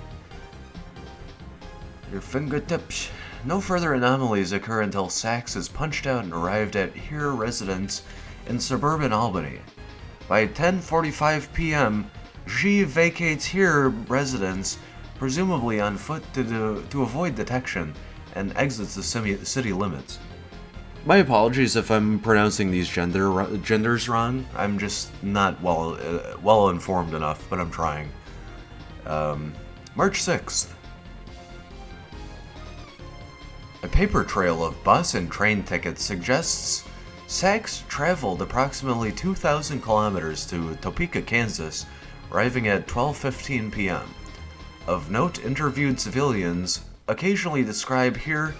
Speaker 1: No further anomalies occur until Sachs is punched out and arrived at Here residence in suburban Albany. By 10:45 p.m., G vacates Here residence, presumably on foot to avoid detection, and exits the city limits. My apologies if I'm pronouncing these genders wrong. I'm just not well informed enough, but I'm trying. March 6th. A paper trail of bus and train tickets suggests Sachs traveled approximately 2,000 kilometers to Topeka, Kansas, arriving at 12:15 p.m. Of note, interviewed civilians occasionally describe Here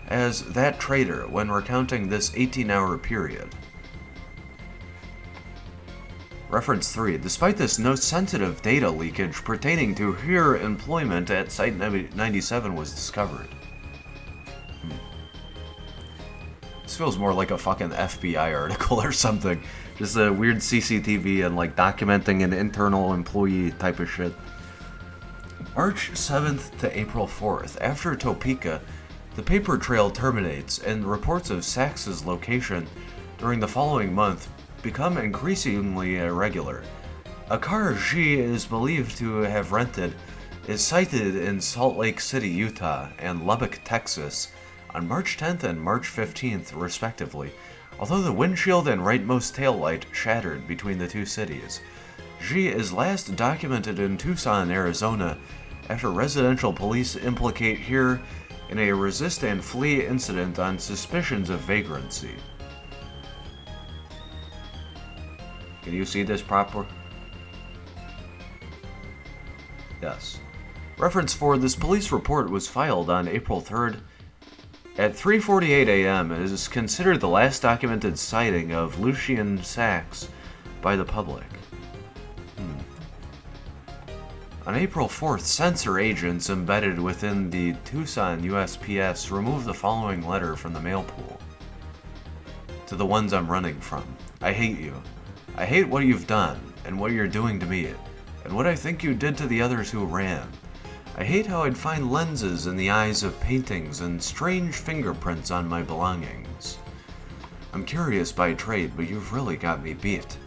Speaker 1: as that traitor when recounting this 18-hour period. Reference 3. Despite this, no sensitive data leakage pertaining to Here employment at Site-97 was discovered. This feels more like a fucking FBI article or something. Just a weird CCTV and like documenting an internal employee type of shit. March 7th to April 4th. After Topeka, the paper trail terminates, and reports of Sachs's location during the following month become increasingly irregular. A car she is believed to have rented is sighted in Salt Lake City, Utah, and Lubbock, Texas, on March 10th and March 15th, respectively, although the windshield and rightmost taillight shattered between the two cities. She is last documented in Tucson, Arizona, after residential police implicate here in a resist and flee incident on suspicions of vagrancy. Can you see this proper? Yes. Reference for this police report was filed on April 3rd at 3:48 a.m. and is considered the last documented sighting of Lucien Sachs by the public. On April 4th, sensor agents embedded within the Tucson USPS removed the following letter from the mail pool. To the ones I'm running from, I hate you. I hate what you've done, and what you're doing to me, and what I think you did to the others who ran. I hate how I'd find lenses in the eyes of paintings and strange fingerprints on my belongings. I'm curious by trade, but you've really got me beat.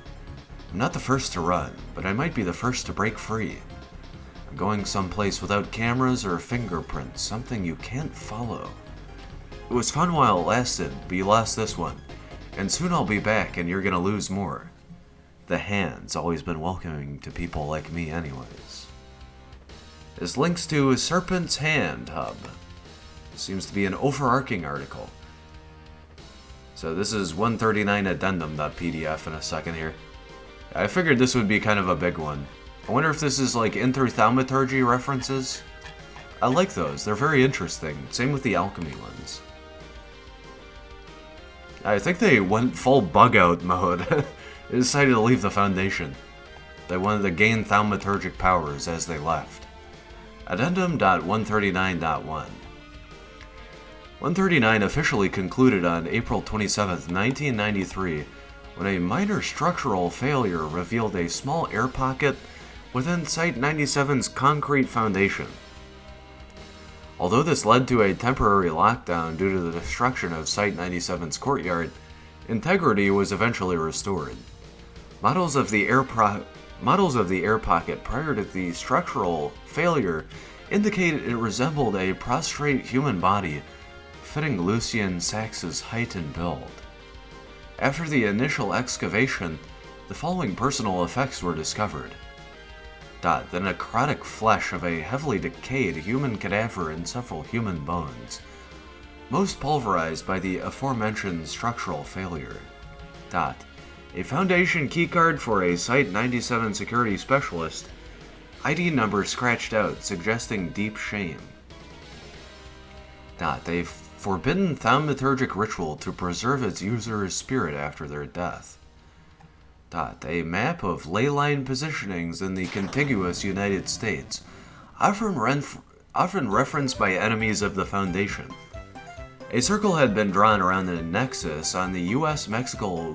Speaker 1: I'm not the first to run, but I might be the first to break free. I'm going someplace without cameras or fingerprints, something you can't follow. It was fun while it lasted, but you lost this one, and soon I'll be back and you're gonna lose more. The Hand's always been welcoming to people like me anyways. This links to Serpent's Hand Hub. This seems to be an overarching article. So this is 139 addendum.pdf in a second here. I figured this would be kind of a big one. I wonder if this is like in through thaumaturgy references? I like those, they're very interesting. Same with the alchemy ones. I think they went full bug out mode. They decided to leave the Foundation. They wanted to gain thaumaturgic powers as they left. Addendum.139.1 139 officially concluded on April 27, 1993, when a minor structural failure revealed a small air pocket within Site-97's concrete foundation. Although this led to a temporary lockdown due to the destruction of Site-97's courtyard, integrity was eventually restored. Models of the air pocket prior to the structural failure indicated it resembled a prostrate human body, fitting Lucien Sachs's height and build. After the initial excavation, the following personal effects were discovered. The necrotic flesh of a heavily decayed human cadaver and several human bones, most pulverized by the aforementioned structural failure. A Foundation keycard for a Site-97 security specialist, ID number scratched out, suggesting deep shame. A forbidden thaumaturgic ritual to preserve its user's spirit after their death. A map of ley line positionings in the contiguous United States, often referenced by enemies of the Foundation. A circle had been drawn around a nexus on the U.S.-Mexico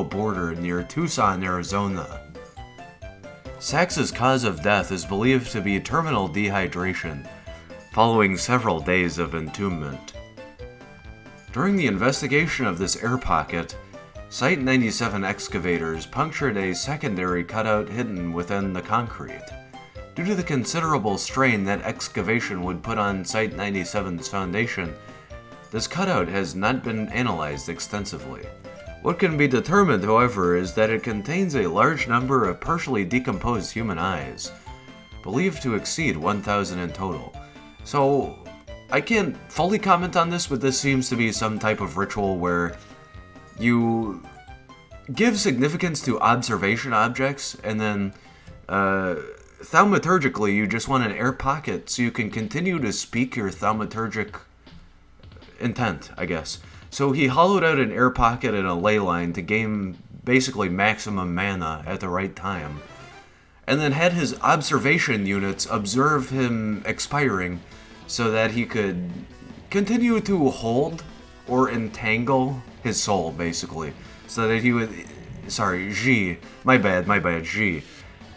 Speaker 1: border near Tucson, Arizona. Sachs's cause of death is believed to be terminal dehydration, following several days of entombment. During the investigation of this air pocket, Site-97 excavators punctured a secondary cutout hidden within the concrete. Due to the considerable strain that excavation would put on Site-97's foundation, this cutout has not been analyzed extensively. What can be determined, however, is that it contains a large number of partially decomposed human eyes, believed to exceed 1,000 in total. So, I can't fully comment on this, but this seems to be some type of ritual where you give significance to observation objects, and then thaumaturgically you just want an air pocket so you can continue to speak your thaumaturgic intent, I guess. So he hollowed out an air pocket and a ley line to gain basically maximum mana at the right time, and then had his observation units observe him expiring so that he could continue to hold or entangle his soul, basically. So that he would... Sorry, G. My bad, G.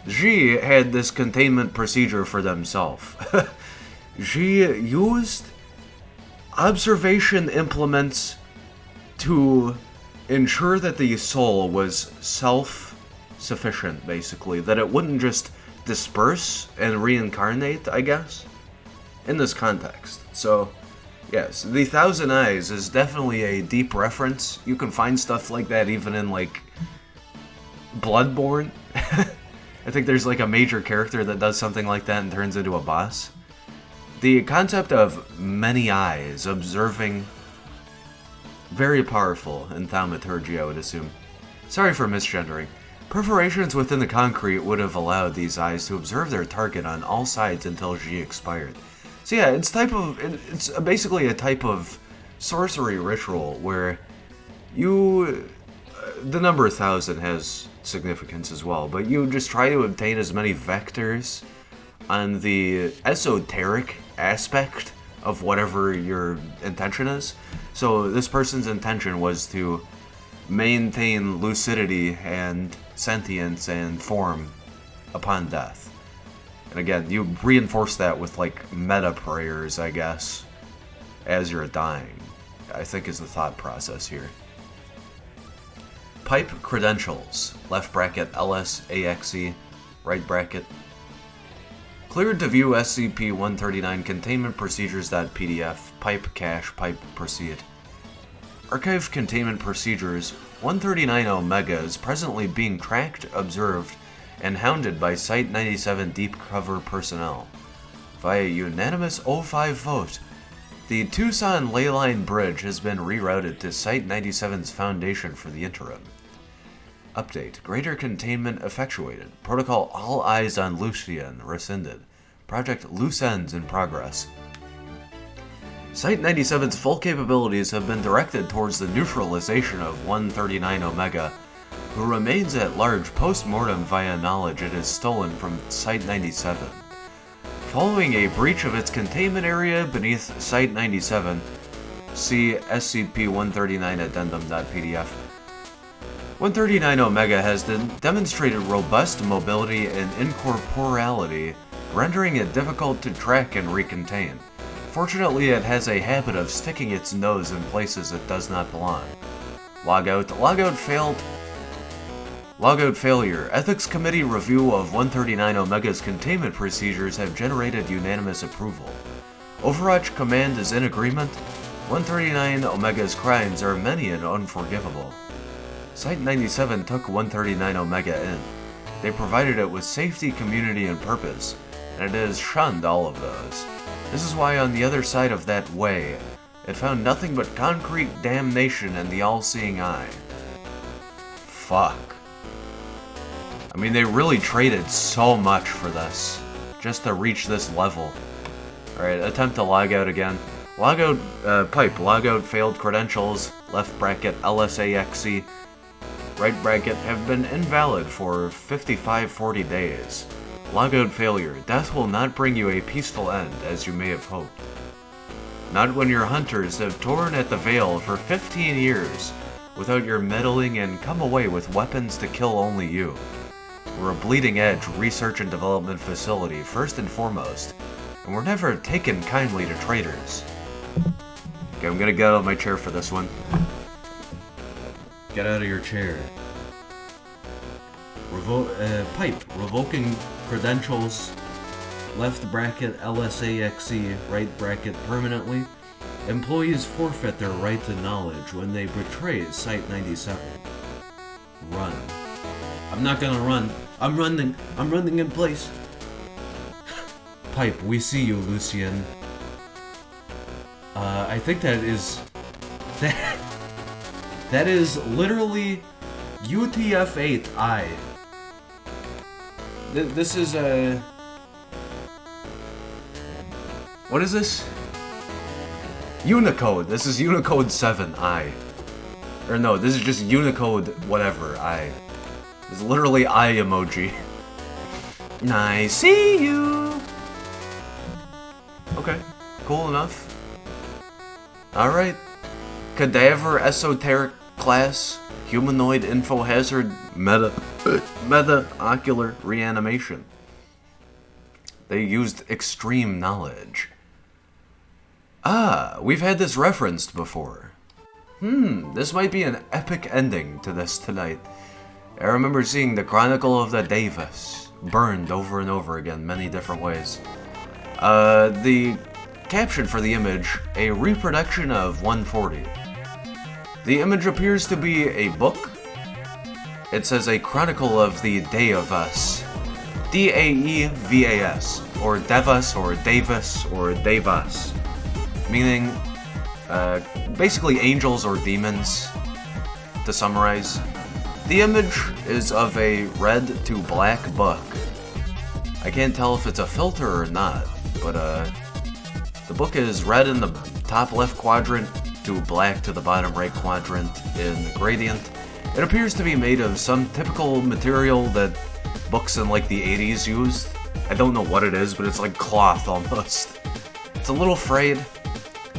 Speaker 1: G had this containment procedure for themselves. G used observation implements to ensure that the soul was self-sufficient, basically. That it wouldn't just disperse and reincarnate, I guess, in this context. So, yes, the Thousand Eyes is definitely a deep reference. You can find stuff like that even in, like, Bloodborne. I think there's, like, a major character that does something like that and turns into a boss. The concept of many eyes observing... Very powerful in thaumaturgy, I would assume. Sorry for misgendering. Perforations within the concrete would have allowed these eyes to observe their target on all sides until G expired. So yeah, it's basically a type of sorcery ritual where you... the number 1,000 has significance as well, but you just try to obtain as many vectors on the esoteric aspect of whatever your intention is. So this person's intention was to maintain lucidity and sentience and form upon death. And again, you reinforce that with like meta prayers, I guess, as you're dying, I think is the thought process here. Pipe credentials, left bracket LSAXE, right bracket. Cleared to view SCP-139 containment procedures.pdf, pipe cache, pipe proceed. Archive containment procedures 139 Omega is presently being tracked, observed, and hounded by Site-97 deep cover personnel. Via unanimous O5 vote, the Tucson Leyline Bridge has been rerouted to Site-97's foundation for the interim. Update. Greater containment effectuated. Protocol All Eyes on Lucian rescinded. Project Loose Ends in progress. Site-97's full capabilities have been directed towards the neutralization of 139 Omega, who remains at large post-mortem via knowledge it is stolen from Site-97. Following a breach of its containment area beneath Site-97, see SCP-139 addendum.pdf. 139 Omega has demonstrated robust mobility and incorporeality, rendering it difficult to track and recontain. Fortunately, it has a habit of sticking its nose in places it does not belong. Logout failure. Ethics Committee review of 139 Omega's containment procedures have generated unanimous approval. Overwatch Command is in agreement. 139 Omega's crimes are many and unforgivable. Site-97 took 139 Omega in. They provided it with safety, community, and purpose, and it has shunned all of those. This is why on the other side of that way, it found nothing but concrete damnation and the all-seeing eye. Fuck. I mean, they really traded so much for this, just to reach this level. Alright, attempt to log out again. Logout, logout failed credentials, left bracket LSAXE, right bracket, have been invalid for 5540 days. Logout failure. Death will not bring you a peaceful end, as you may have hoped. Not when your hunters have torn at the veil for 15 years, without your meddling and come away with weapons to kill only you. We're a bleeding-edge research and development facility, first and foremost, and we're never taken kindly to traitors. Okay, I'm gonna get out of my chair for this one. Get out of your chair. Revoking credentials, left bracket LSAXE, right bracket permanently. Employees forfeit their right to knowledge when they betray Site-97. Run. I'm not gonna run. I'm running in place. Pipe, we see you, Lucian. I think that is... That is literally UTF-8I. This is a... What is this? Unicode. This is Unicode 7I. Or no, this is just Unicode whatever, I. It's literally I emoji. I see you! Okay, cool enough. Alright. Cadaver Esoteric Class Humanoid Info Hazard Meta Ocular Reanimation. They used extreme knowledge. Ah, we've had this referenced before. This might be an epic ending to this tonight. I remember seeing the Chronicle of the Daevas burned over and over again many different ways. The caption for the image, a reproduction of 140. The image appears to be a book. It says a Chronicle of the Daevas. Daevas, or Daevas, or Daevas, or Daevas. Meaning, basically angels or demons, to summarize. The image is of a red to black book. I can't tell if it's a filter or not, but the book is red in the top left quadrant to black to the bottom right quadrant in gradient. It appears to be made of some typical material that books in like the 80s used. I don't know what it is, but it's like cloth almost. It's a little frayed.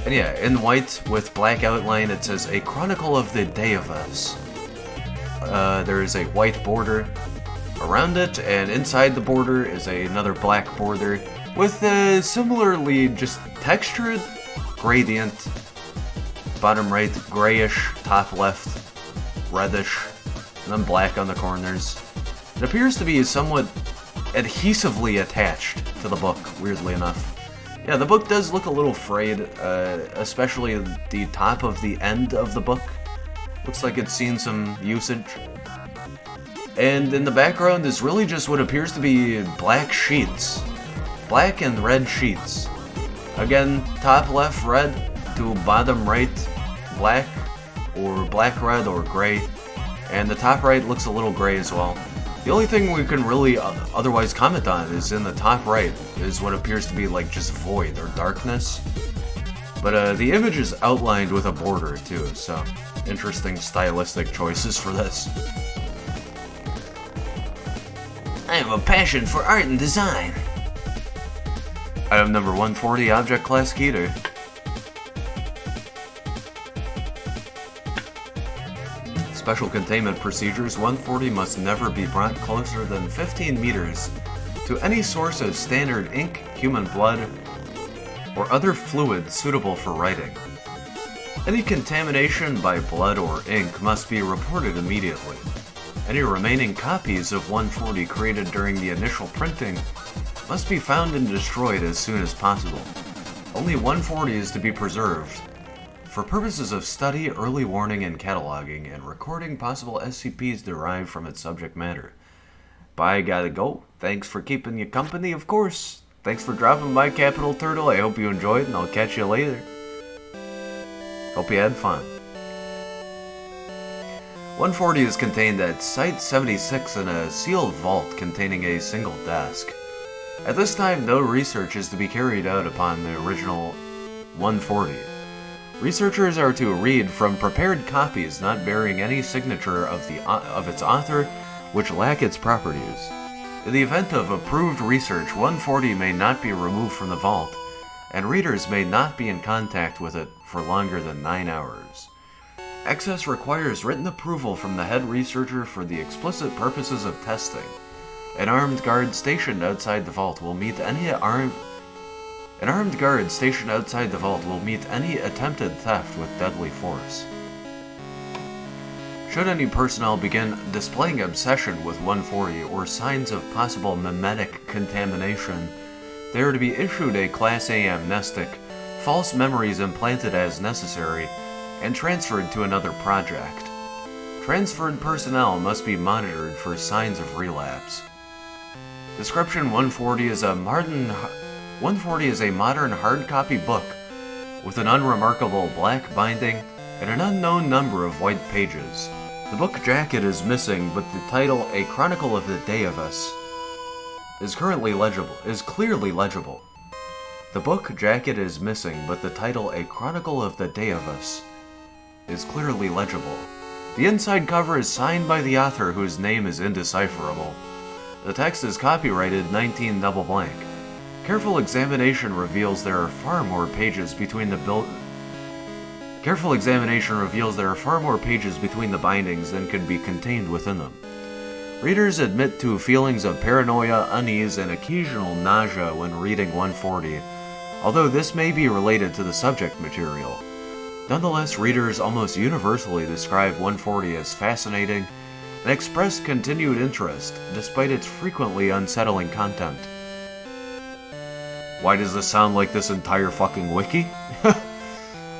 Speaker 1: And yeah, in white with black outline it says a Chronicle of the Daevas. There is a white border around it, and inside the border is another black border with a similarly just textured gradient. Bottom right, grayish, top left, reddish, and then black on the corners. It appears to be somewhat adhesively attached to the book, weirdly enough. Yeah, the book does look a little frayed, especially the top of the end of the book. Looks like it's seen some usage. And in the background is really just what appears to be black sheets. Black and red sheets. Again, top left red to bottom right black, or black red or gray. And the top right looks a little gray as well. The only thing we can really otherwise comment on is in the top right is what appears to be like just void or darkness. But the image is outlined with a border too, so interesting stylistic choices for this.
Speaker 2: I have a passion for art and design.
Speaker 1: Item number 140, Object Class Keter. Special containment procedures. 140 must never be brought closer than 15 meters to any source of standard ink, human blood, or other fluid suitable for writing. Any contamination by blood or ink must be reported immediately. Any remaining copies of 140 created during the initial printing must be found and destroyed as soon as possible. Only 140 is to be preserved for purposes of study, early warning and cataloging, and recording possible SCPs derived from its subject matter. Bye, gotta go. Thanks for keeping you company, of course. Thanks for dropping by, Capital Turtle. I hope you enjoyed, and I'll catch you later. Hope you had fun. 140 is contained at Site 76 in a sealed vault containing a single desk. At this time, no research is to be carried out upon the original 140. Researchers are to read from prepared copies not bearing any signature of its author, which lack its properties. In the event of approved research, 140 may not be removed from the vault, and readers may not be in contact with it for longer than 9 hours. Access requires written approval from the head researcher for the explicit purposes of testing. An armed guard stationed outside the vault will meet any attempted theft with deadly force. Should any personnel begin displaying obsession with 140 or signs of possible memetic contamination, they are to be issued a Class A amnestic, false memories implanted as necessary, and transferred to another project. Transferred personnel must be monitored for signs of relapse. Description: 140 is a modern hard copy book with an unremarkable black binding and an unknown number of white pages. The book jacket is missing, but the title, A Chronicle of the Daevas, is clearly legible. The book jacket is missing, but the title, A Chronicle of the Daevas, is clearly legible. The inside cover is signed by the author, whose name is indecipherable. The text is copyrighted 19 double blank. Careful examination reveals there are far more pages between the bindings than could be contained within them. Readers admit to feelings of paranoia, unease, and occasional nausea when reading 140, although this may be related to the subject material. Nonetheless, readers almost universally describe 140 as fascinating and express continued interest, despite its frequently unsettling content. Why does this sound like this entire fucking wiki?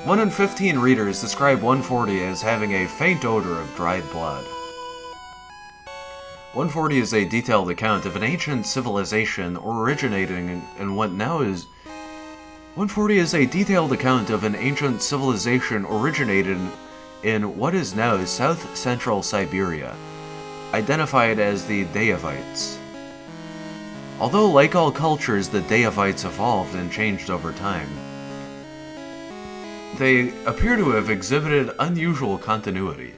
Speaker 1: 1 in 15 readers describe 140 as having a faint odor of dried blood. 140 is a detailed account of an ancient civilization originating in what now is... 140 is a detailed account of an ancient civilization originated in what is now south-central Siberia, identified as the Daevites. Although, like all cultures, the Daevites evolved and changed over time, they appear to have exhibited unusual continuity.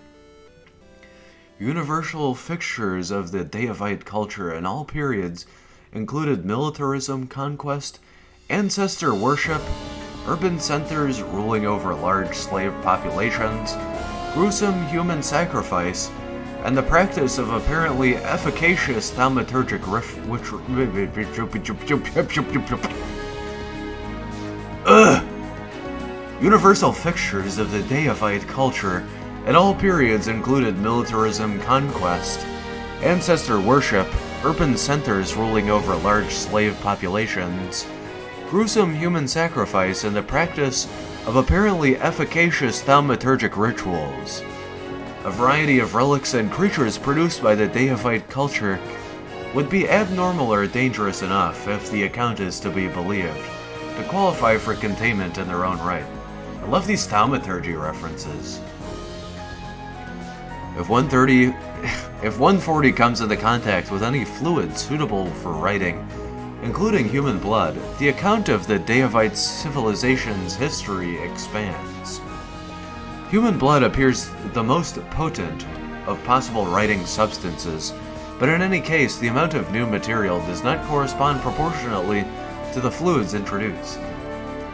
Speaker 1: Universal fixtures of the Daevite culture in all periods included militarism, conquest, ancestor worship, urban centers ruling over large slave populations, gruesome human sacrifice, and the practice of apparently efficacious thaumaturgic Universal fixtures of the Daevite culture in all periods included militarism, conquest, ancestor worship, urban centers ruling over large slave populations, gruesome human sacrifice, and the practice of apparently efficacious thaumaturgic rituals. A variety of relics and creatures produced by the Daevite culture would be abnormal or dangerous enough, if the account is to be believed, to qualify for containment in their own right. I love these thaumaturgy references. If 140 comes into contact with any fluid suitable for writing, including human blood, the account of the Daevite civilization's history expands. Human blood appears the most potent of possible writing substances, but in any case, the amount of new material does not correspond proportionately to the fluids introduced.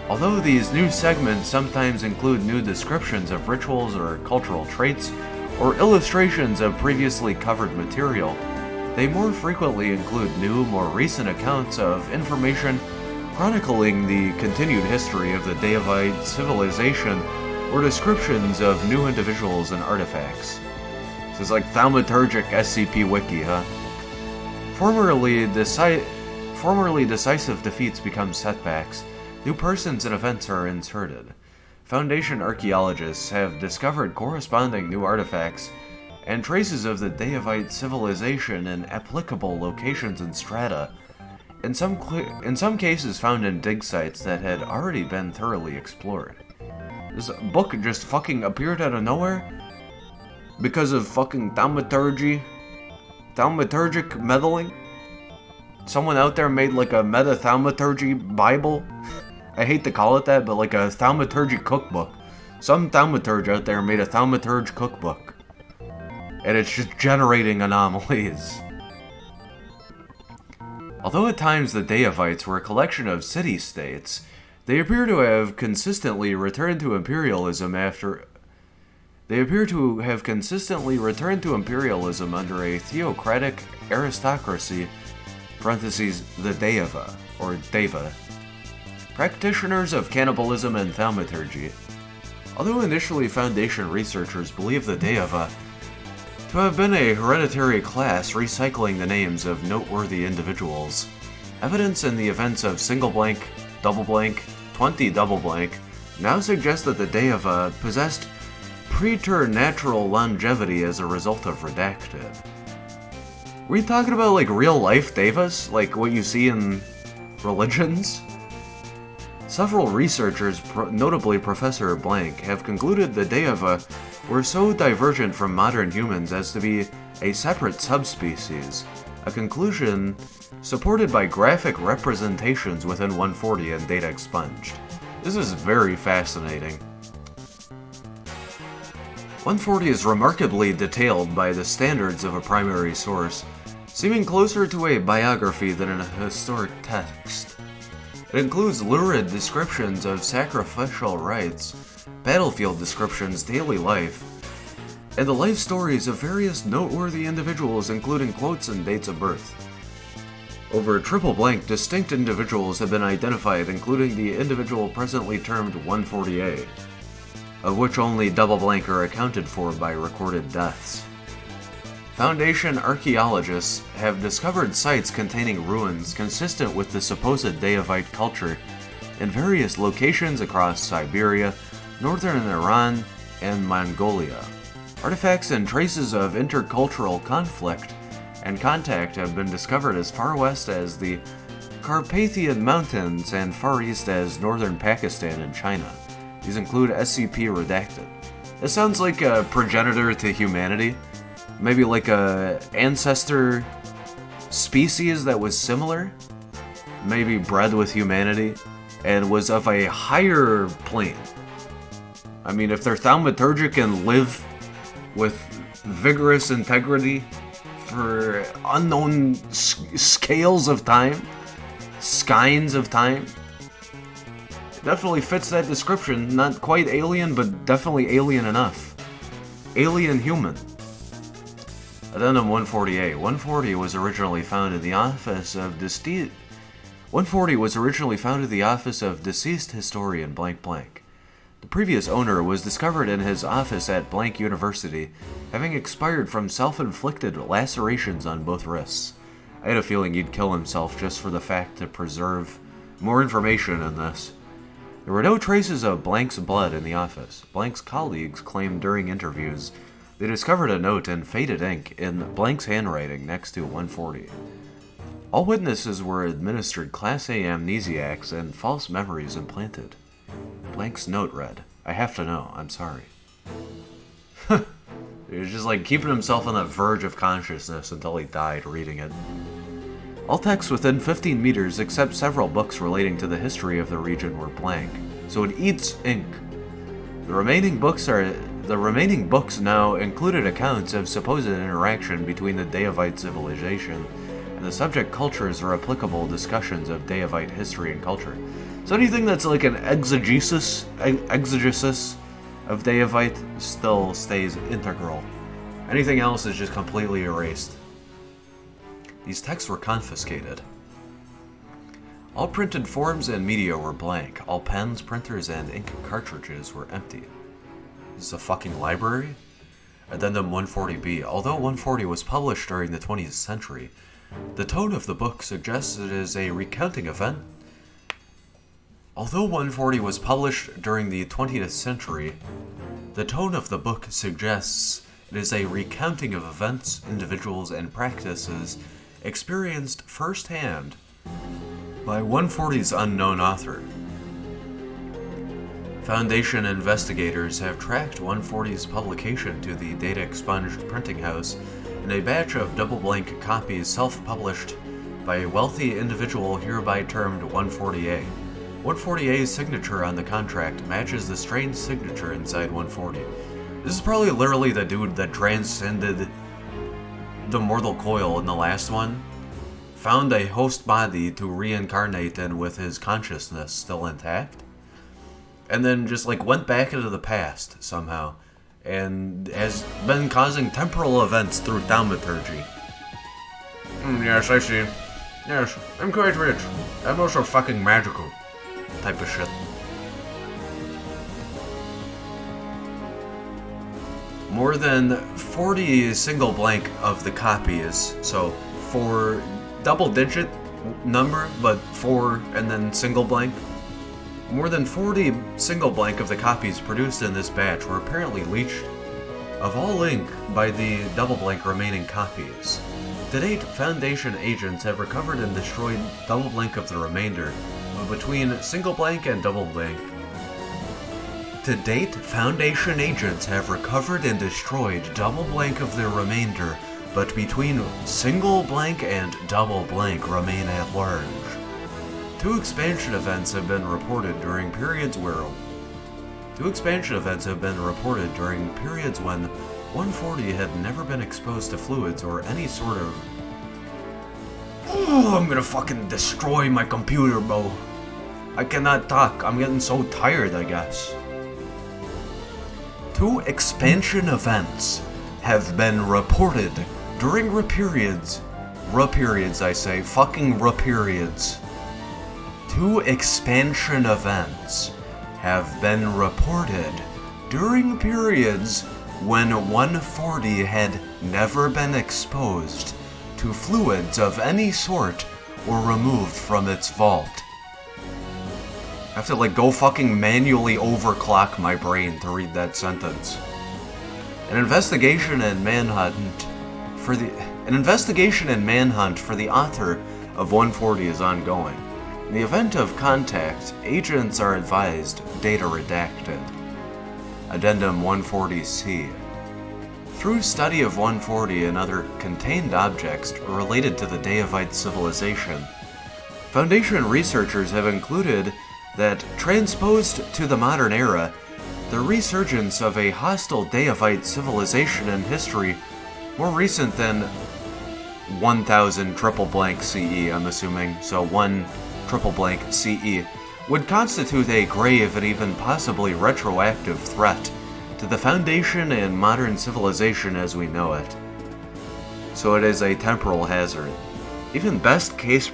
Speaker 1: Although these new segments sometimes include new descriptions of rituals or cultural traits, or illustrations of previously covered material, they more frequently include new, more recent accounts of information chronicling the continued history of the Daevite civilization, or descriptions of new individuals and artifacts. This is like thaumaturgic SCP Wiki, huh? Formerly decisive defeats become setbacks. New persons and events are inserted. Foundation archaeologists have discovered corresponding new artifacts and traces of the Daevite civilization in applicable locations and strata, in some cases found in dig sites that had already been thoroughly explored. This book just fucking appeared out of nowhere because of fucking thaumaturgic meddling. Someone out there made like a meta-thaumaturgy Bible. I hate to call it that, but like a thaumaturgy cookbook. Some thaumaturge out there made a thaumaturge cookbook. And it's just generating anomalies. Although at times the Daevites were a collection of city-states, they appear to have consistently returned to imperialism under a theocratic aristocracy, parentheses, the Daeva, or Deva, practitioners of cannibalism and thaumaturgy. Although initially Foundation researchers believe the Daeva to have been a hereditary class recycling the names of noteworthy individuals, evidence in the events of single blank, double blank, 20 double blank now suggests that the Daeva possessed preternatural longevity as a result of redacted. Were you talking about like real life Daevas, like what you see in religions? Several researchers, notably Professor Blank, have concluded the Daeva were so divergent from modern humans as to be a separate subspecies, a conclusion supported by graphic representations within 140 and data expunged. This is very fascinating. 140 is remarkably detailed by the standards of a primary source, seeming closer to a biography than a historic text. It includes lurid descriptions of sacrificial rites, battlefield descriptions, daily life, and the life stories of various noteworthy individuals, including quotes and dates of birth. Over triple blank, distinct individuals have been identified, including the individual presently termed 140A, of which only double blank are accounted for by recorded deaths. Foundation archaeologists have discovered sites containing ruins consistent with the supposed Daevite culture in various locations across Siberia, northern Iran, and Mongolia. Artifacts and traces of intercultural conflict and contact have been discovered as far west as the Carpathian Mountains and far east as northern Pakistan and China. These include SCP redacted. This sounds like a progenitor to humanity. Maybe like a ancestor species that was similar. Maybe bred with humanity and was of a higher plane. I mean, if they're thaumaturgic and live with vigorous integrity for unknown scales of time, skeins of time, definitely fits that description. Not quite alien, but definitely alien enough. Alien human. Addendum 140A. 140 was originally found in the office of deceased historian blank blank. The previous owner was discovered in his office at blank university, having expired from self-inflicted lacerations on both wrists. I had a feeling he'd kill himself just for the fact to preserve more information in this. There were no traces of Blank's blood in the office. Blank's colleagues claimed during interviews they discovered a note in faded ink in Blank's handwriting next to 140. All witnesses were administered Class A amnesiacs and false memories implanted. Blank's note read, "I have to know, I'm sorry." He was just like keeping himself on the verge of consciousness until he died reading it. All texts within 15 meters except several books relating to the history of the region were blank, so it eats ink. The remaining books now included accounts of supposed interaction between the Daevite civilization and the subject cultures or applicable discussions of Daevite history and culture. So anything that's like an exegesis of Daevite still stays integral. Anything else is just completely erased. These texts were confiscated. All printed forms and media were blank. All pens, printers, and ink cartridges were empty. This is a fucking library? Addendum 140B. Although 140 was published during the 20th century, the tone of the book suggests it is a recounting event. Although 140 was published during the 20th century, the tone of the book suggests it is a recounting of events, individuals, and practices experienced firsthand by 140's unknown author. Foundation investigators have tracked 140's publication to the data-expunged printing house in a batch of double-blank copies self-published by a wealthy individual hereby termed 140A. 140A's signature on the contract matches the strange signature inside 140. This is probably literally the dude that transcended the mortal coil in the last one, found a host body to reincarnate in with his consciousness still intact, and then just like went back into the past somehow, and has been causing temporal events through thaumaturgy. Yes, I see. Yes, I'm quite rich. I'm also fucking magical. Type of shit. More than 40 single blank of the copies, so for double digit number, but 4 and then single blank. More than 40 single blank of the copies produced in this batch were apparently leached of all ink by the double blank remaining copies. To date, Foundation agents have recovered and destroyed double blank of the remainder, but between single blank and double blank. To date, Foundation agents have recovered and destroyed double blank of the remainder, but between single blank and double blank remain at large. 2 expansion events have been reported during periods where 2 expansion events have been reported during periods when 140 had never been exposed to fluids or any sort of...
Speaker 2: Oh, I'm gonna fucking destroy my computer, bro. I cannot talk. I'm getting so tired, I guess.
Speaker 1: 2 expansion events have been reported during periods. I say, fucking periods. 2 expansion events have been reported during periods when 140 had never been exposed to fluids of any sort or removed from its vault. I have to go fucking manually overclock my brain to read that sentence. An investigation and manhunt for the author of 140 is ongoing. In the event of contact, agents are advised data redacted. Addendum 140C. Through study of 140 and other contained objects related to the Daevite civilization, Foundation researchers have concluded that, transposed to the modern era, the resurgence of a hostile Daevite civilization in history more recent than 1000 triple blank CE, I'm assuming, so 1 triple blank CE, would constitute a grave and even possibly retroactive threat to the Foundation and modern civilization as we know it. So it is a temporal hazard. Even best case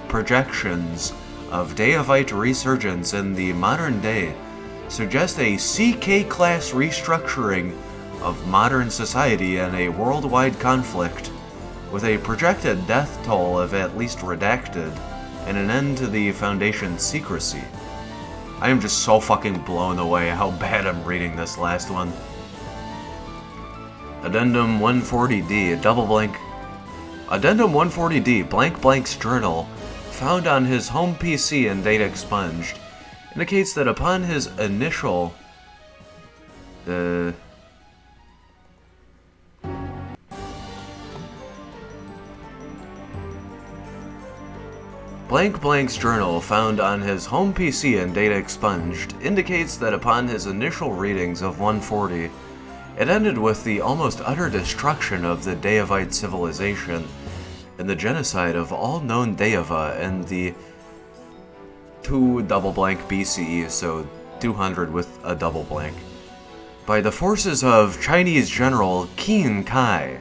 Speaker 1: projections of Daevite resurgence in the modern day suggest a CK-class restructuring of modern society and a worldwide conflict, with a projected death toll of at least redacted and an end to the Foundation's secrecy. I am just so fucking blown away how bad I'm reading this last one. Addendum 140D, Addendum 140D, Blank's journal, found on his home PC and data expunged, indicates that upon his initial... Blank's journal, found on his home PC and data expunged, indicates that upon his initial readings of 140, it ended with the almost utter destruction of the Daevite civilization and the genocide of all known Daeva in the 2 double blank BCE, so 200 with a double blank, by the forces of Chinese General Qin Kai,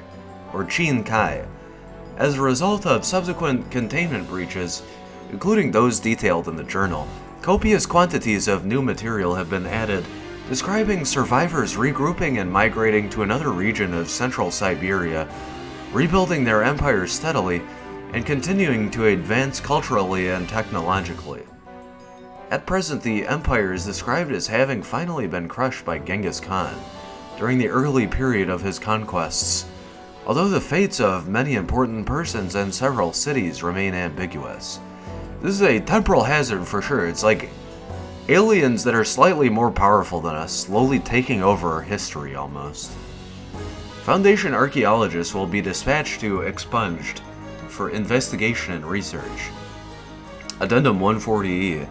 Speaker 1: as a result of subsequent containment breaches, including those detailed in the journal. Copious quantities of new material have been added, describing survivors regrouping and migrating to another region of central Siberia, rebuilding their empire steadily, and continuing to advance culturally and technologically. At present, the empire is described as having finally been crushed by Genghis Khan during the early period of his conquests, although the fates of many important persons and several cities remain ambiguous. This is a temporal hazard for sure. It's like aliens that are slightly more powerful than us, slowly taking over our history almost. Foundation archaeologists will be dispatched to expunged for investigation and research. Addendum 140E.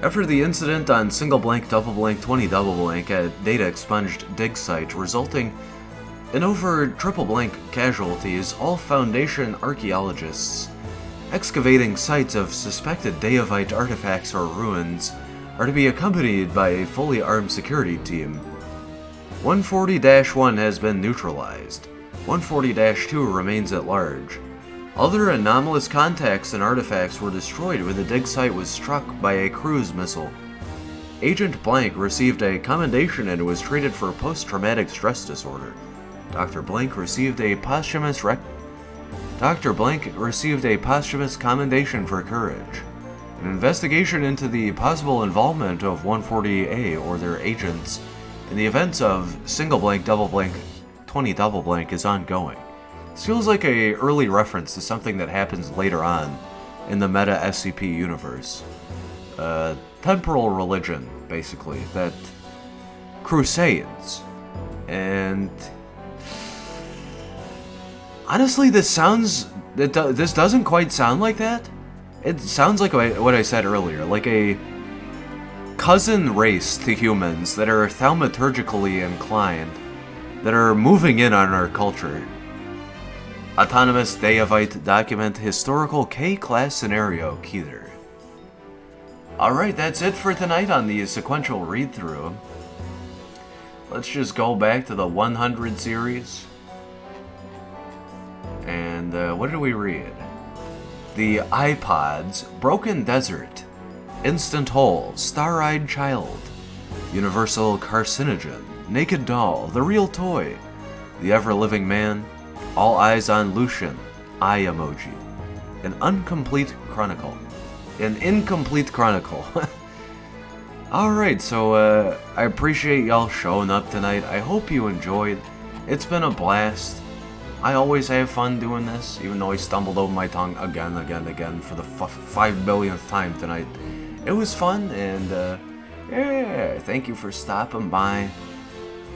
Speaker 1: After the incident on single blank double blank 20 double blank at data expunged dig site resulting in over triple blank casualties, all Foundation archaeologists excavating sites of suspected Daevite artifacts or ruins are to be accompanied by a fully armed security team. 140-1 has been neutralized. 140-2 remains at large. Other anomalous contacts and artifacts were destroyed when the dig site was struck by a cruise missile. Agent Blank received a commendation and was treated for post-traumatic stress disorder. Dr. Blank received a posthumous commendation for courage. An investigation into the possible involvement of 140A or their agents in the events of single blank double blank 20 double blank is ongoing. This feels like a early reference to something that happens later on in the meta SCP universe. Temporal religion, basically, that crusades. And honestly, this doesn't quite sound like that. It sounds like what I said earlier, like a cousin race to humans that are thaumaturgically inclined, that are moving in on our culture. Autonomous Daevite document historical K-class scenario, Keter. Alright, that's it for tonight on the sequential read-through. Let's just go back to the 100 series. And what did we read? The iPods, Broken Desert, Instant Hole, Star-Eyed Child, Universal Carcinogen, Naked Doll, The Real Toy, The Ever-Living Man, All Eyes on Lucian, Eye Emoji, An Incomplete Chronicle. Alright, so I appreciate y'all showing up tonight. I hope you enjoyed. It's been a blast. I always have fun doing this, even though I stumbled over my tongue again for the 5 billionth time tonight. It was fun, and yeah, thank you for stopping by,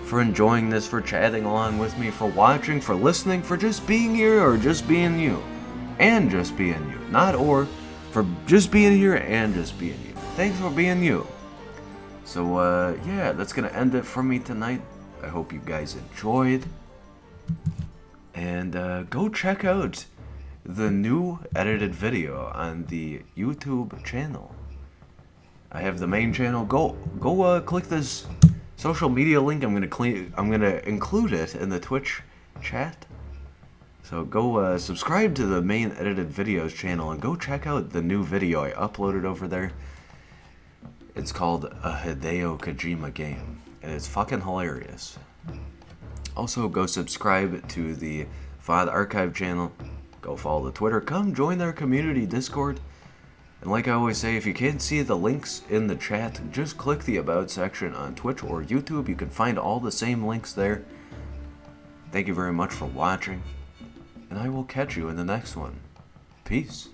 Speaker 1: for enjoying this, for chatting along with me, for watching, for listening, for just being here, or just being you. And just being you. Not or, for just being here and just being you. Thanks for being you. So, yeah, that's gonna end it for me tonight. I hope you guys enjoyed. And go check out the new edited video on the YouTube channel. I have the main channel. Go click this social media link. I'm gonna include it in the Twitch chat. So go subscribe to the main edited videos channel and go check out the new video I uploaded over there. It's called a Hideo Kojima game, and it's fucking hilarious. Also, go subscribe to the VOD Archive channel. Go follow the Twitter. Come join our community Discord. And like I always say, if you can't see the links in the chat, just click the About section on Twitch or YouTube. You can find all the same links there. Thank you very much for watching, and I will catch you in the next one. Peace.